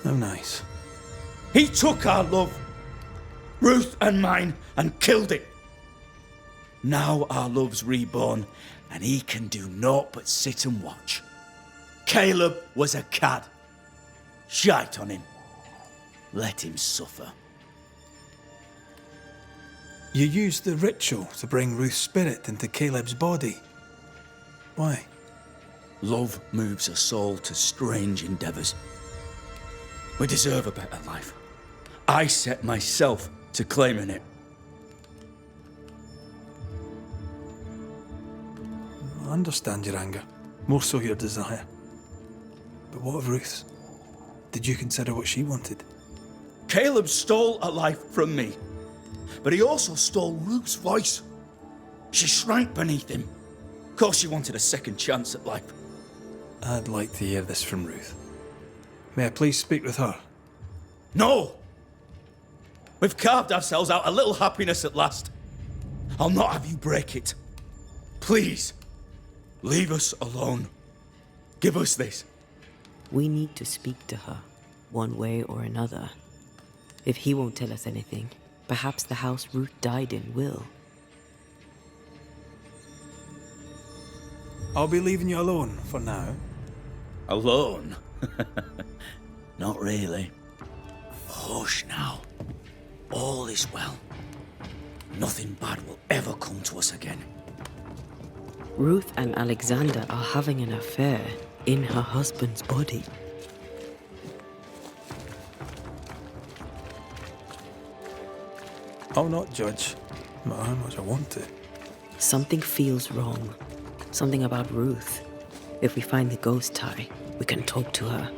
Oh, nice. He took our love, Ruth and mine, and killed it. Now our love's reborn, and he can do naught but sit and watch. Caleb was a cad. Shite on him. Let him suffer. You used the ritual to bring Ruth's spirit into Caleb's body. Why? Love moves a soul to strange endeavors. We deserve a better life. I set myself to claiming it. I understand your anger, more so your desire. But what of Ruth's? Did you consider what she wanted? Caleb stole a life from me, but he also stole Ruth's voice. She shrank beneath him. Of course she wanted a second chance at life. I'd like to hear this from Ruth. May I please speak with her? No! We've carved ourselves out a little happiness at last. I'll not have you break it. Please, leave us alone. Give us this. We need to speak to her, one way or another. If he won't tell us anything, perhaps the house Ruth died in will. I'll be leaving you alone for now. Alone? Not really. Hush now. All is well. Nothing bad will ever come to us again. Ruth and Alexander are having an affair in her husband's body. I'll not judge, no matter how much I want to. Something feels wrong. Something about Ruth. If we find the ghost tie, we can talk to her.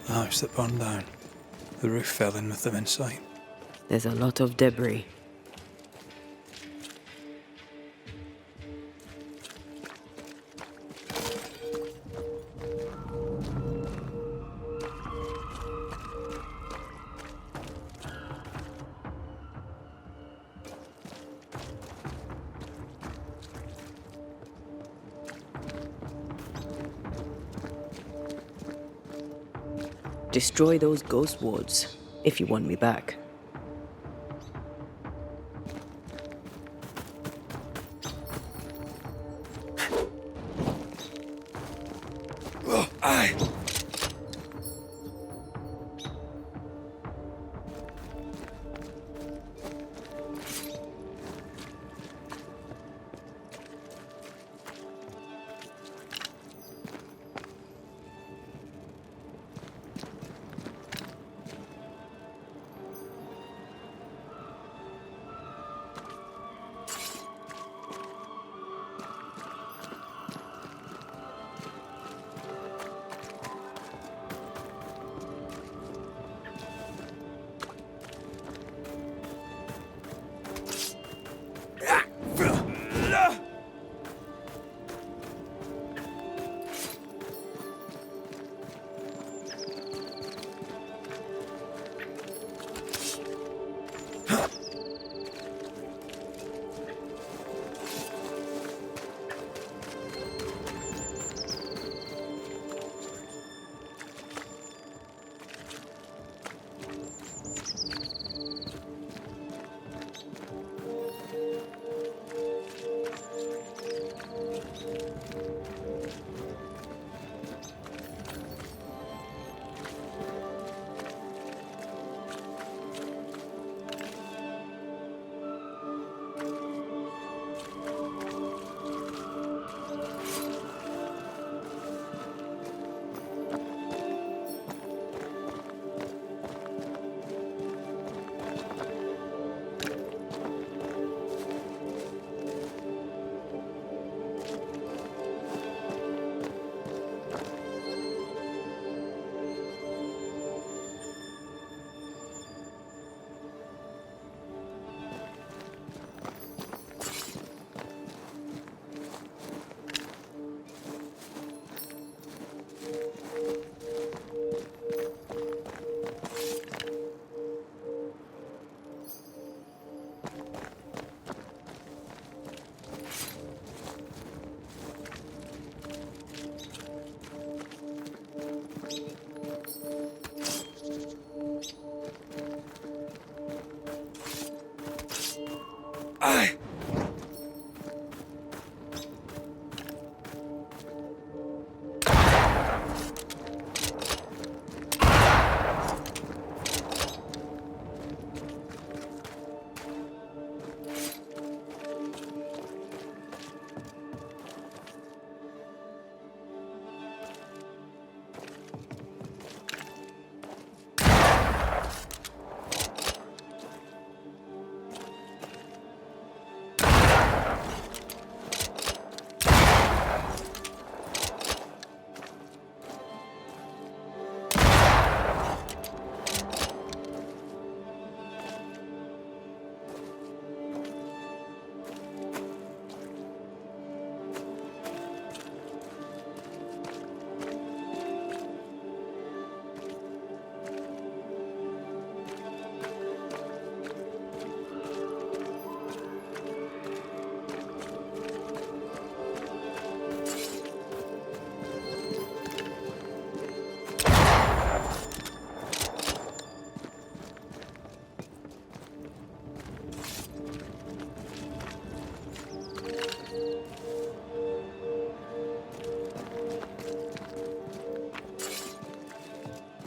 The house that burned down. The roof fell in with them inside. There's a lot of debris. Destroy those ghost wards, if you want me back.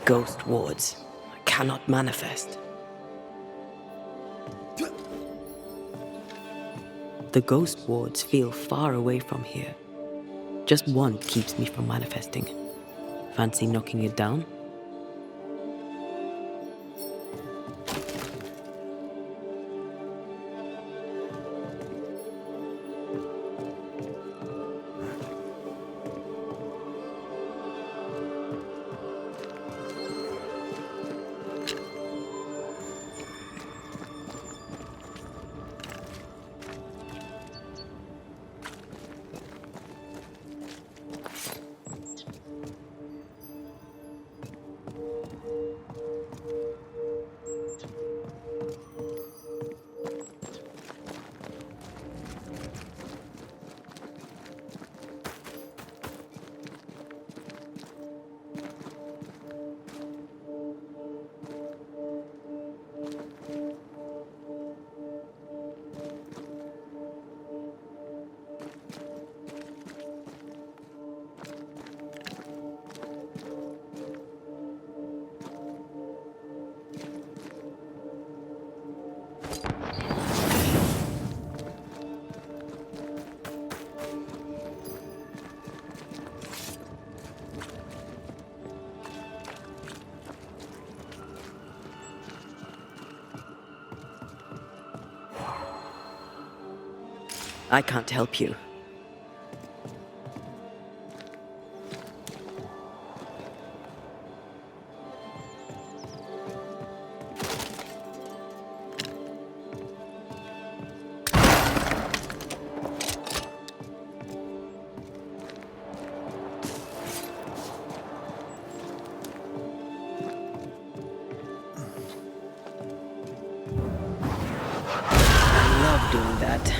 Ghost wards cannot manifest. The ghost wards feel far away from here. Just one keeps me from manifesting. Fancy knocking it down? I can't help you. I love doing that.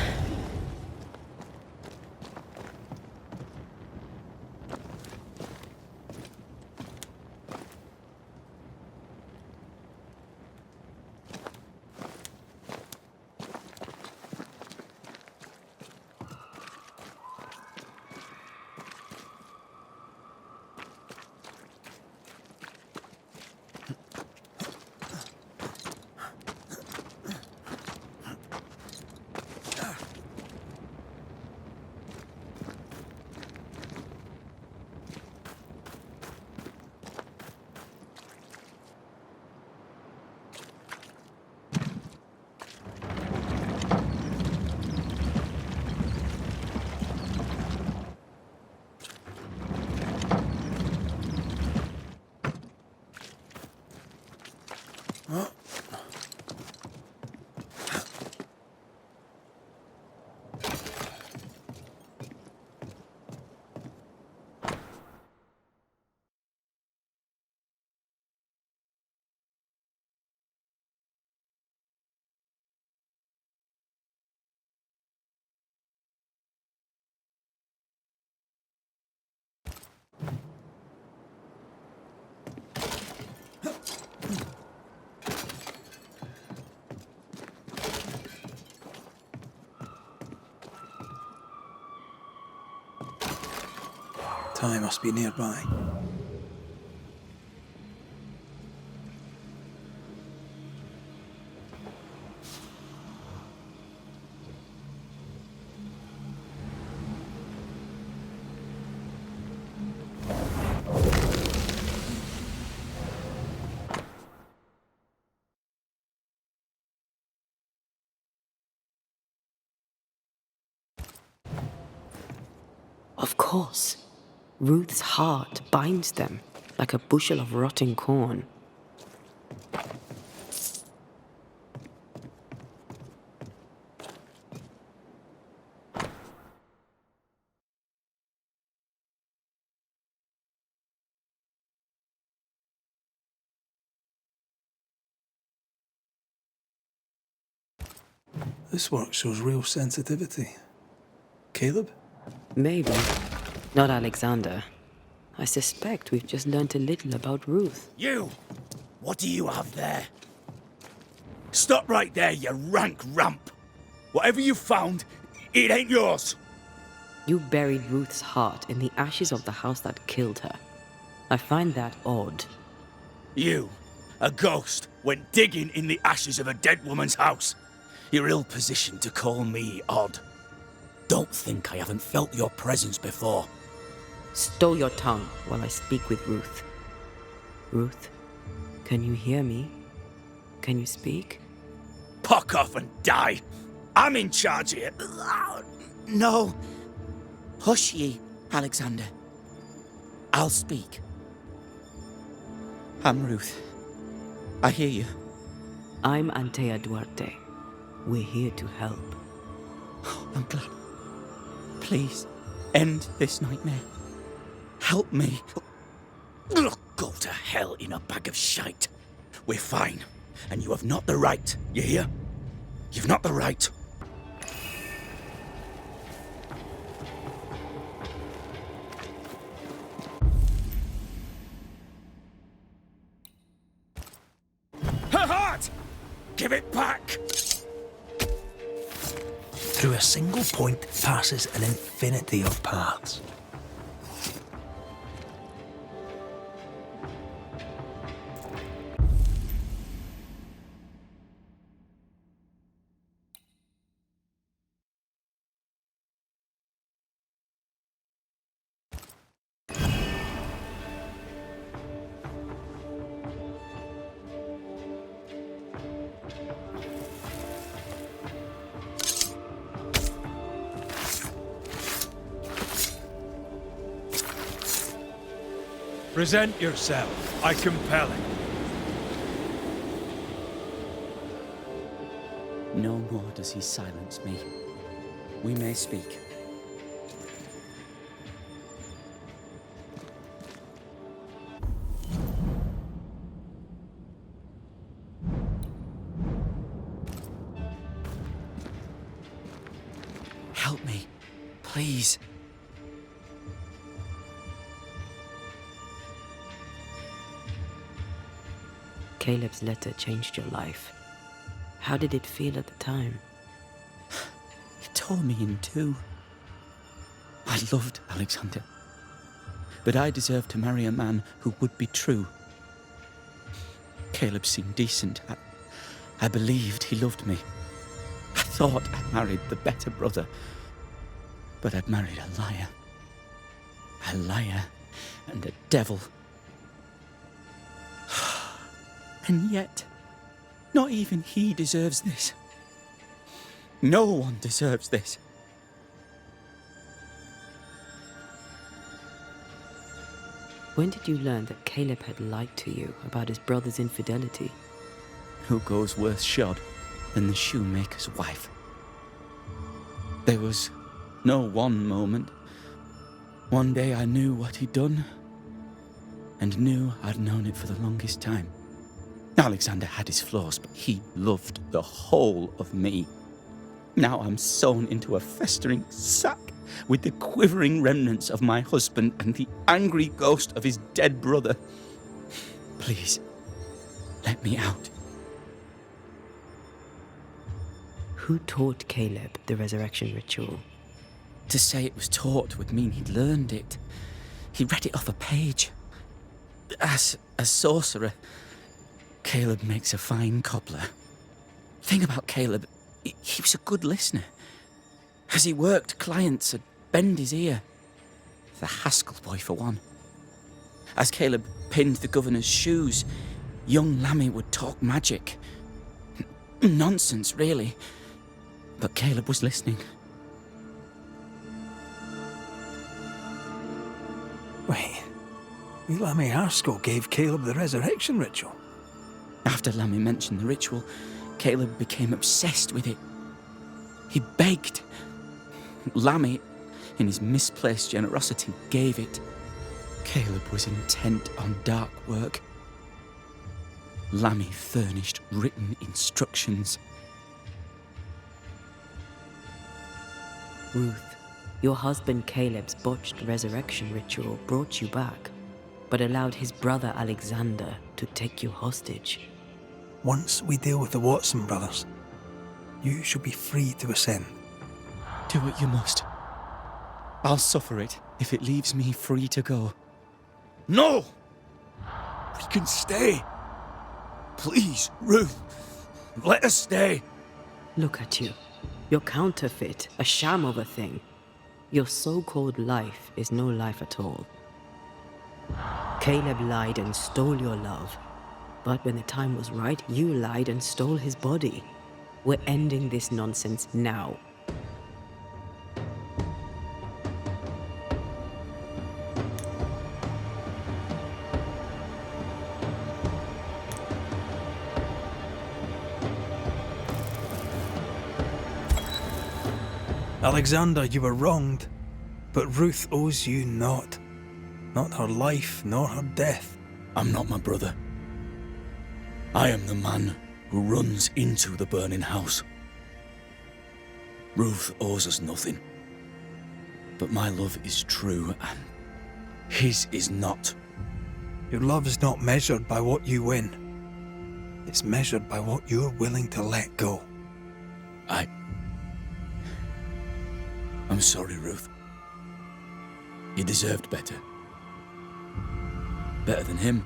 Time must be nearby. Of course. Ruth's heart binds them like a bushel of rotting corn. This work shows real sensitivity. Caleb? Maybe. Not Alexander. I suspect we've just learnt a little about Ruth. You! What do you have there? Stop right there, you rank ramp! Whatever you found, it ain't yours! You buried Ruth's heart in the ashes of the house that killed her. I find that odd. You, a ghost, went digging in the ashes of a dead woman's house. You're ill-positioned to call me odd. Don't think I haven't felt your presence before. Stow your tongue while I speak with Ruth. Ruth, can you hear me? Can you speak? Puck off and die! I'm in charge here. No. Hush ye, Alexander. I'll speak. I'm Ruth. I hear you. I'm Antea Duarte. We're here to help. I'm glad. Please, end this nightmare. Help me. Go to hell in a bag of shite. We're fine, and you have not the right, you hear? You've not the right. Her heart! Give it back! Through a single point passes an infinity of paths. Present yourself. I compel it. No more does he silence me. We may speak. Help me, please. Caleb's letter changed your life. How did it feel at the time? It tore me in two. I loved Alexander, but I deserved to marry a man who would be true. Caleb seemed decent. I believed he loved me. I thought I married the better brother, but I'd married a liar. A liar and a devil. And yet, not even he deserves this. No one deserves this. When did you learn that Caleb had lied to you about his brother's infidelity? Who goes worse shod than the shoemaker's wife? There was no one moment. One day I knew what he'd done, and knew I'd known it for the longest time. Alexander had his flaws, but he loved the whole of me. Now I'm sewn into a festering sack with the quivering remnants of my husband and the angry ghost of his dead brother. Please, let me out. Who taught Caleb the resurrection ritual? To say it was taught would mean he'd learned it. He read it off a page. As a sorcerer, Caleb makes a fine cobbler. Thing about Caleb, he was a good listener. As he worked, clients would bend his ear. The Haskell boy, for one. As Caleb pinned the governor's shoes, young Lammy would talk magic. Nonsense, really. But Caleb was listening. Wait, Lammy Haskell gave Caleb the resurrection ritual? After Lammy mentioned the ritual, Caleb became obsessed with it. He begged. Lammy, in his misplaced generosity, gave it. Caleb was intent on dark work. Lammy furnished written instructions. Ruth, your husband Caleb's botched resurrection ritual brought you back, but allowed his brother Alexander to take you hostage. Once we deal with the Watson brothers, you shall be free to ascend. Do what you must. I'll suffer it if it leaves me free to go. No! We can stay. Please, Ruth, let us stay. Look at you. You're counterfeit, a sham of a thing. Your so-called life is no life at all. Caleb lied and stole your love. But when the time was right, you lied and stole his body. We're ending this nonsense now. Alexander, you were wronged, but Ruth owes you naught. Not her life, nor her death. I'm not my brother. I am the man who runs into the burning house. Ruth owes us nothing. But my love is true, and his is not. Your love is not measured by what you win. It's measured by what you're willing to let go. I'm sorry, Ruth. You deserved better. Better than him.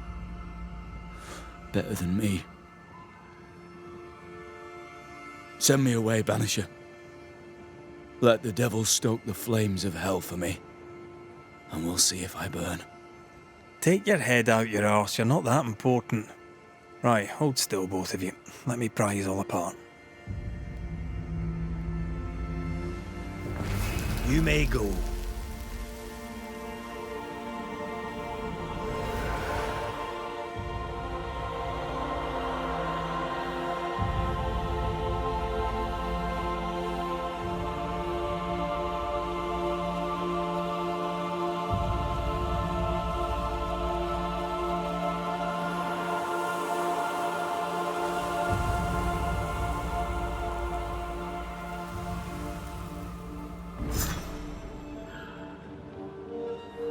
Better than me. Send me away, Banisher. Let the devil stoke the flames of hell for me, and we'll see if I burn. Take your head out your arse, you're not that important. Right, hold still, both of you. Let me pry you all apart. You may go.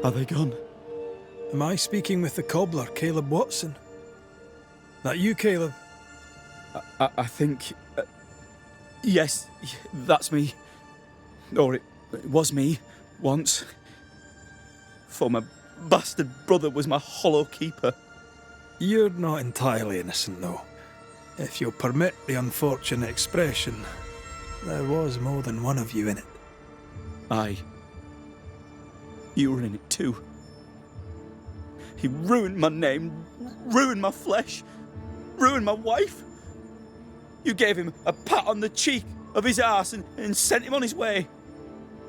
Are they gone? Am I speaking with the cobbler, Caleb Watson? That you, Caleb? I think... yes, that's me. Or it was me, once. For my bastard brother was my hollow keeper. You're not entirely innocent, though. If you'll permit the unfortunate expression, there was more than one of you in it. Aye. You were in it too. He ruined my name, ruined my flesh, ruined my wife. You gave him a pat on the cheek of his arse and sent him on his way.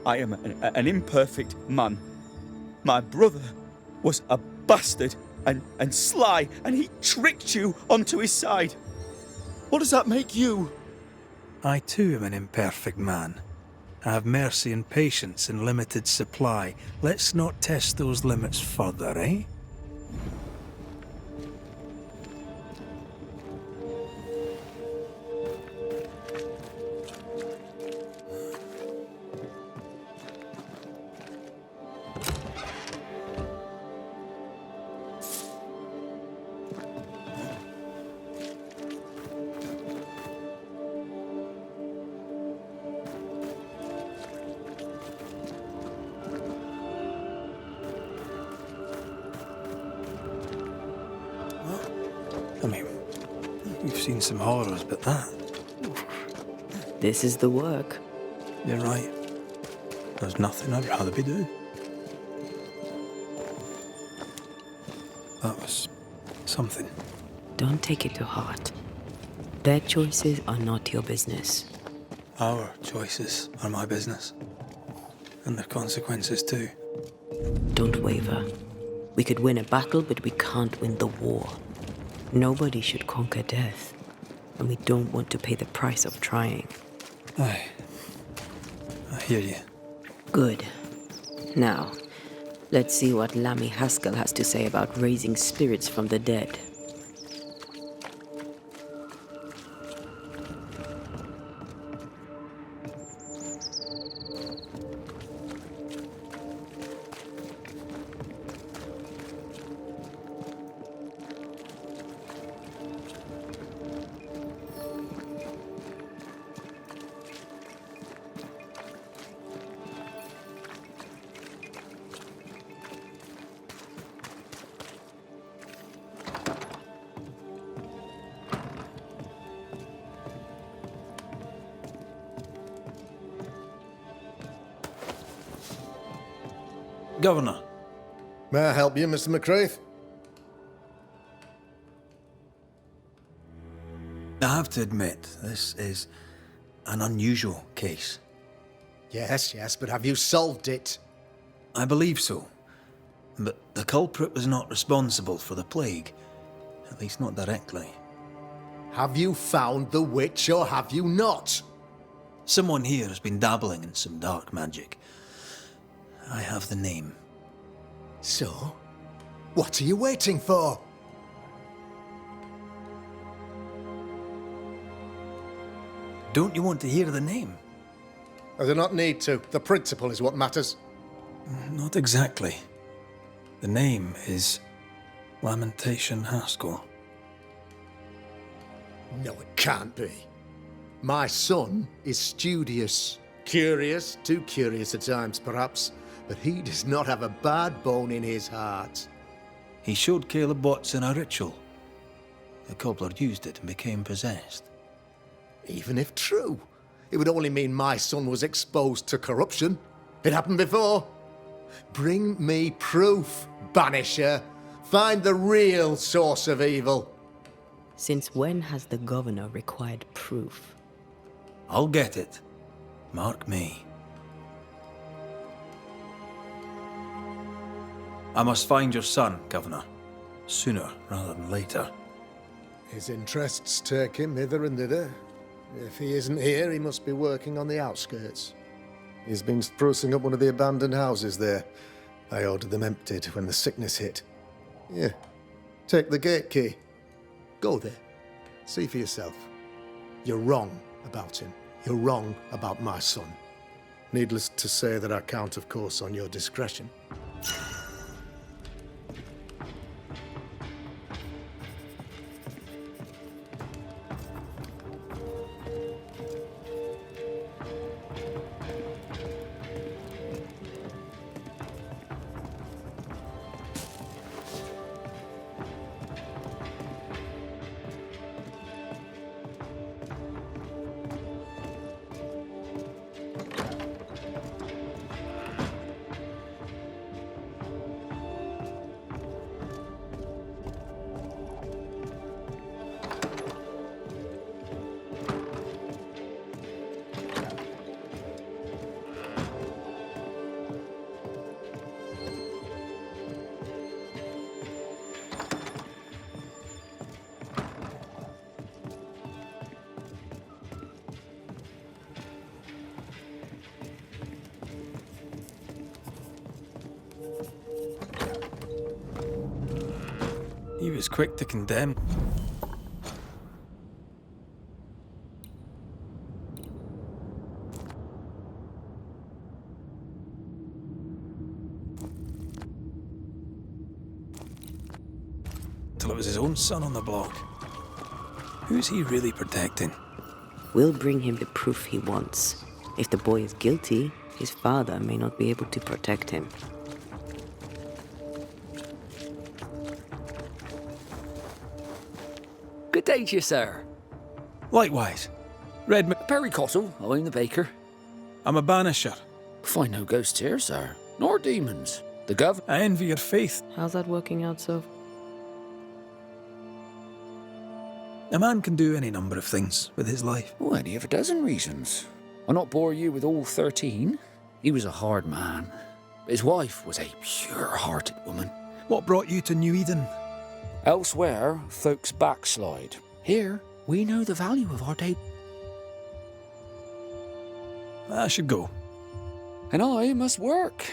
I am an imperfect man. My brother was a bastard and sly, and he tricked you onto his side. What does that make you? I too am an imperfect man. I have mercy and patience in limited supply. Let's not test those limits further, eh? I mean, we've seen some horrors, but that... This is the work. You're right. There's nothing I'd rather be doing. That was something. Don't take it to heart. Their choices are not your business. Our choices are my business. And their consequences too. Don't waver. We could win a battle, but we can't win the war. Nobody should conquer death. And we don't want to pay the price of trying. Aye. I hear you. Good. Now, let's see what Lammy Haskell has to say about raising spirits from the dead. Governor. May I help you, Mr. McCraith? I have to admit, this is an unusual case. Yes, but have you solved it? I believe so. But the culprit was not responsible for the plague. At least not directly. Have you found the witch or have you not? Someone here has been dabbling in some dark magic. I have the name. So? What are you waiting for? Don't you want to hear the name? I do not need to. The principle is what matters. Not exactly. The name is Lamentation Haskell. No, it can't be. My son is studious. Curious, too curious at times perhaps, but he does not have a bad bone in his heart. He showed Caleb Watson a ritual. The cobbler used it and became possessed. Even if true, it would only mean my son was exposed to corruption. It happened before. Bring me proof, Banisher. Find the real source of evil. Since when has the governor required proof? I'll get it. Mark me. I must find your son, Governor. Sooner rather than later. His interests take him hither and thither. If he isn't here, he must be working on the outskirts. He's been sprucing up one of the abandoned houses there. I ordered them emptied when the sickness hit. Yeah, take the gate key. Go there. See for yourself. You're wrong about him. You're wrong about my son. Needless to say that I count, of course, on your discretion. He was quick to condemn. Till it was his own son on the block. Who's he really protecting? We'll bring him the proof he wants. If the boy is guilty, his father may not be able to protect him. Good day to you, sir. Likewise. Red Perry Cottle, I'm the baker. I'm a banisher. Find no ghosts here, sir. Nor demons. The gov... I envy your faith. How's that working out so? A man can do any number of things with his life. Oh, any of a dozen reasons. I'll not bore you with all 13. He was a hard man. His wife was a pure-hearted woman. What brought you to New Eden? Elsewhere, folks backslide. Here, we know the value of our day. I should go. And I must work.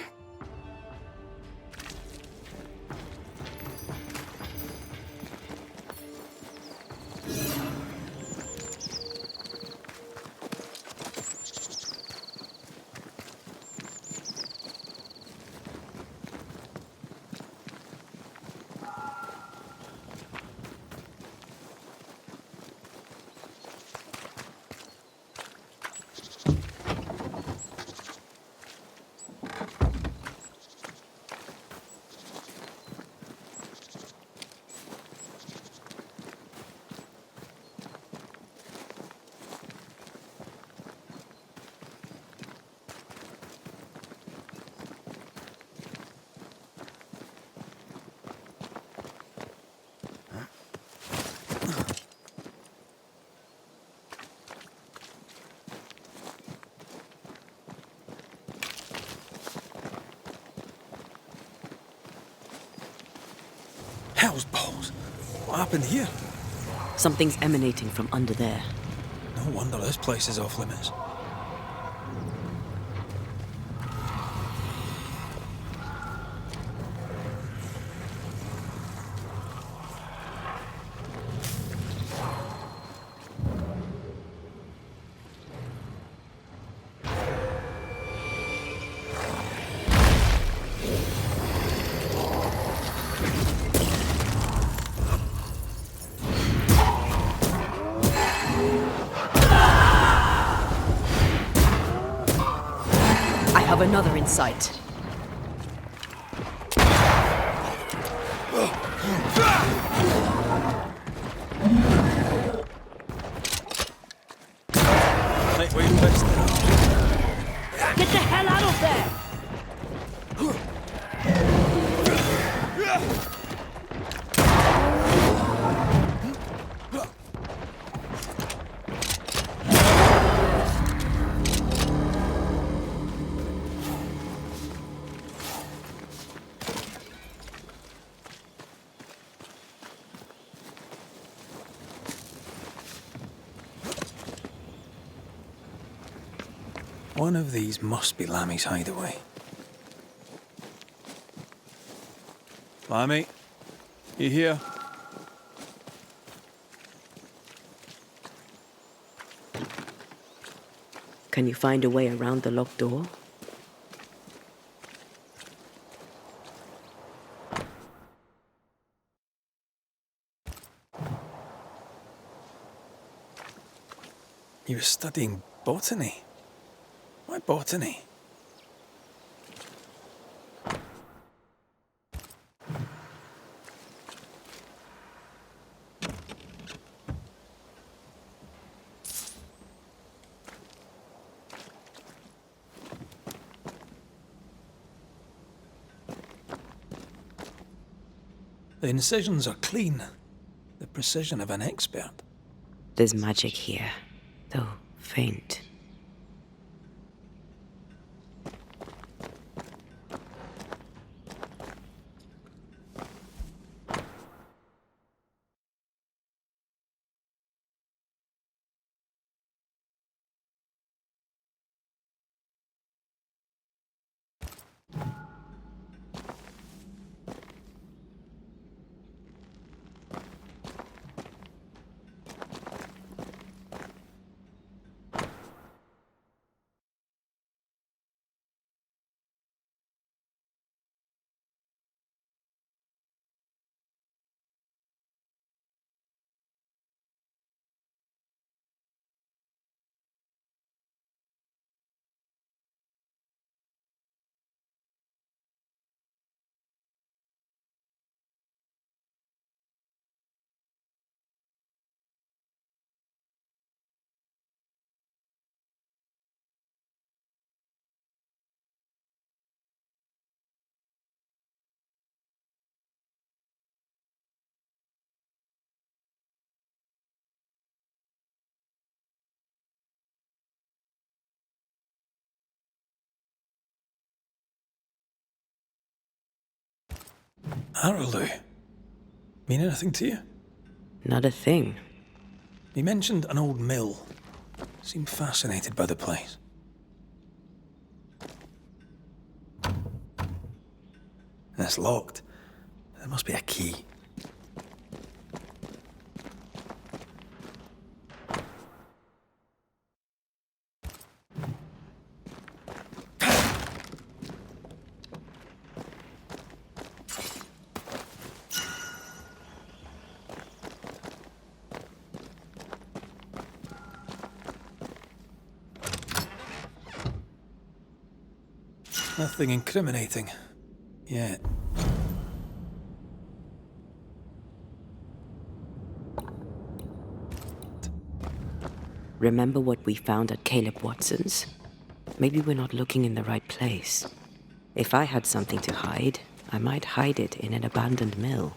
Hell's balls. What happened here? Something's emanating from under there. No wonder this place is off limits. I have another in sight. Get the hell out of there! One of these must be Lammy's hideaway. Lammy, you here? Can you find a way around the locked door? He was studying botany. Why botany? The incisions are clean. The precision of an expert. There's magic here, though faint. Araloo. Mean anything to you? Not a thing. He mentioned an old mill. Seemed fascinated by the place. And it's locked. There must be a key. Nothing incriminating. Yet. Remember what we found at Caleb Watson's? Maybe we're not looking in the right place. If I had something to hide, I might hide it in an abandoned mill.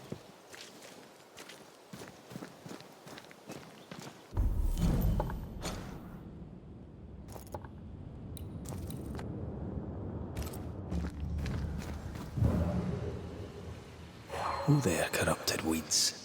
Who there, corrupted weeds?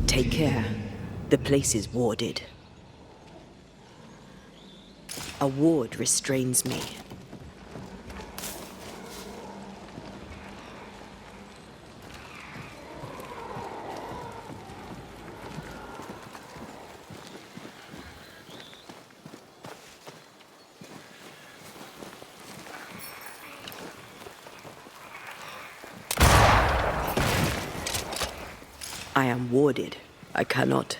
Take care. The place is warded. A ward restrains me. I am warded. I cannot.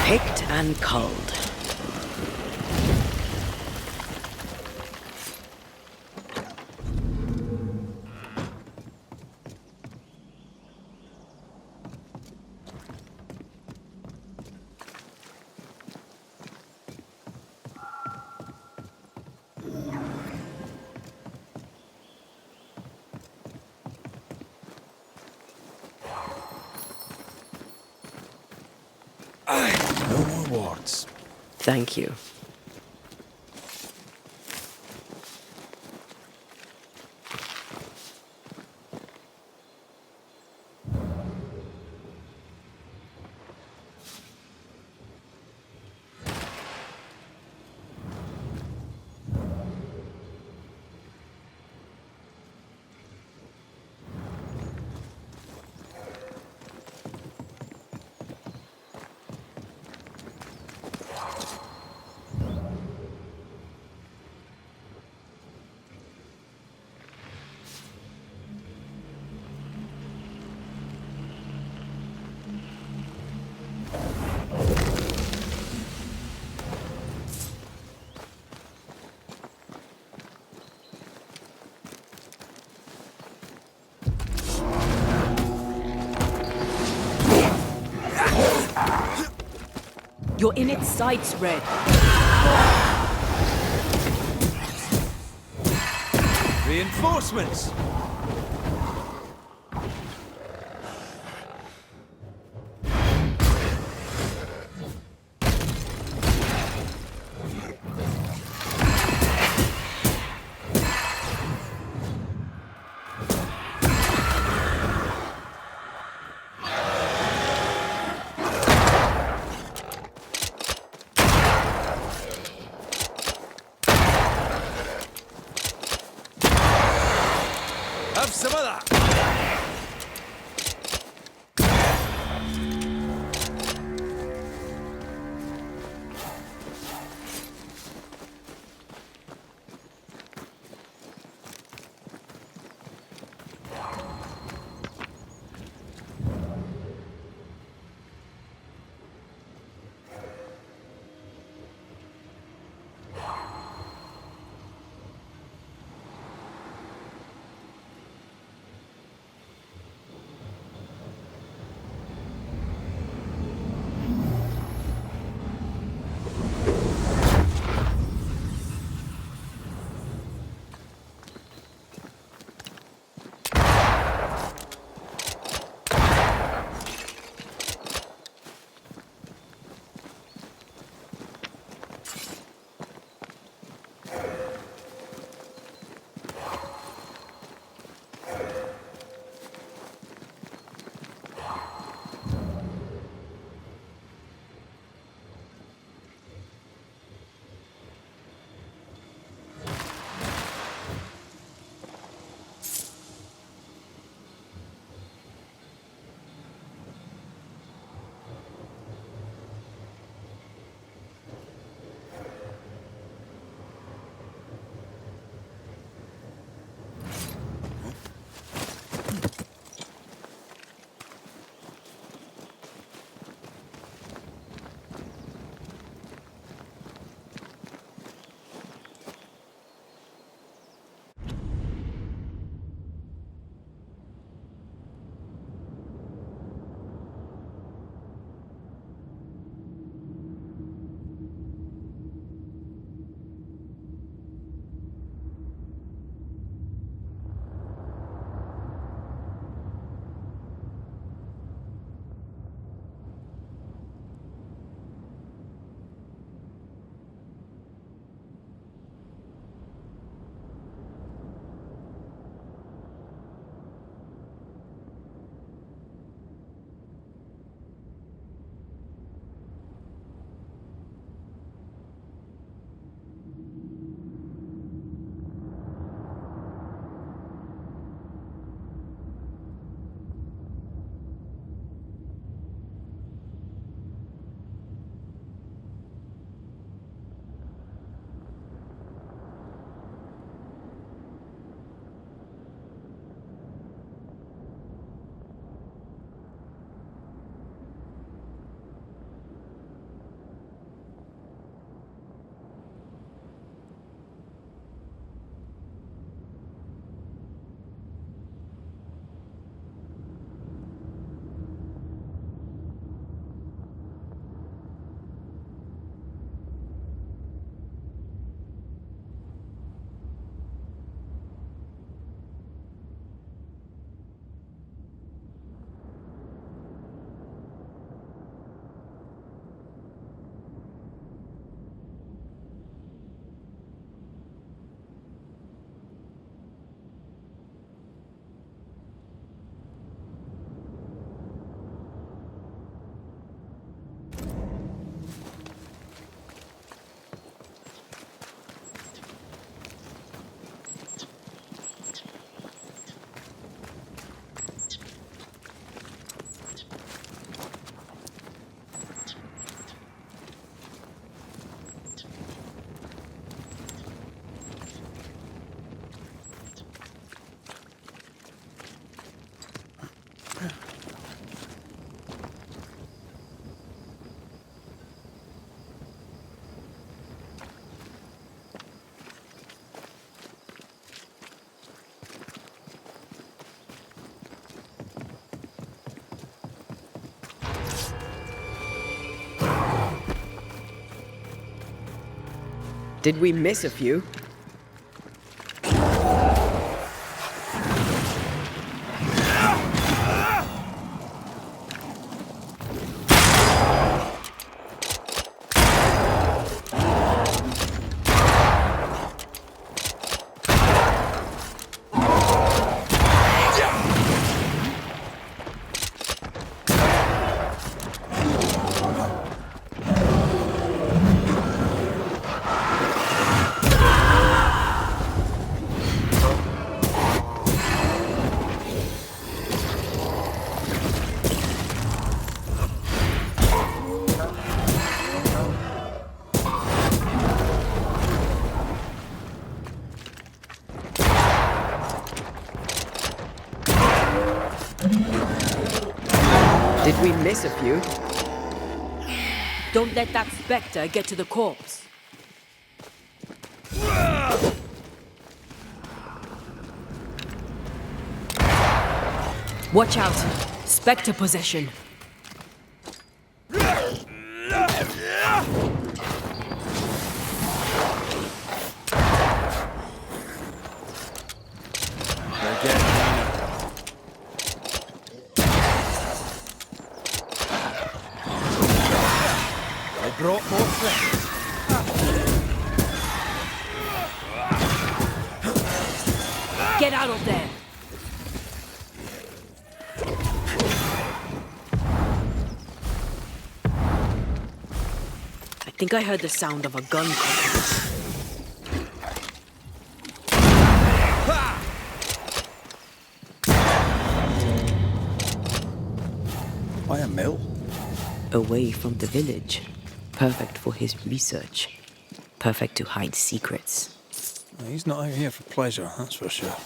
Picked and culled. No more wards. Thank you. You're in its sights, Red. Reinforcements! Have some of that! Did we miss a few? Did we miss a few? Don't let that spectre get to the corpse. Watch out! Spectre possession. Brought more friends. Get out of there! I think I heard the sound of a gun cocking. Why a mill? Away from the village. Perfect for his research. Perfect to hide secrets. He's not out here for pleasure, that's for sure.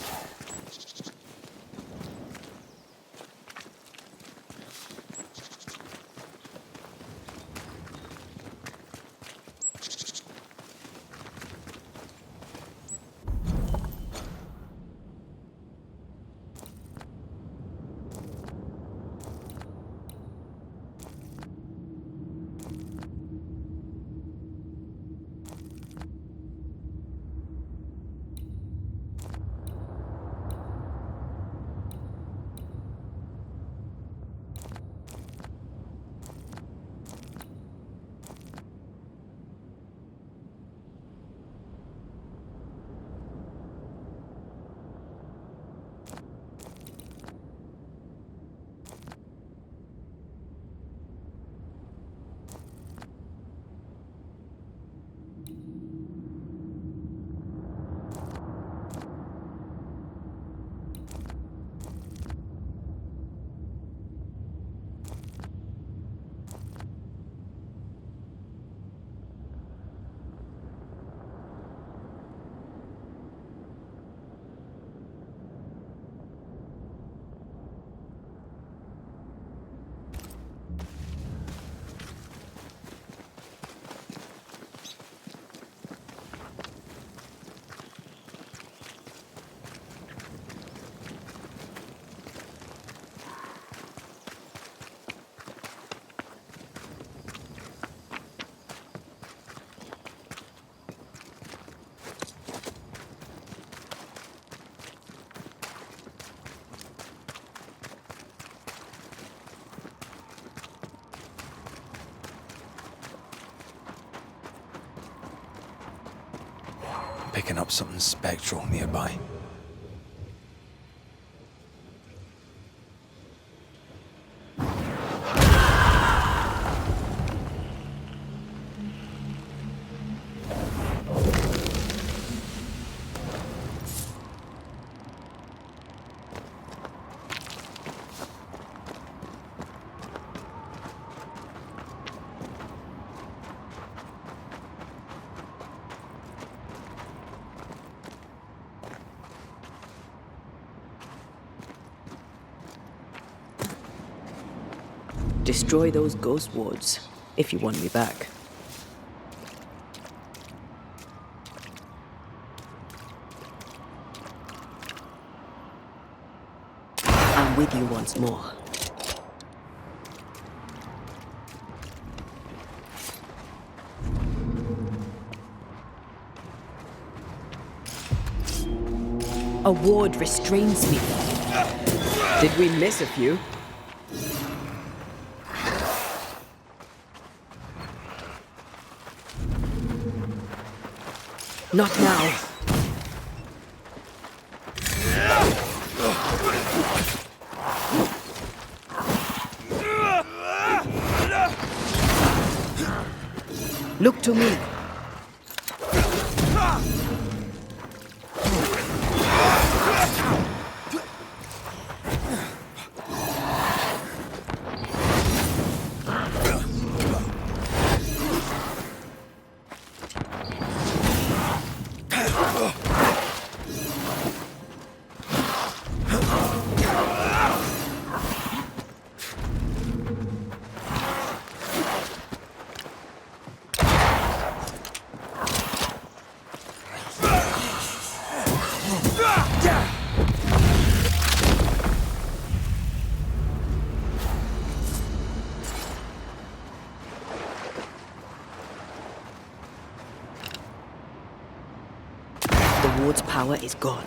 Picking up something spectral nearby. Destroy those ghost wards, if you want me back. I'm with you once more. A ward restrains me. Did we miss a few? Not now. Look to me. The ward's power is gone.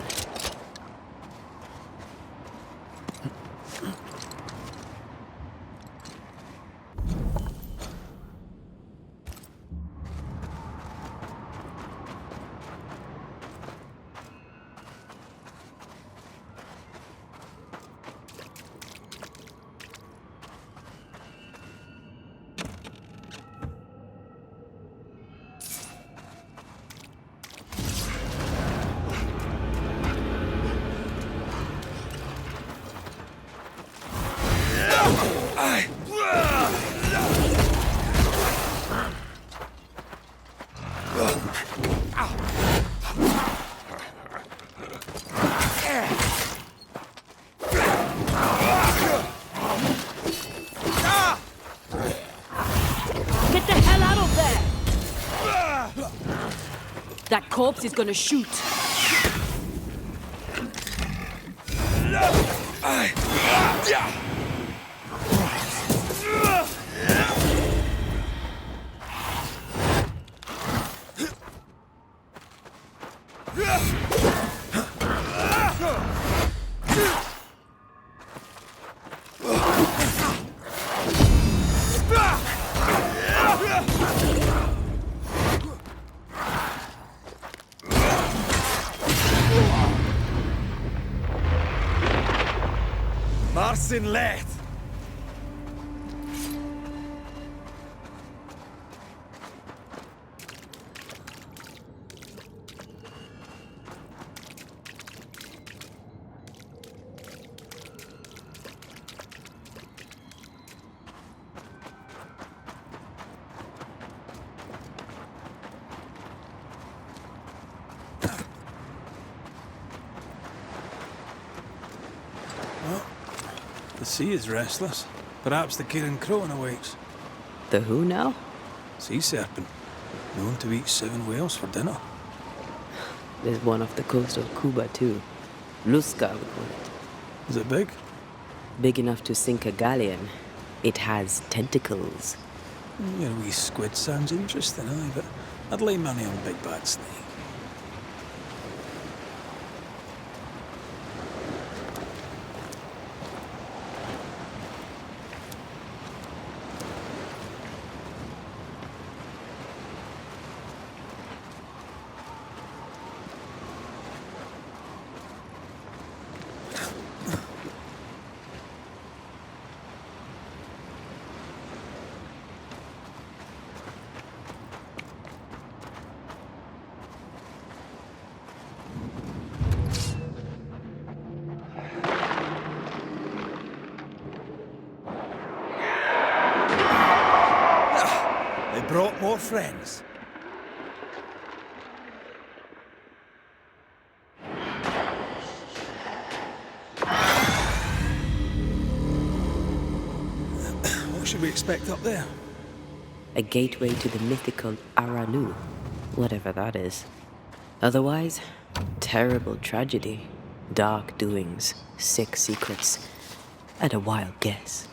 Get the hell out of there! That corpse is gonna shoot. Marcin Let! The sea is restless. Perhaps the Kirin Crone awaits. The who now? Sea serpent. Known to eat 7 whales for dinner. There's one off the coast of Cuba, too. Luska, we call it. Is it big? Big enough to sink a galleon. It has tentacles. Your wee squid sounds interesting, aye, but I'd lay money on big bad snake. Brought more friends. What should we expect up there? A gateway to the mythical Aralu, whatever that is. Otherwise, terrible tragedy, dark doings, sick secrets, and a wild guess.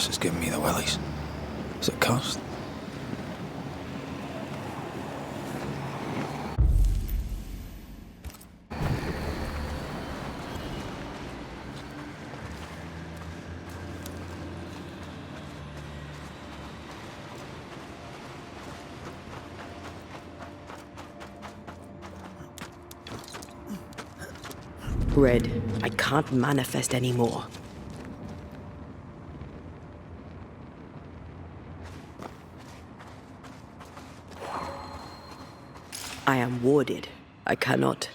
horse is giving me the willies. Is it cursed? Red, I can't manifest anymore. I am warded. I cannot.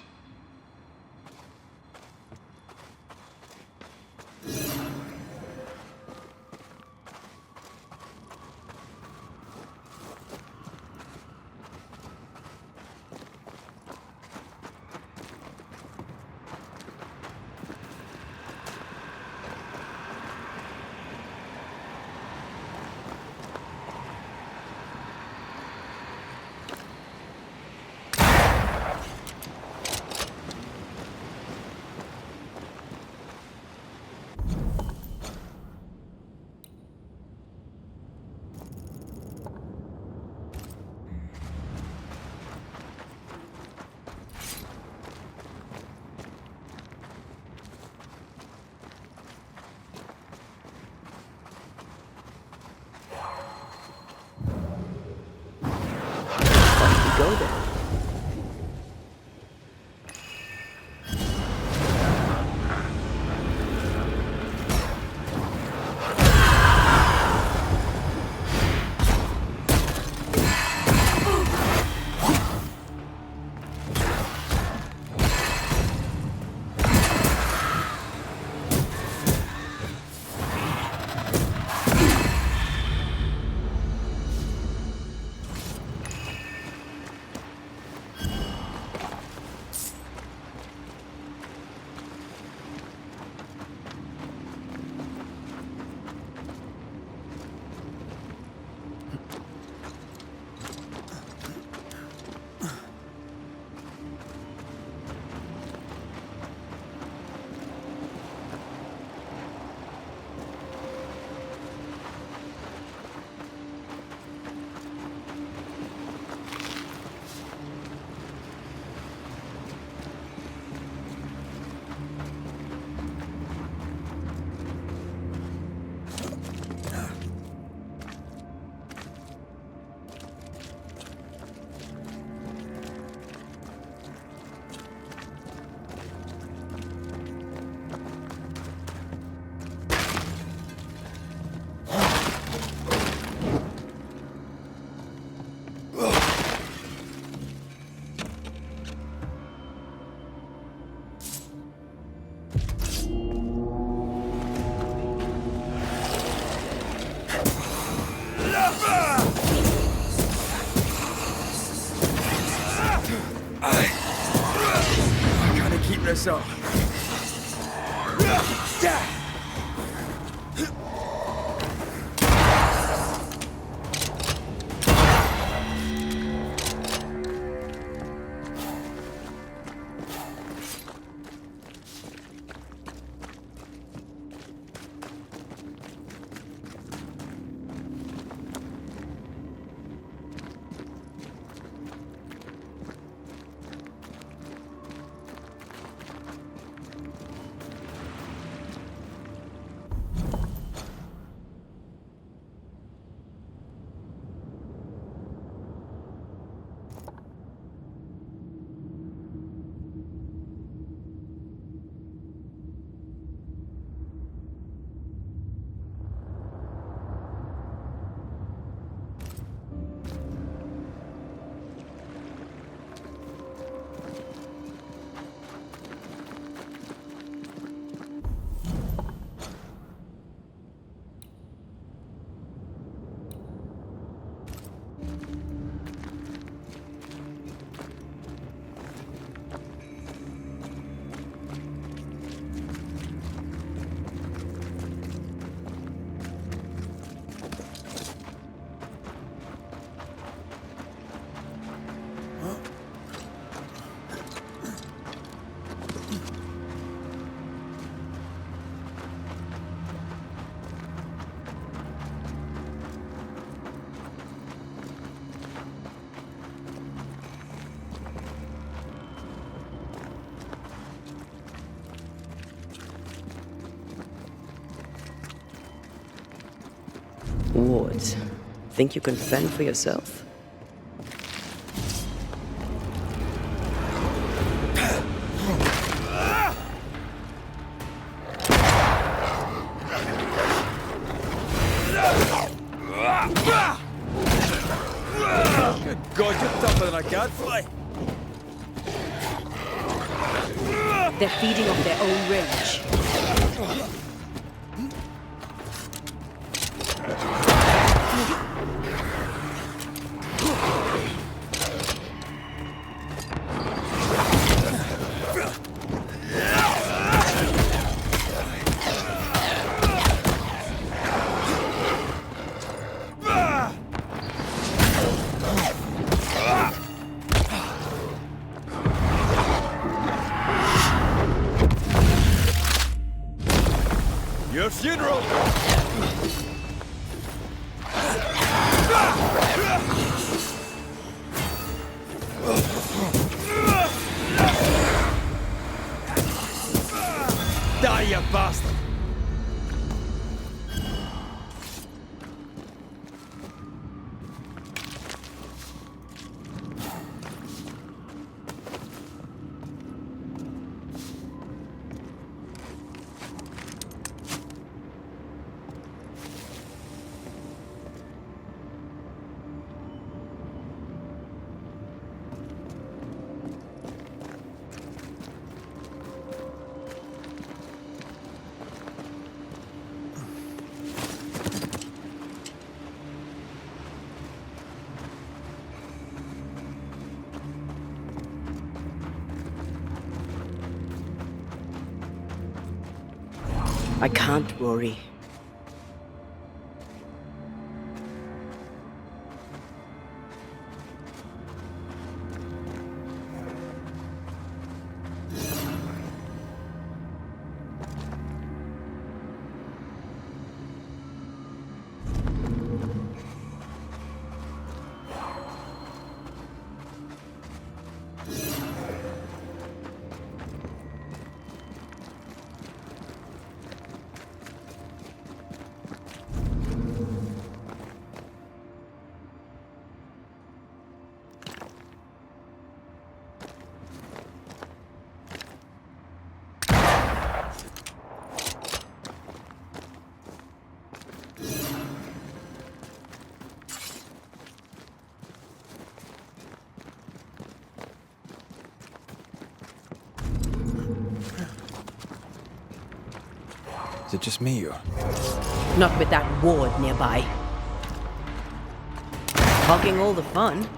Go there. I gotta keep this up. wards. Think you can fend for yourself? Good God, you're tougher than a gadfly. They're feeding off their own rage. Your funeral! Die, you bastard! I can't, Rory. Is it just me or? Not with that ward nearby. Hogging all the fun.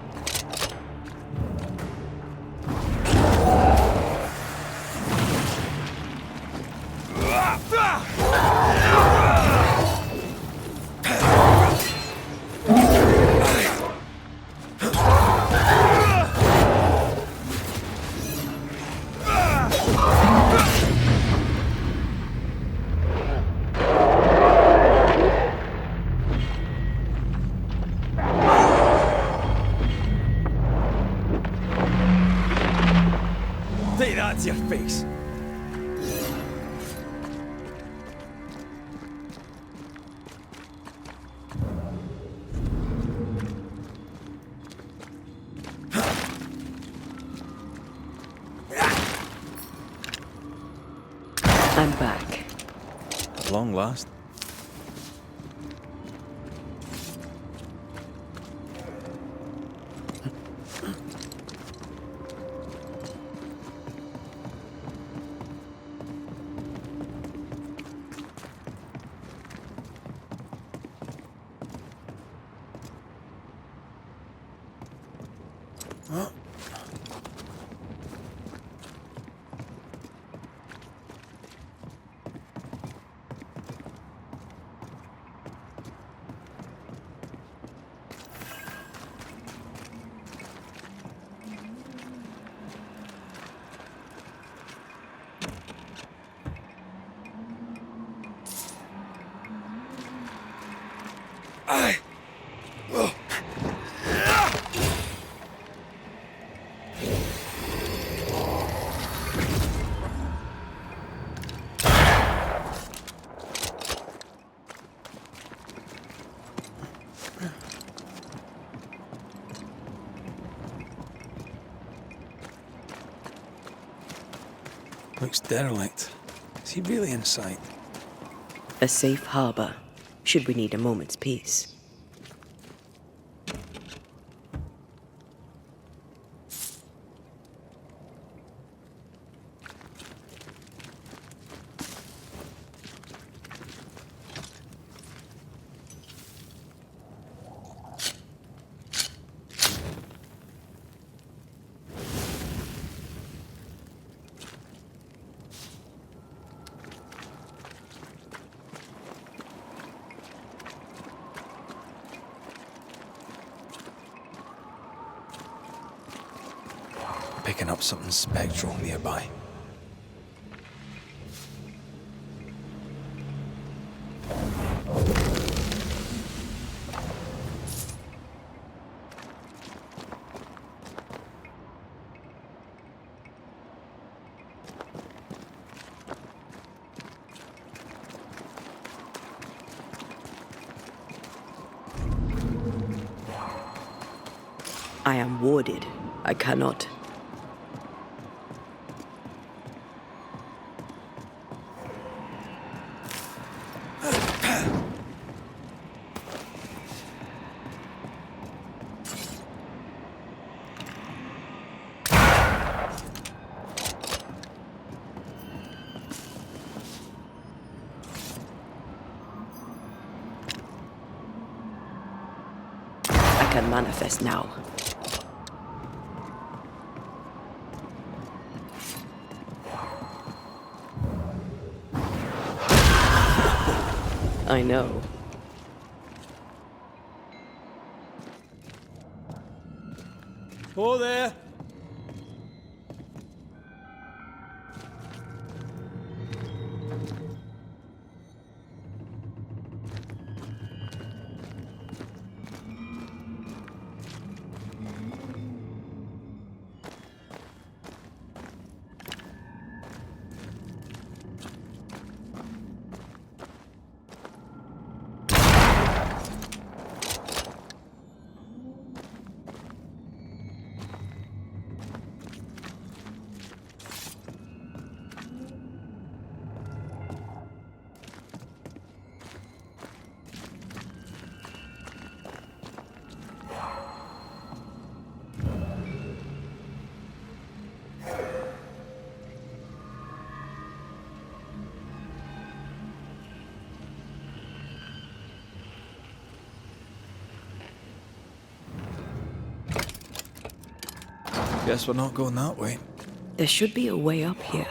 Take that to your face. I'm back. At long last. Looks derelict. Is he really in sight? A safe harbor, should we need a moment's peace. Picking up something spectral nearby. I am warded. I cannot. I can manifest now. I know. Oh there! Guess we're not going that way. There should be a way up here.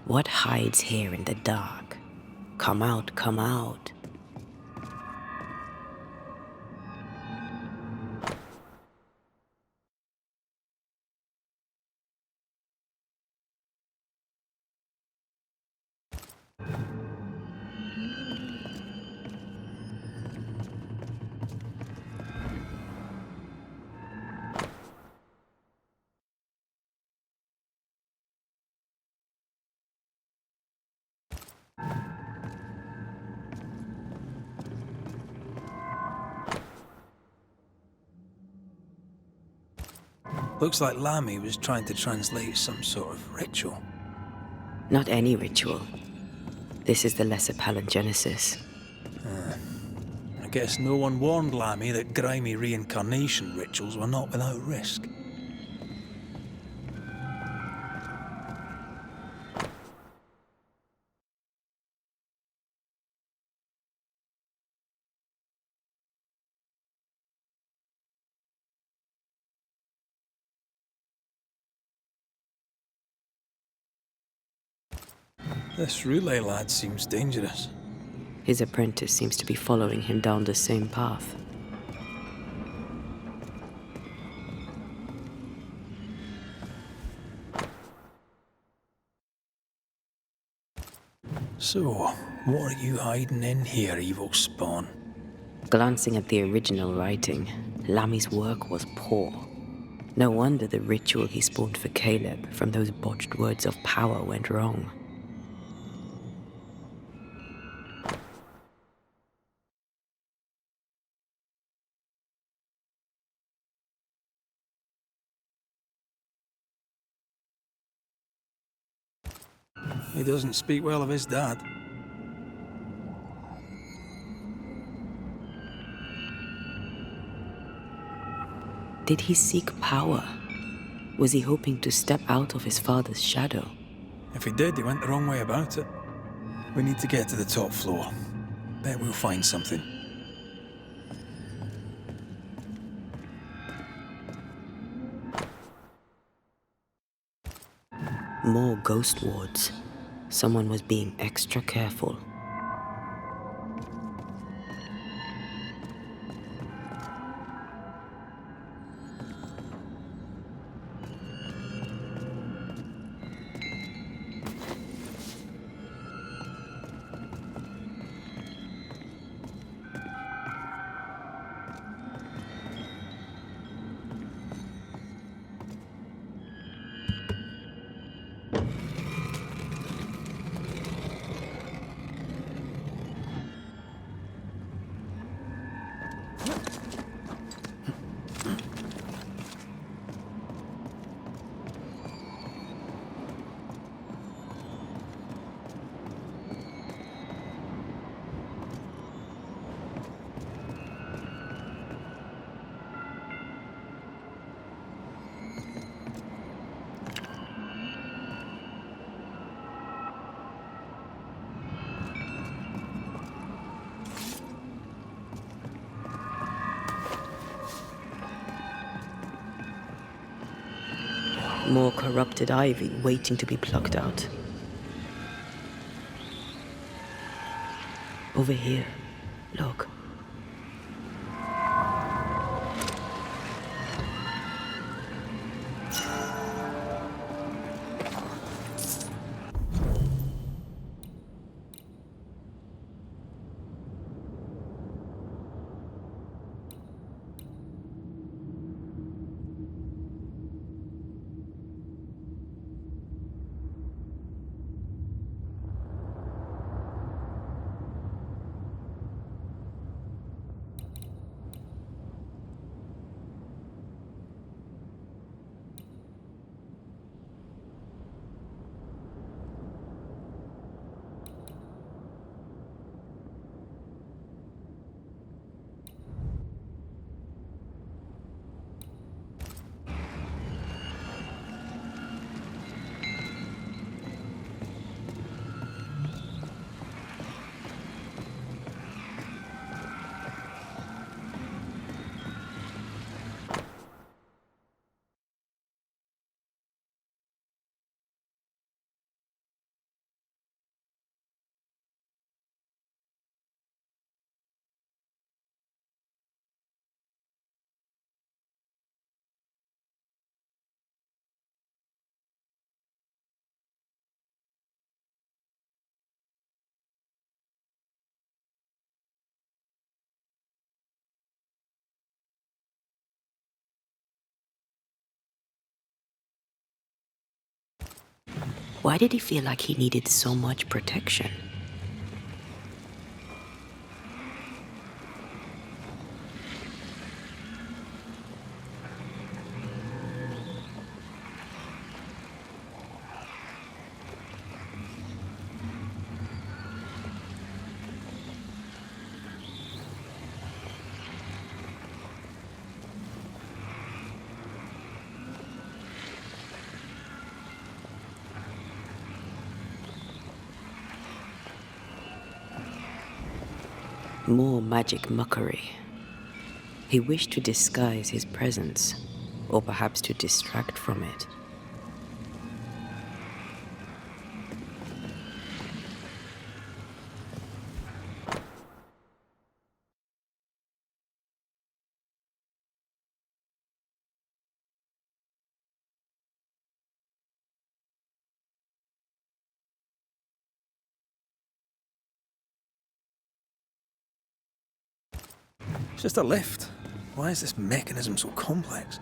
What hides here in the dark? Come out, come out. Looks like Lammy was trying to translate some sort of ritual. Not any ritual. This is the Lesser Palingenesis. I guess no one warned Lammy that grimy reincarnation rituals were not without risk. This relay lad seems dangerous. His apprentice seems to be following him down the same path. So, what are you hiding in here, evil spawn? Glancing at the original writing, Lammy's work was poor. No wonder the ritual he spawned for Caleb from those botched words of power went wrong. He doesn't speak well of his dad. Did he seek power? Was he hoping to step out of his father's shadow? If he did, he went the wrong way about it. We need to get to the top floor. Bet we'll find something. More ghost wards. Someone was being extra careful. More corrupted ivy waiting to be plucked out. Over here, look. Why did he feel like he needed so much protection? More magic mockery. He wished to disguise his presence, or perhaps to distract from it. It's just a lift. Why is this mechanism so complex?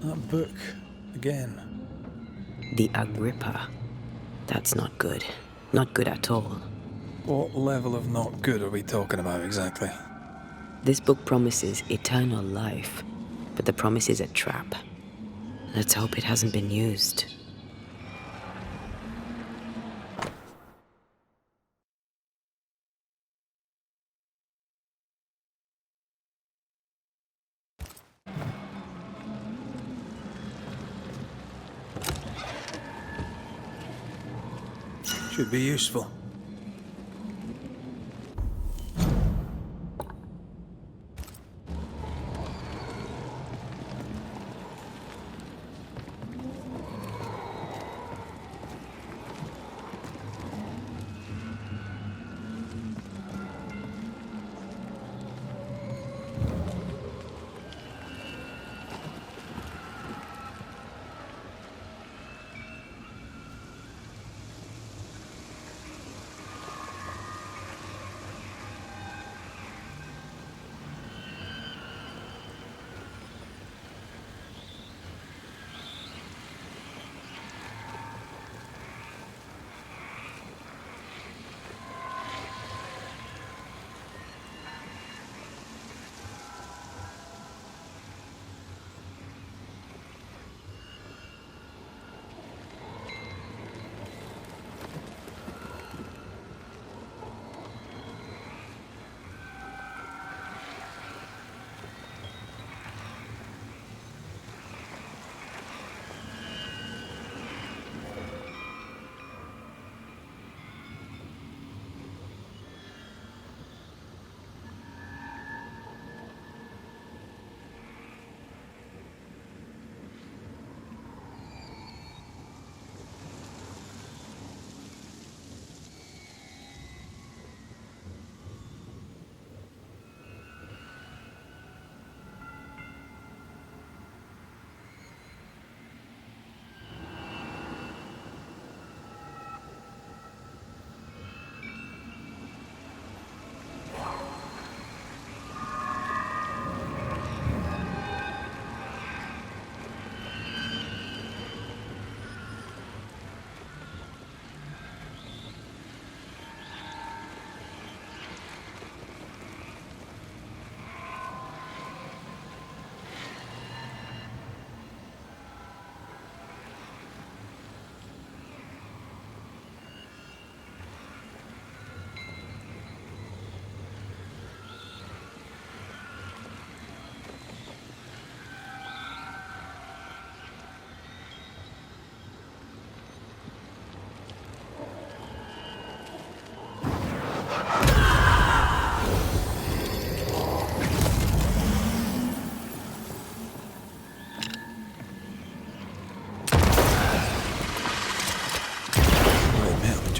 That book, again. The Agrippa. That's not good. Not good at all. What level of not good are we talking about exactly? This book promises eternal life, but the promise is a trap. Let's hope it hasn't been used. Should be useful.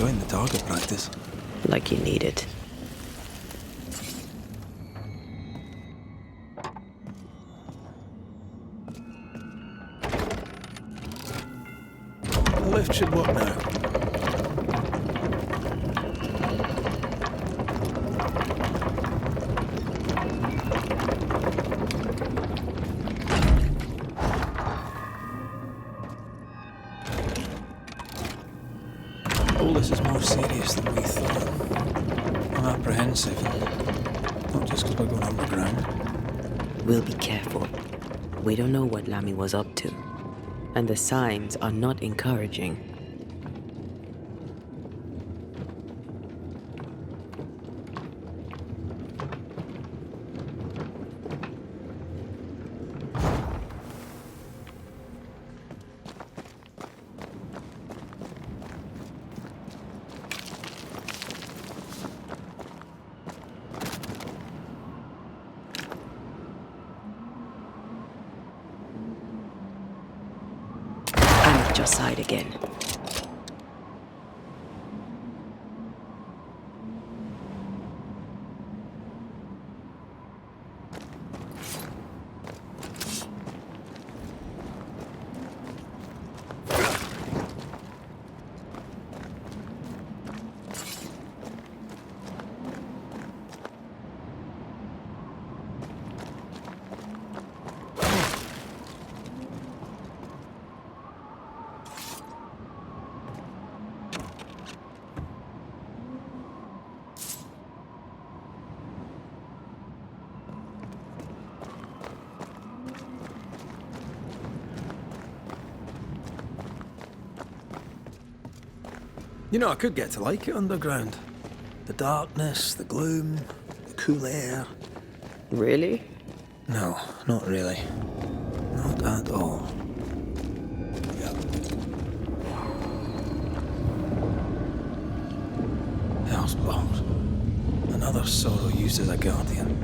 Enjoying the target practice. Like you need it. lift should work now. All this is more serious than we thought. I'm apprehensive. Not just because we're going underground. We'll be careful. We don't know what Lammy was up to, and the signs are not encouraging. I'm at your side again. You know, I could get to like it underground. The darkness, the gloom, the cool air. Really? No, not really. Not at all. Hellspawn. Another sorrow used as a guardian.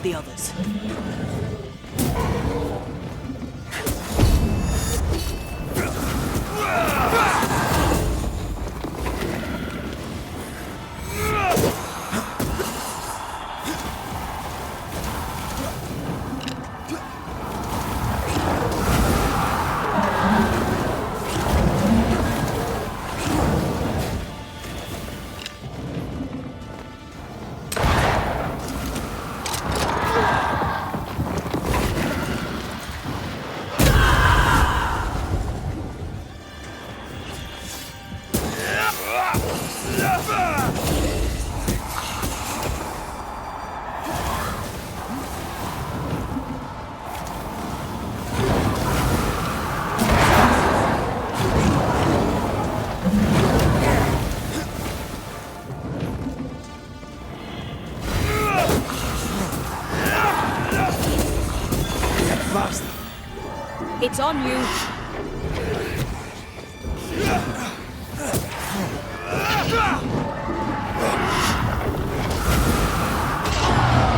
the others. It's on you.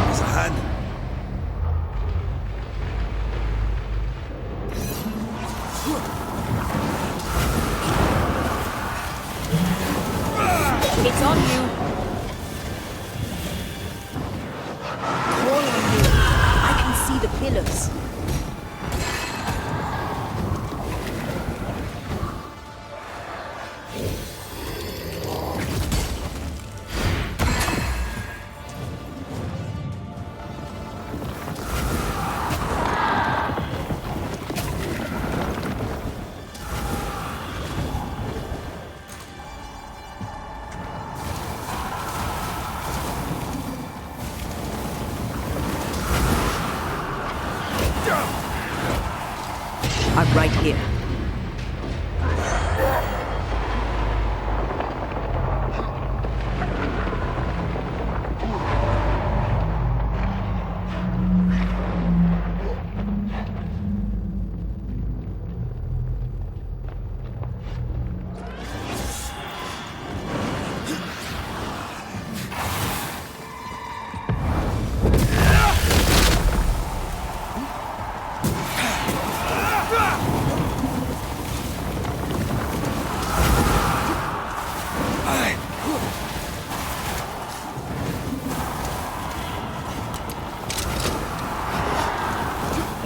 There's a hand. It's on you. Call on me. I can see the pillars. I'm right here.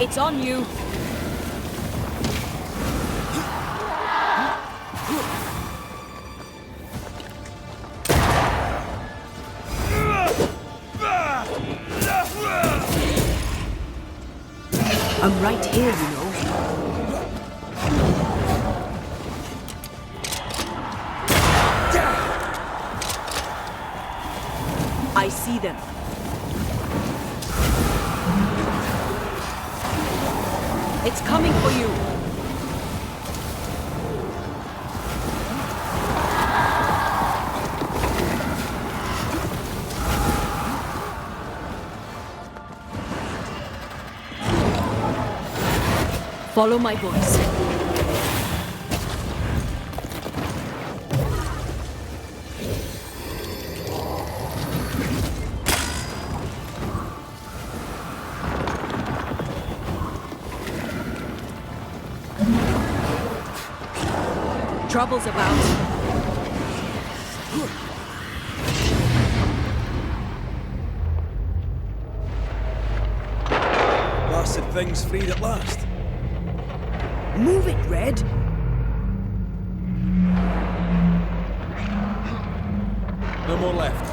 It's on you. I'm right here, you know. I see them. It's coming for you. Follow my voice. Trouble's about. Blasted thing's freed at last. Move it, Red. No more left.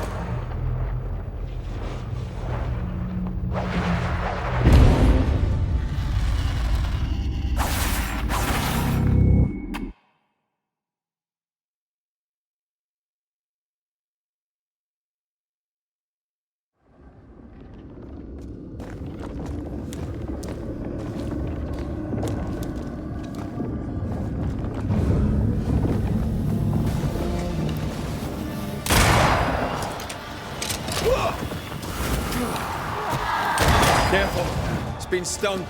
Careful. It's been stung.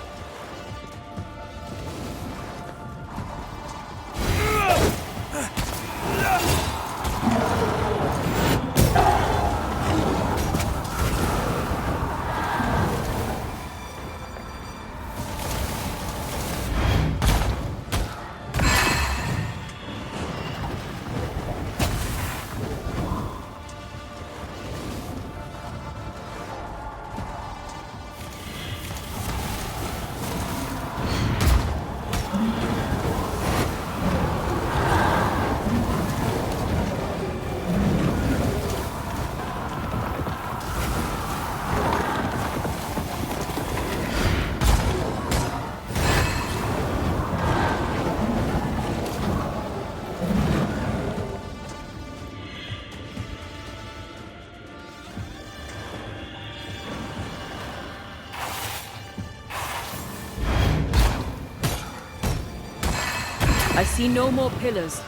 I see no more pillars.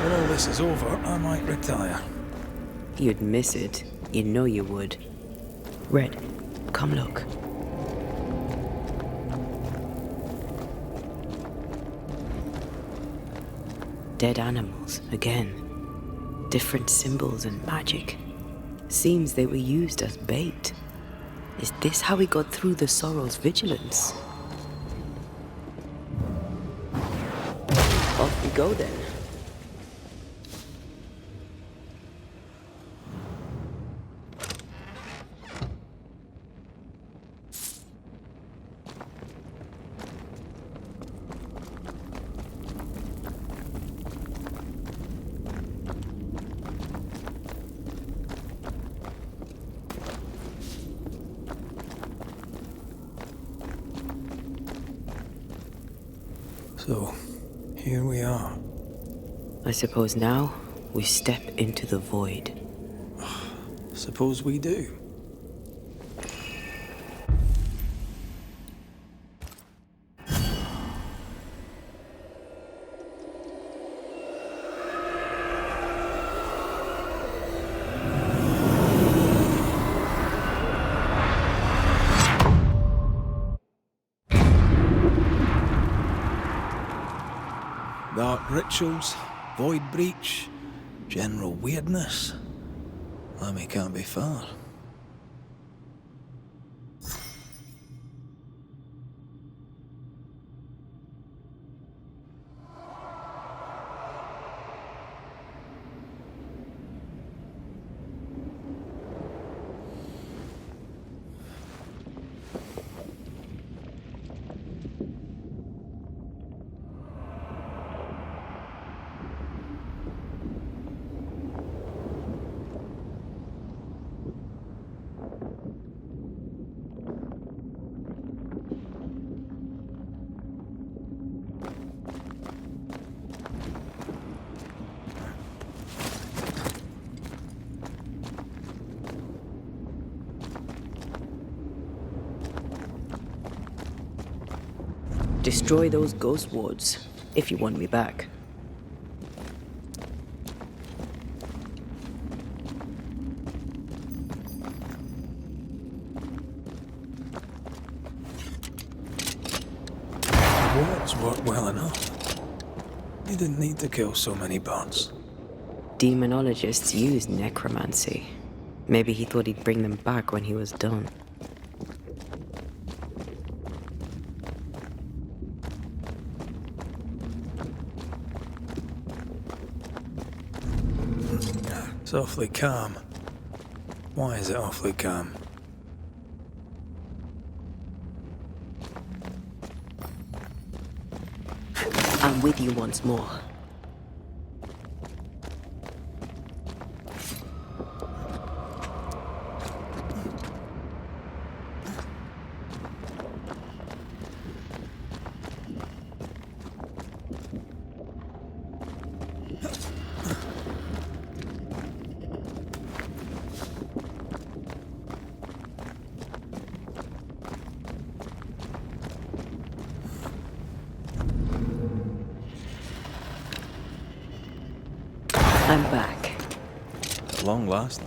When all this is over, I might retire. You'd miss it. You know you would. Red, come look. Dead animals, again. Different symbols and magic. Seems they were used as bait. Is this how we got through the Sorrow's vigilance? Off we go then. So, here we are. I suppose now we step into the void. Suppose we do. Dark rituals, void breach, general weirdness. Lemmy can't be far. Destroy those ghost wards, if you want me back. Wards work well enough. You didn't need to kill so many bots. Demonologists use necromancy. Maybe he thought he'd bring them back when he was done. It's awfully calm. Why is it awfully calm? I'm with you once more. I'm back. At long last.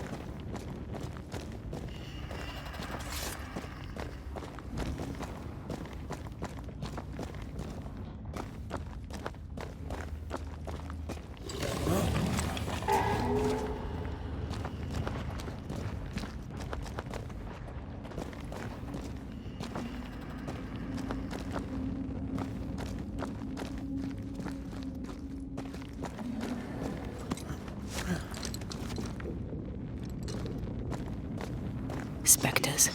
Spectres.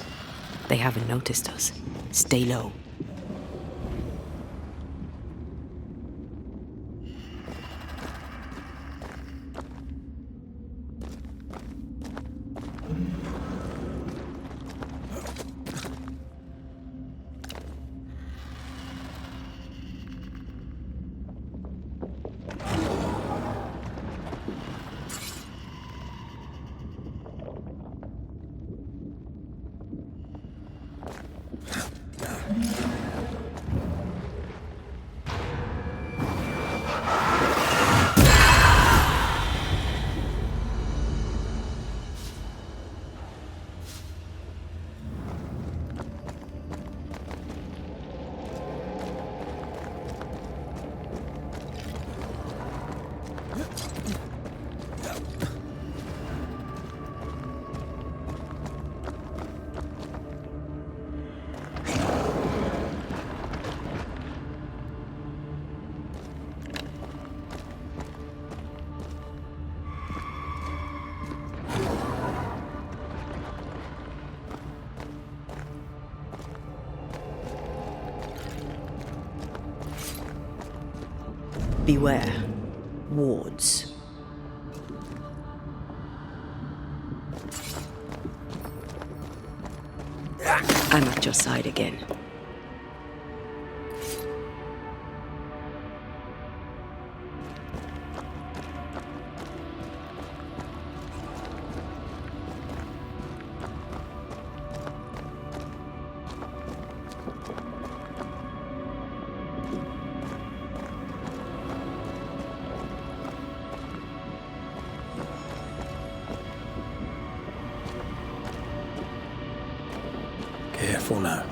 They haven't noticed us. Stay low. Beware. Wards. I'm at your side again. Careful now.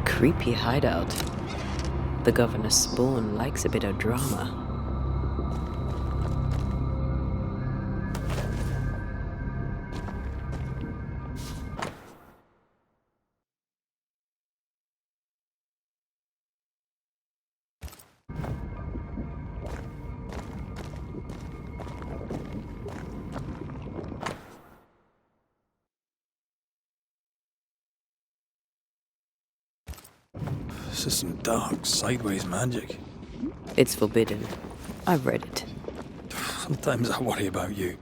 Creepy hideout. The governor's spawn likes a bit of drama. This is some dark, sideways magic. It's forbidden. I've read it. Sometimes I worry about you.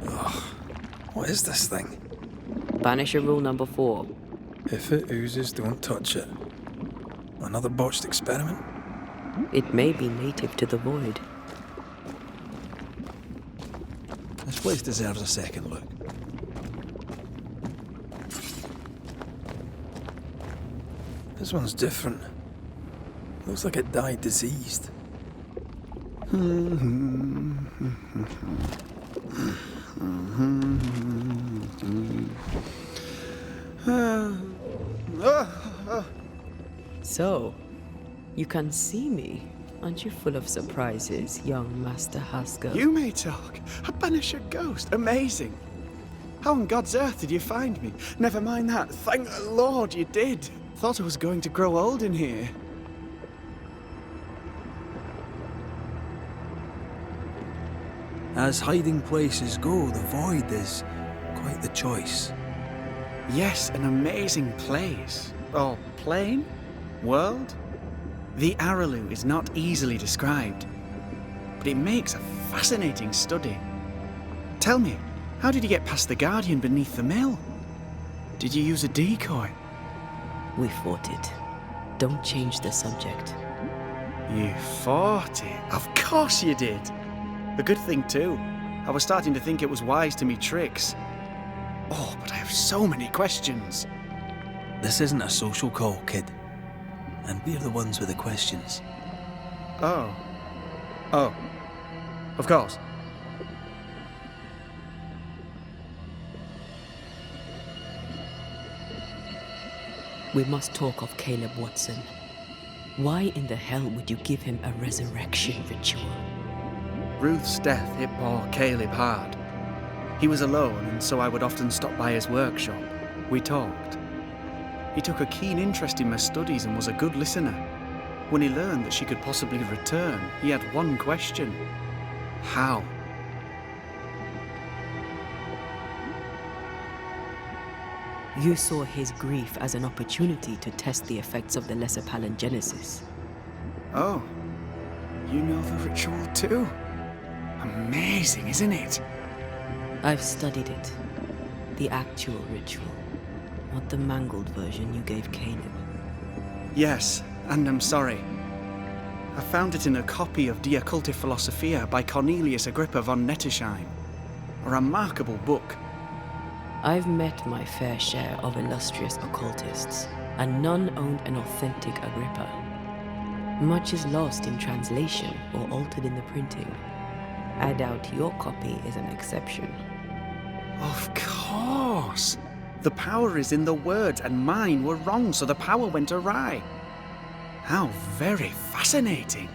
Ugh. What is this thing? Banisher rule number 4. If it oozes, don't touch it. Another botched experiment? It may be native to the void. This place deserves a second look. This one's different. Looks like it died diseased. So, you can see me. Aren't you full of surprises, young Master Haskell? You may talk. A Banisher ghost. Amazing. How on God's earth did you find me? Never mind that. Thank the Lord you did. Thought I was going to grow old in here. As hiding places go, the void is quite the choice. Yes, an amazing place. Or plane? World? The Araloo is not easily described, but it makes a fascinating study. Tell me, how did you get past the Guardian beneath the mill? Did you use a decoy? We fought it. Don't change the subject. You fought it? Of course you did. A good thing too. I was starting to think it was wise to me tricks. Oh, but I have so many questions. This isn't a social call, kid. And we're the ones with the questions. Oh. Oh. Of course. We must talk of Caleb Watson. Why in the hell would you give him a resurrection ritual? Ruth's death hit poor Caleb hard. He was alone, and so I would often stop by his workshop. We talked. He took a keen interest in my studies and was a good listener. When he learned that she could possibly return, he had one question. How? You saw his grief as an opportunity to test the effects of the lesser palingenesis. Oh. You know the ritual too? Amazing, isn't it? I've studied it. The actual ritual. Not the mangled version you gave Caleb. Yes, and I'm sorry. I found it in a copy of De Occulti Philosophia by Cornelius Agrippa von Nettesheim. A remarkable book. I've met my fair share of illustrious occultists, and none owned an authentic Agrippa. Much is lost in translation or altered in the printing. I doubt your copy is an exception. Of course! The power is in the words, and mine were wrong, so the power went awry. How very fascinating!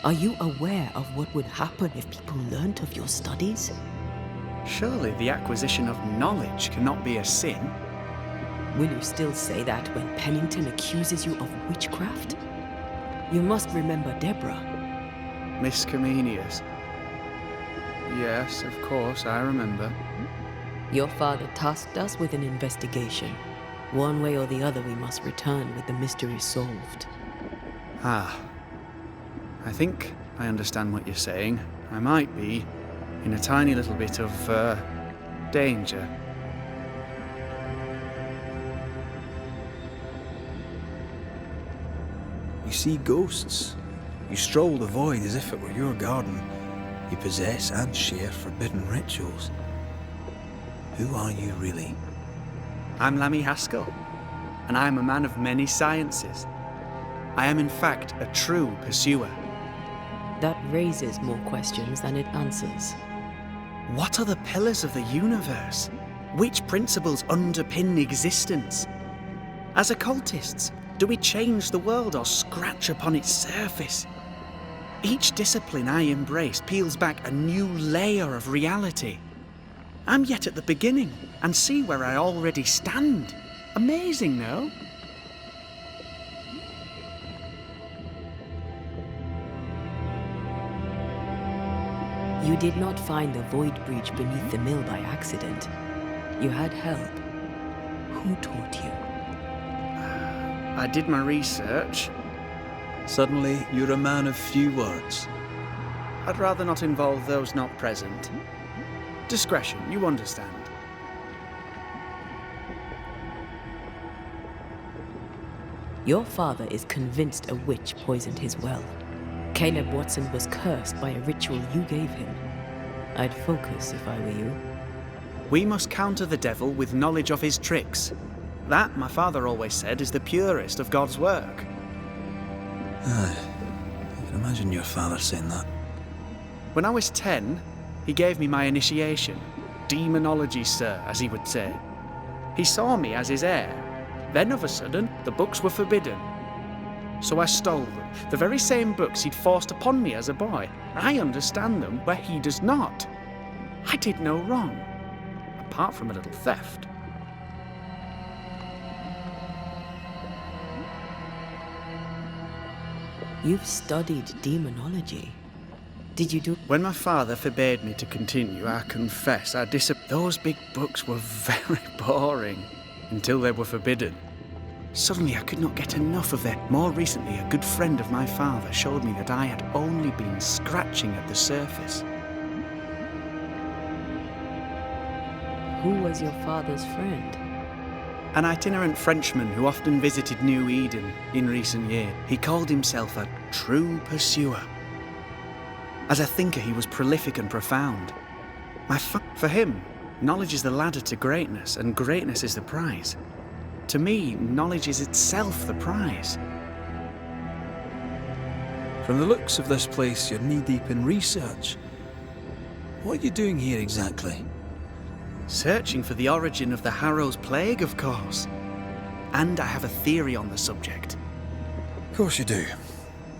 Are you aware of what would happen if people learnt of your studies? Surely the acquisition of knowledge cannot be a sin. Will you still say that when Pennington accuses you of witchcraft? You must remember Deborah. Miss Comenius. Yes, of course, I remember. Your father tasked us with an investigation. One way or the other, we must return with the mystery solved. Ah. I think I understand what you're saying. I might be in a tiny little bit of, danger. You see ghosts. You stroll the void as if it were your garden. You possess and share forbidden rituals. Who are you really? I'm Lammy Haskell, and I am a man of many sciences. I am in fact a true pursuer. That raises more questions than it answers. What are the pillars of the universe? Which principles underpin existence? As occultists, do we change the world or scratch upon its surface? Each discipline I embrace peels back a new layer of reality. I'm yet at the beginning, and see where I already stand. Amazing, no? You did not find the void breach beneath the mill by accident. You had help. Who taught you? I did my research. Suddenly, you're a man of few words. I'd rather not involve those not present. Discretion, you understand. Your father is convinced a witch poisoned his well. Caleb Watson was cursed by a ritual you gave him. I'd focus if I were you. We must counter the devil with knowledge of his tricks. That, my father always said, is the purest of God's work. Aye. I can imagine your father saying that. When I was 10, he gave me my initiation. Demonology, sir, as he would say. He saw me as his heir. Then, of a sudden, the books were forbidden. So I stole them. The very same books he'd forced upon me as a boy. I understand them where he does not. I did no wrong, apart from a little theft. You've studied demonology. Did you do... When my father forbade me to continue, I confess I Those big books were very boring until they were forbidden. Suddenly I could not get enough of it. More recently, a good friend of my father showed me that I had only been scratching at the surface. Who was your father's friend? An itinerant Frenchman who often visited New Eden in recent years. He called himself a true pursuer. As a thinker, he was prolific and profound. For him, knowledge is the ladder to greatness, and greatness is the prize. To me, knowledge is itself the prize. From the looks of this place, you're knee-deep in research. What are you doing here exactly? Searching for the origin of the Harrow's Plague, of course. And I have a theory on the subject. Of course you do.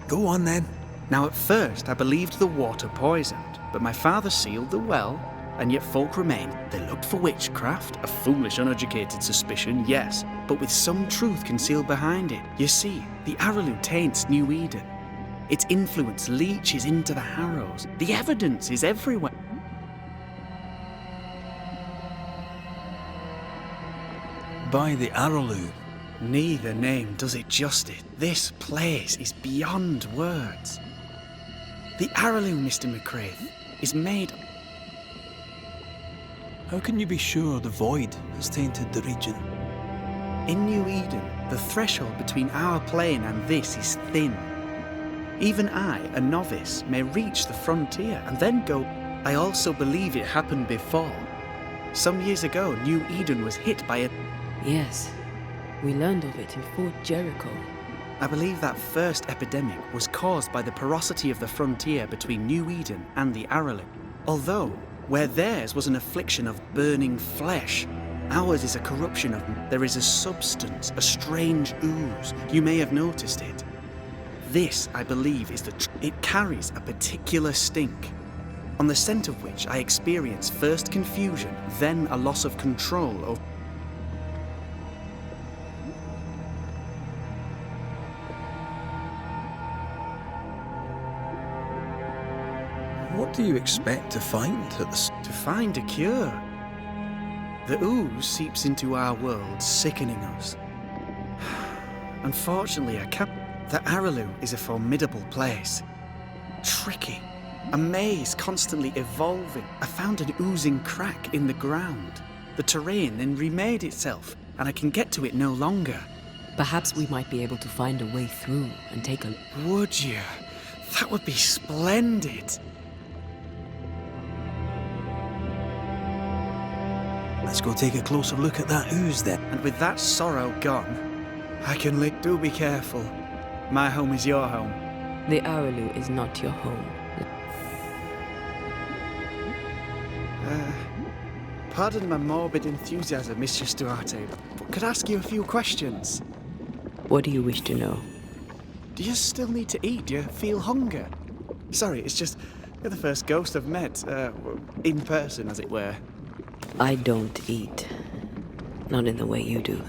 Go on then. Now, at first, I believed the water poisoned, but my father sealed the well, and yet folk remained. They looked for witchcraft, a foolish, uneducated suspicion, yes, but with some truth concealed behind it. You see, the Araloo taints New Eden. Its influence leaches into the Harrows. The evidence is everywhere. by the Arrowloo? Neither name does it justice. This place is beyond words. The Arrowloo, Mr. McCraith, is made... How can you be sure the void has tainted the region? In New Eden, the threshold between our plane and this is thin. Even I, a novice, may reach the frontier and then go... I also believe it happened before. Some years ago, New Eden was hit by a... Yes, we learned of it in Fort Jericho. I believe that first epidemic was caused by the porosity of the frontier between New Eden and the Arrowloo. Although, where theirs was an affliction of burning flesh, ours is a corruption of... There is a substance, a strange ooze. You may have noticed it. This, I believe, is the... It carries a particular stink, on the scent of which I experience first confusion, then a loss of control over... What do you expect to find at the... To find a cure. The ooze seeps into our world, sickening us. Unfortunately, I can't... The Arrowloo is a formidable place. Tricky. A maze constantly evolving. I found an oozing crack in the ground. The terrain then remade itself, and I can get to it no longer. Perhaps we might be able to find a way through and take a... Would you? That would be splendid. Let's go take a closer look at that ooze then. And with that sorrow gone, I can live. Do be careful. My home is your home. The Arrowloo is not your home. Pardon my morbid enthusiasm, Mistress Duarte, but could I ask you a few questions? What do you wish to know? Do you still need to eat? Do you feel hunger? Sorry, it's just you're the first ghost I've met, in person, as it were. I don't eat. Not in the way you do.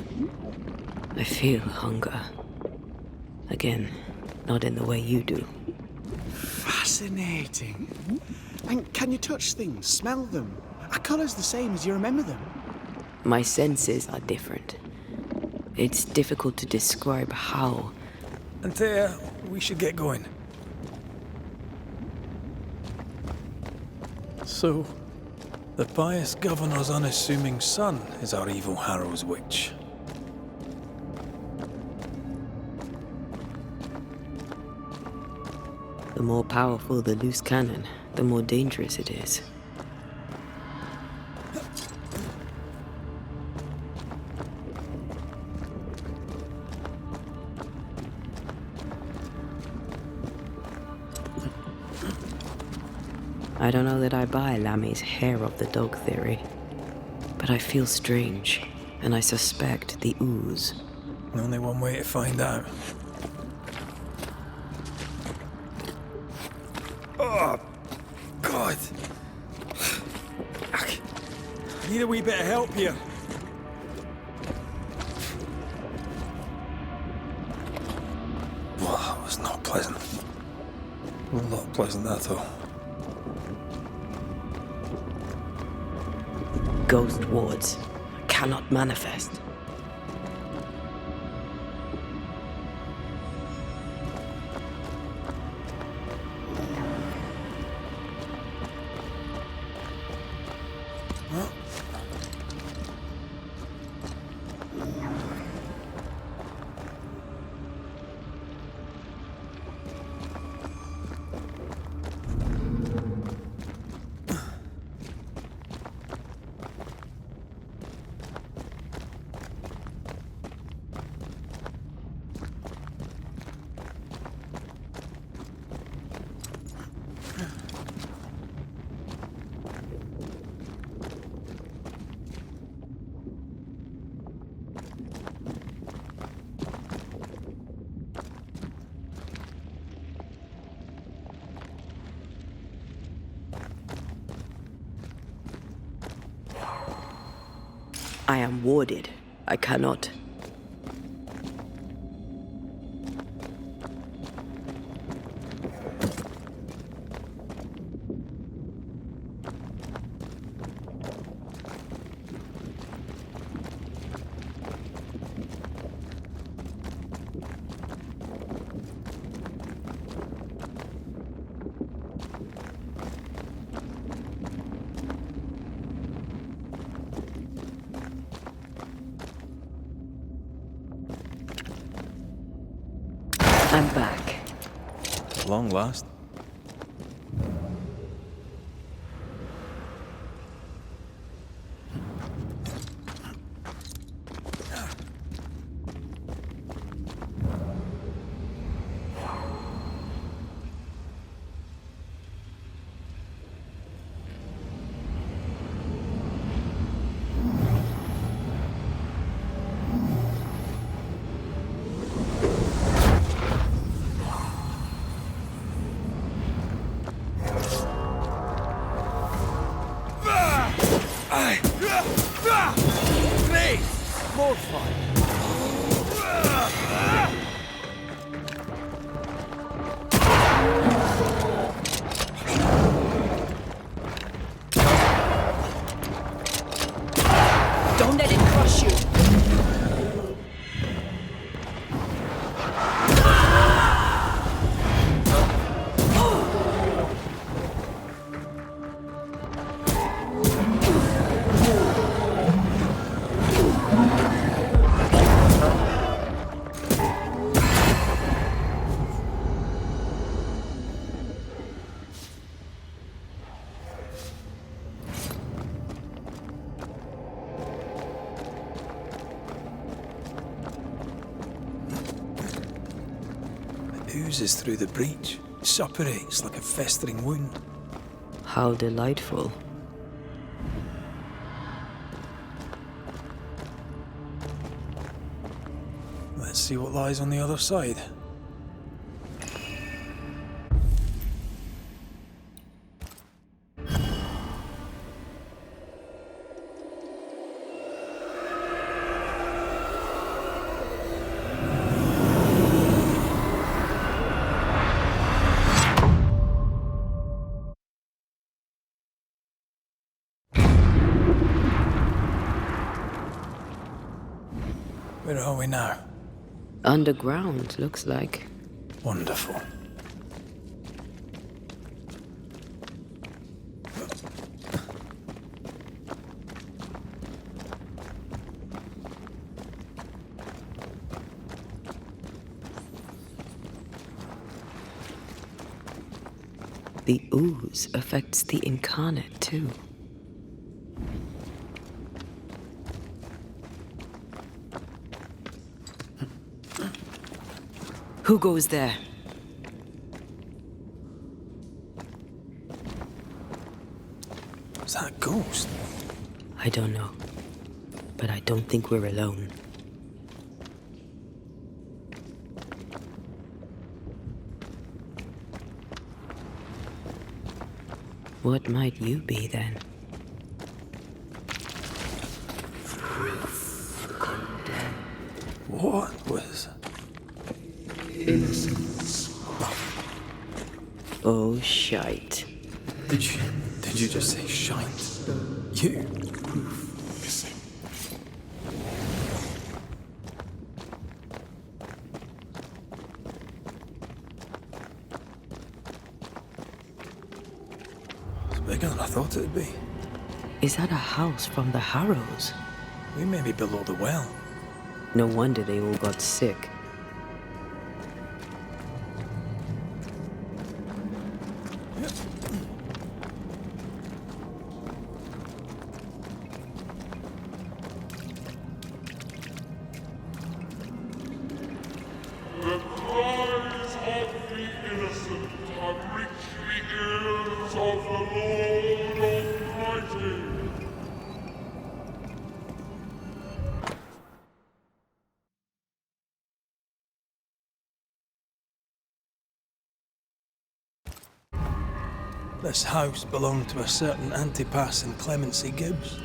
I feel hunger. Again, not in the way you do. Fascinating. And can you touch things, smell them? Are colours the same as you remember them? My senses are different. It's difficult to describe how. Antea, we should get going. So, the pious governor's unassuming son is our evil Harrow's witch. The more powerful the loose cannon, the more dangerous it is. I don't know that I buy Lammy's hair of the dog theory, but I feel strange, and I suspect the ooze. Only one way to find out. Oh, God. I need a wee bit of help here. Well, that was not pleasant. Not pleasant at all. Ghost wards cannot manifest. I am warded. I cannot. At long last. More fire. Don't let it crush you. Oozes through the breach. Suppurates like a festering wound. How delightful. Let's see what lies on the other side. Where are we now? Underground, looks like. Wonderful. The ooze affects the incarnate too. Who goes there? Is that a ghost? I don't know. But I don't think we're alone. What might you be then? What was... Innocence. Oh, shite. Did you just say shite? You? Missing. It's bigger than I thought it'd be. Is that a house from the Harrows? We may be below the well. No wonder they all got sick. The cries of the innocent have reached the ears of the Lord Almighty. This house belonged to a certain Antipas and Clemency Gibbs.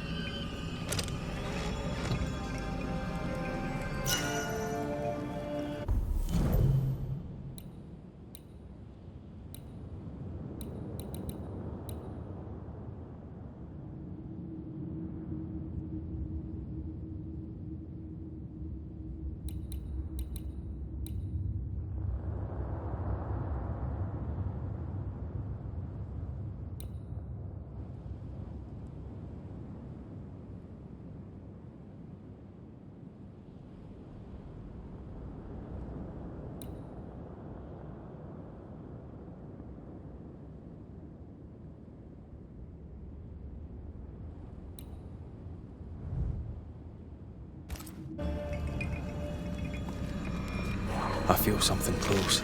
I feel something close.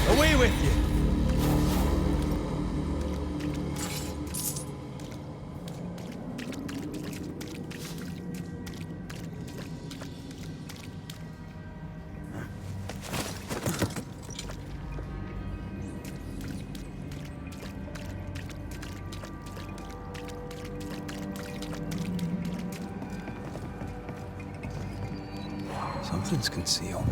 Away with you! Something's concealed.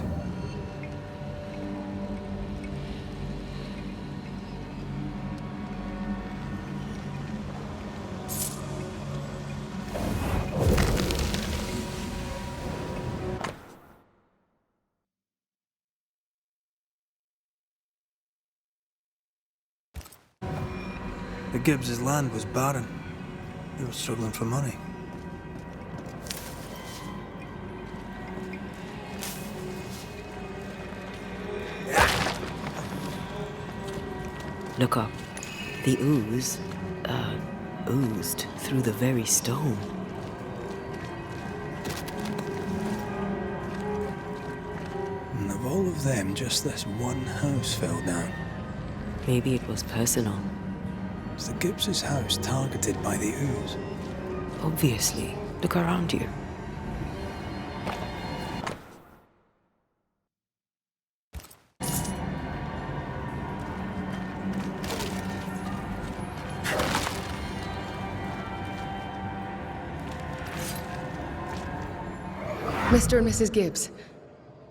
The Gibbs' land was barren. They were struggling for money. Look up. The ooze, oozed through the very stone. And of all of them, just this one house fell down. Maybe it was personal. Was the Gibbs' house targeted by the ooze? Obviously. Look around you. Mr. and Mrs. Gibbs,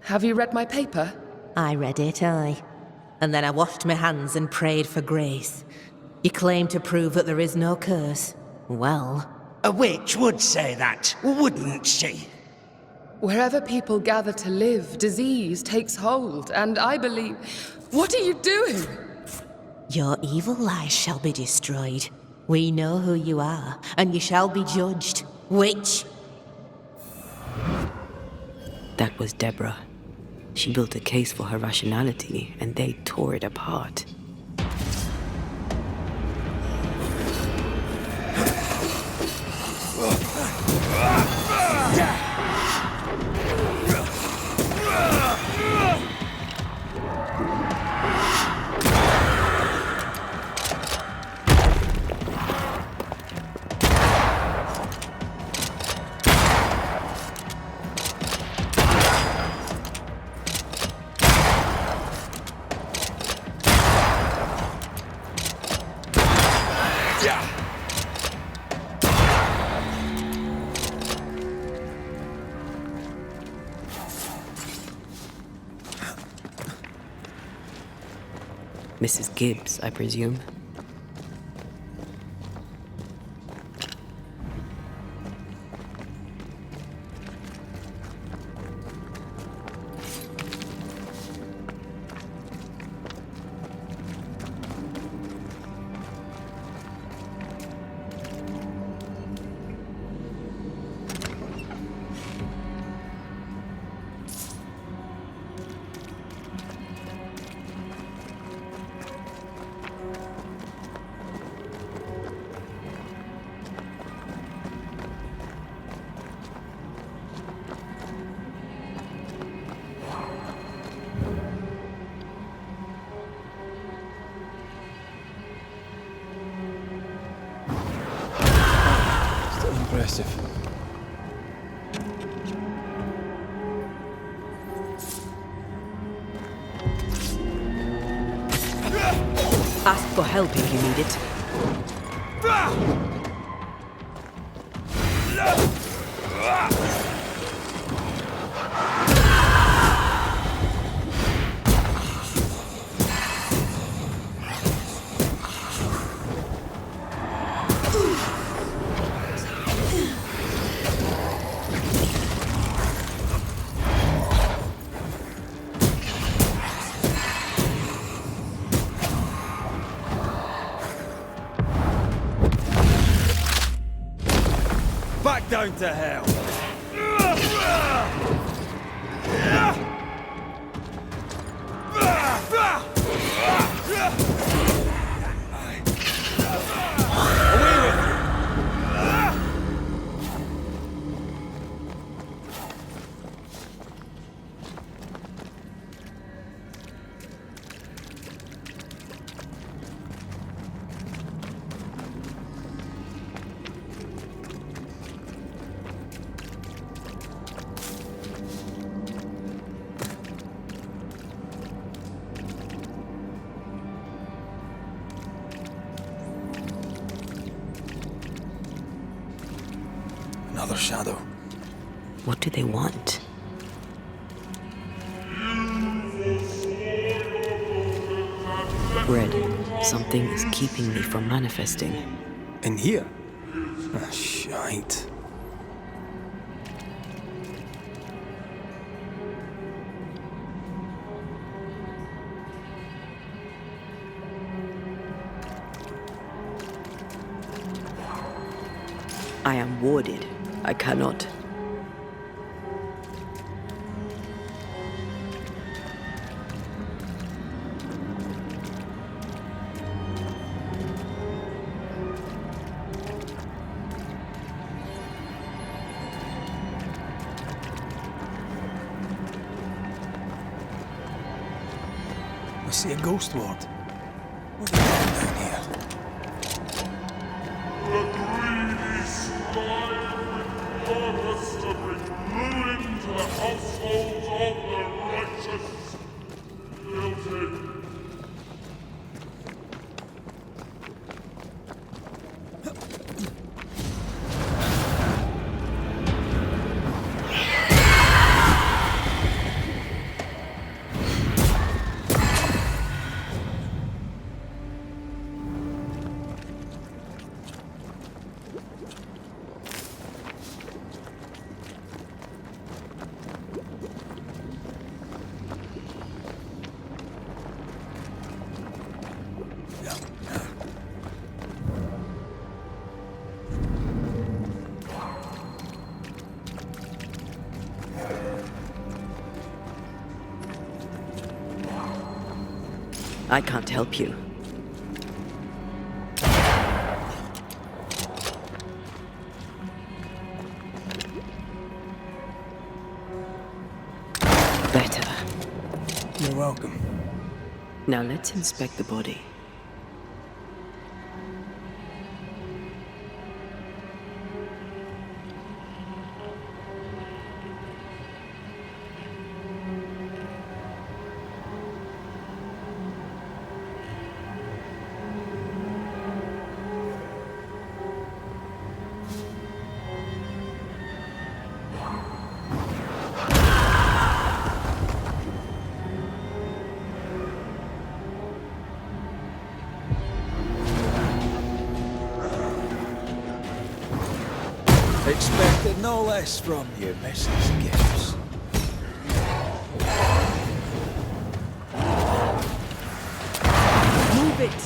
have you read my paper? I read it, aye. And then I washed my hands and prayed for grace. You claim to prove that there is no curse. Well... A witch would say that, wouldn't she? Wherever people gather to live, disease takes hold, and I believe... What are you doing? Your evil lies shall be destroyed. We know who you are, and you shall be judged. Witch! That was Deborah. She built a case for her rationality, and they tore it apart. Mrs. Gibbs, I presume. impressive. Ask for help if you need it. Back down to hell! Another shadow. What do they want? Red, something is keeping me from manifesting. In here? Ah, shite. I am warded. I cannot. I see a ghost ward. What are you doing down here? The greedy strive with purpose to bring ruin to the households of the righteous. Guilty. I can't help you. Better. You're welcome. Now let's inspect the body. Expected no less from you, Mrs. Gibbs. Move it!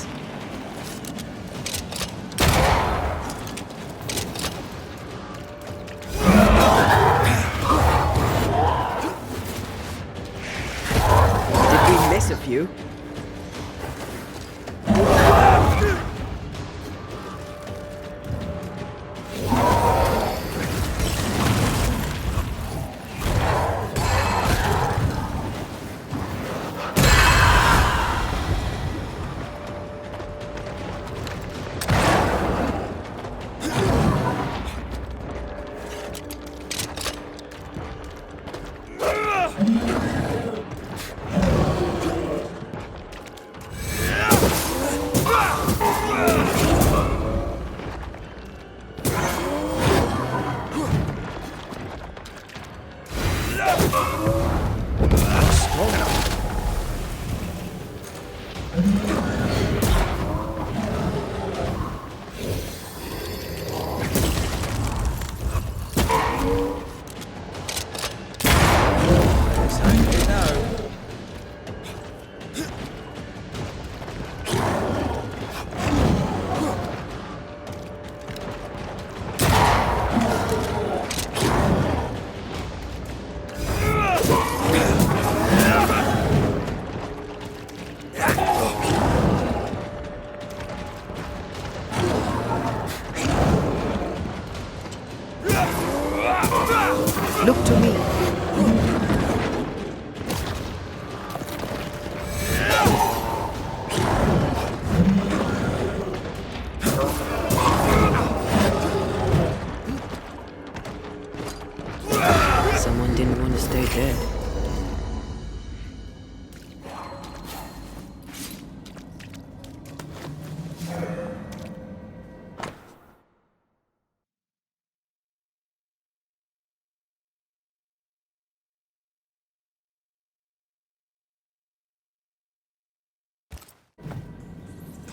Did we miss a few?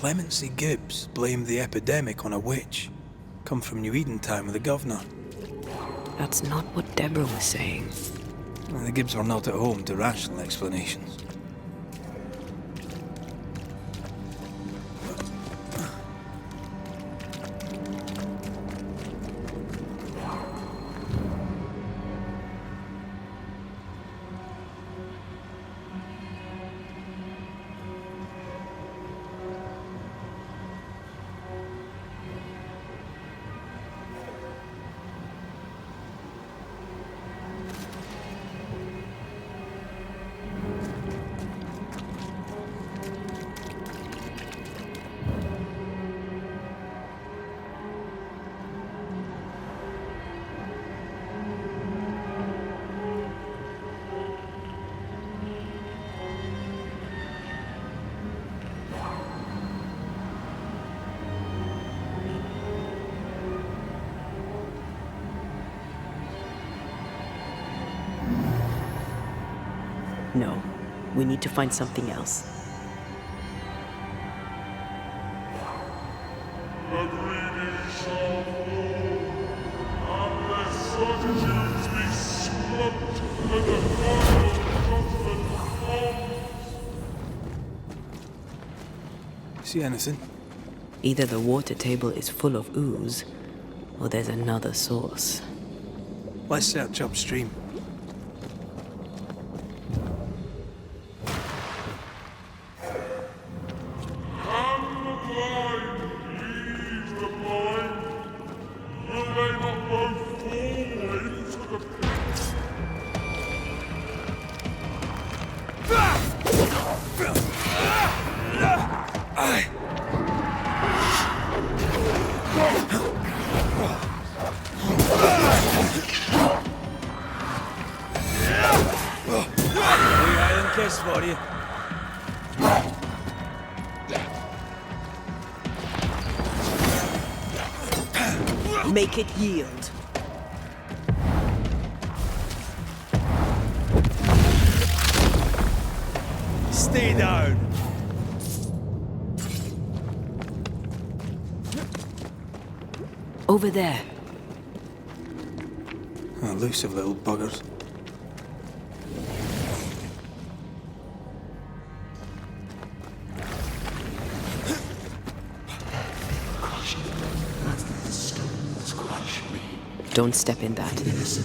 Clemency Gibbs blamed the epidemic on a witch. Come from New Eden Town with the governor. That's not what Deborah was saying. And the Gibbs were not at home to rational explanations. No, we need to find something else. The greedy shall fall, and their solitudes be swept when the final judgment comes. See anything? Either the water table is full of ooze, or there's another source. Let's search upstream. For you. Make it yield. Stay down. Over there. Elusive little buggers. Don't step in that.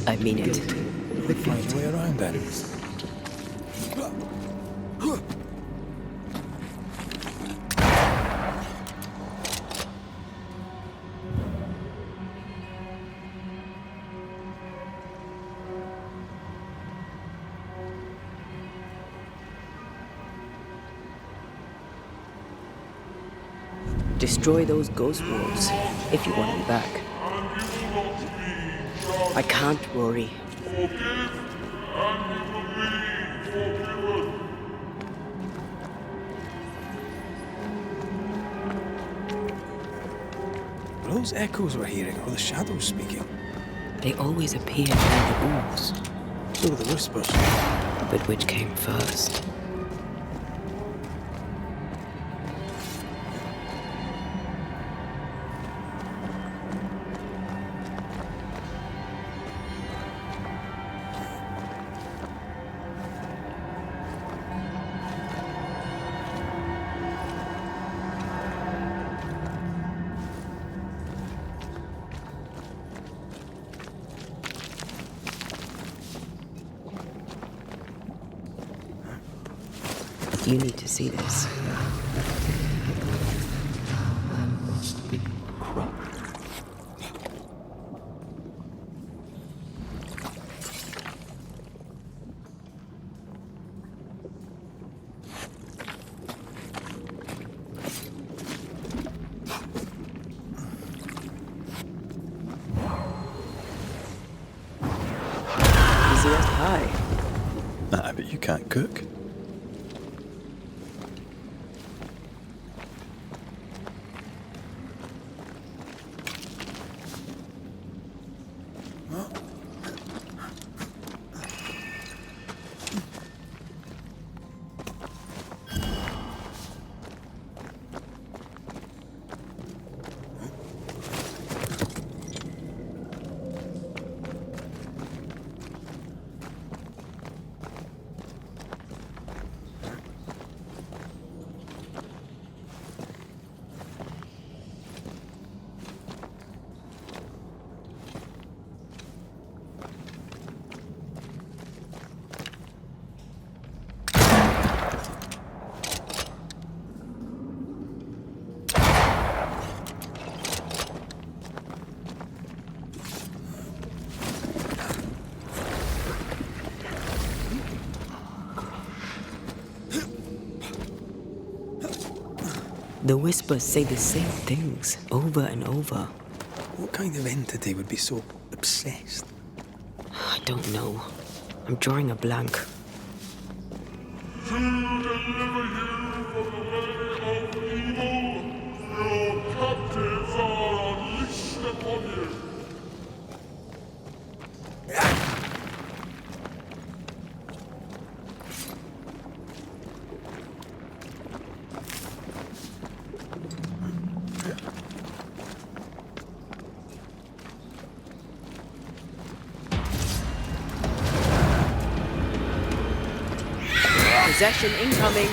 I mean it. Find a way around then. Destroy those ghost wolves if you want them back. I can't, Rory. Forgive, and you will be forgiven. Are those echoes we're hearing, or the shadows speaking? They always appear in the ooze. So were the whispers. But which came first? You need to see this. Easiest pie. I bet you can't cook. The whispers say the same things over and over. What kind of entity would be so obsessed? I don't know. I'm drawing a blank. To deliver you from the way of evil, your captives are unleashed upon you. Possession incoming.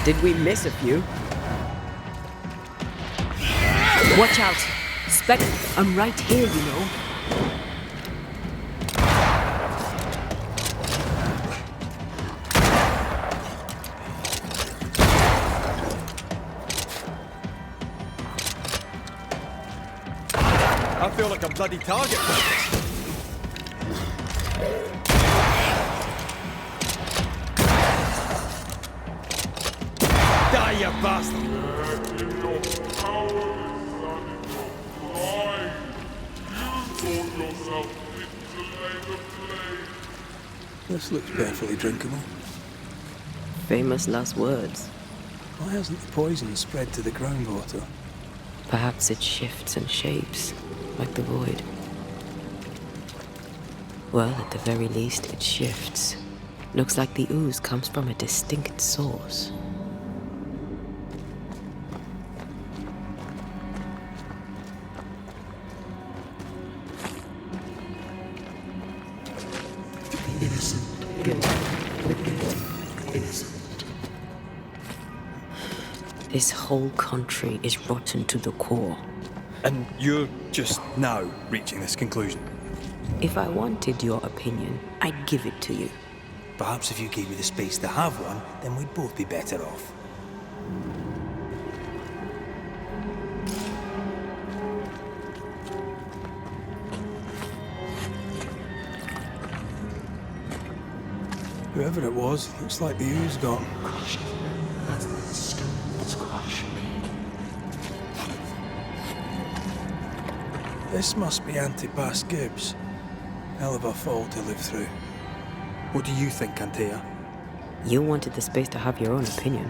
Did we miss a few? Watch out! Spec, I'm right here, you know. I feel like a bloody target practice. Die, you bastard! This looks perfectly drinkable. Famous last words. Why hasn't the poison spread to the groundwater? Perhaps it shifts and shapes, like the void. Well, at the very least, it shifts. Looks like the ooze comes from a distinct source. This whole country is rotten to the core. And you're just now reaching this conclusion? If I wanted your opinion, I'd give it to you. Perhaps if you gave me the space to have one, then we'd both be better off. Whoever it was, looks like the ooze got him. This must be Antipas Gibbs. Hell of a fall to live through. What do you think, Antea? You wanted the space to have your own opinion.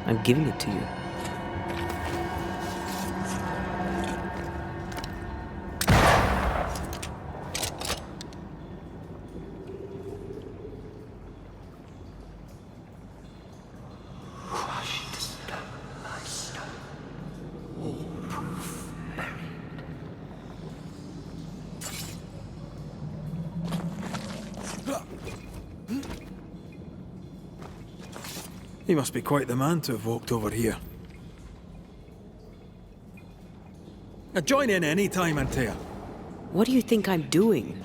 I'm giving it to you. He must be quite the man to have walked over here. Now join in any time, Antea. What do you think I'm doing?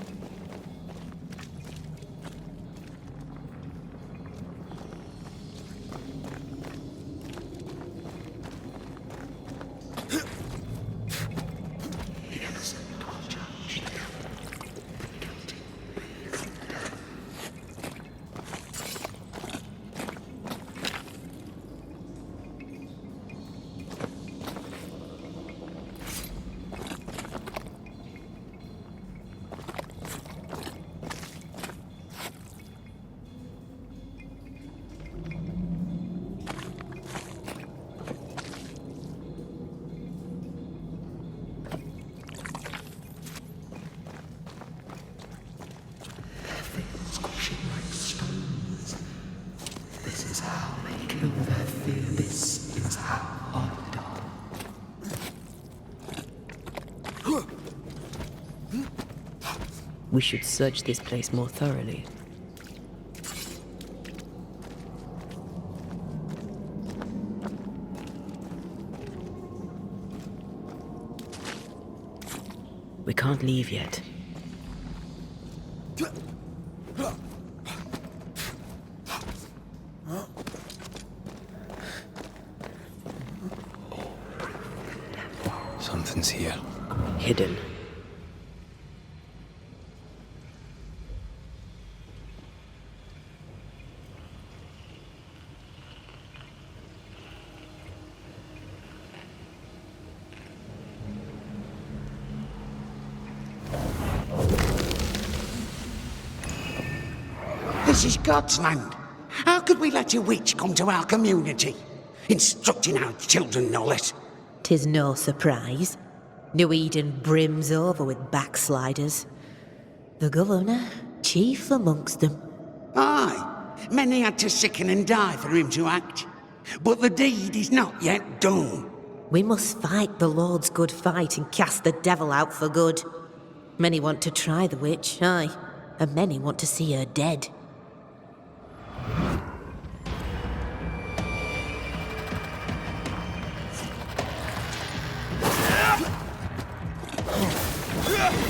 We should search this place more thoroughly. We can't leave yet. Something's here. Hidden. This is God's land. How could we let a witch come to our community? Instructing our children, no less. 'Tis no surprise. New Eden brims over with backsliders. The governor, chief amongst them. Aye, many had to sicken and die for him to act. But the deed is not yet done. We must fight the Lord's good fight and cast the devil out for good. Many want to try the witch, aye, and many want to see her dead.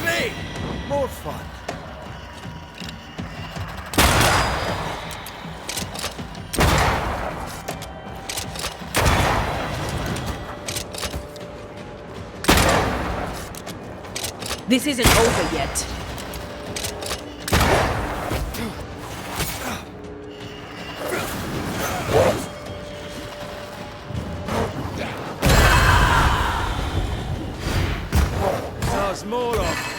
Hey! More fun. This isn't over yet. There's more of.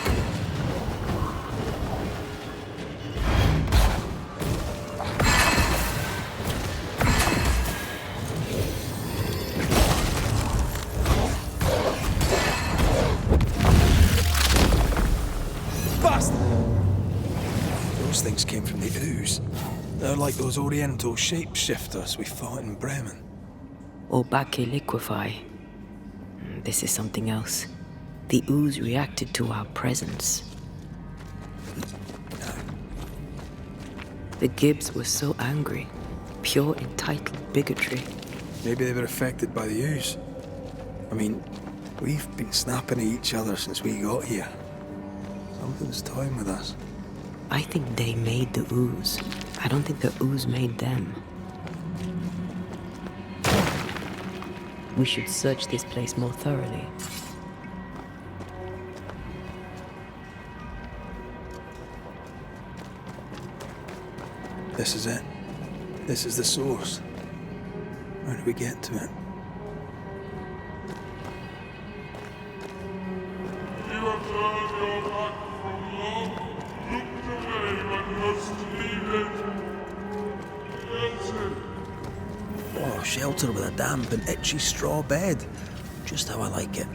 Those things came from the ooze. They're like those oriental shapeshifters we fought in Bremen. Obake liquefy. This is something else. The ooze reacted to our presence. The Gibbs were so angry. Pure entitled bigotry. Maybe they were affected by the ooze. I mean, we've been snapping at each other since we got here. Something's toying with us. I think they made the ooze. I don't think the ooze made them. We should search this place more thoroughly. This is it. This is the source. How do we get to it? You have turned your back from love, looked away when most needed. Guilty. Oh, shelter with a damp and itchy straw bed. Just how I like it.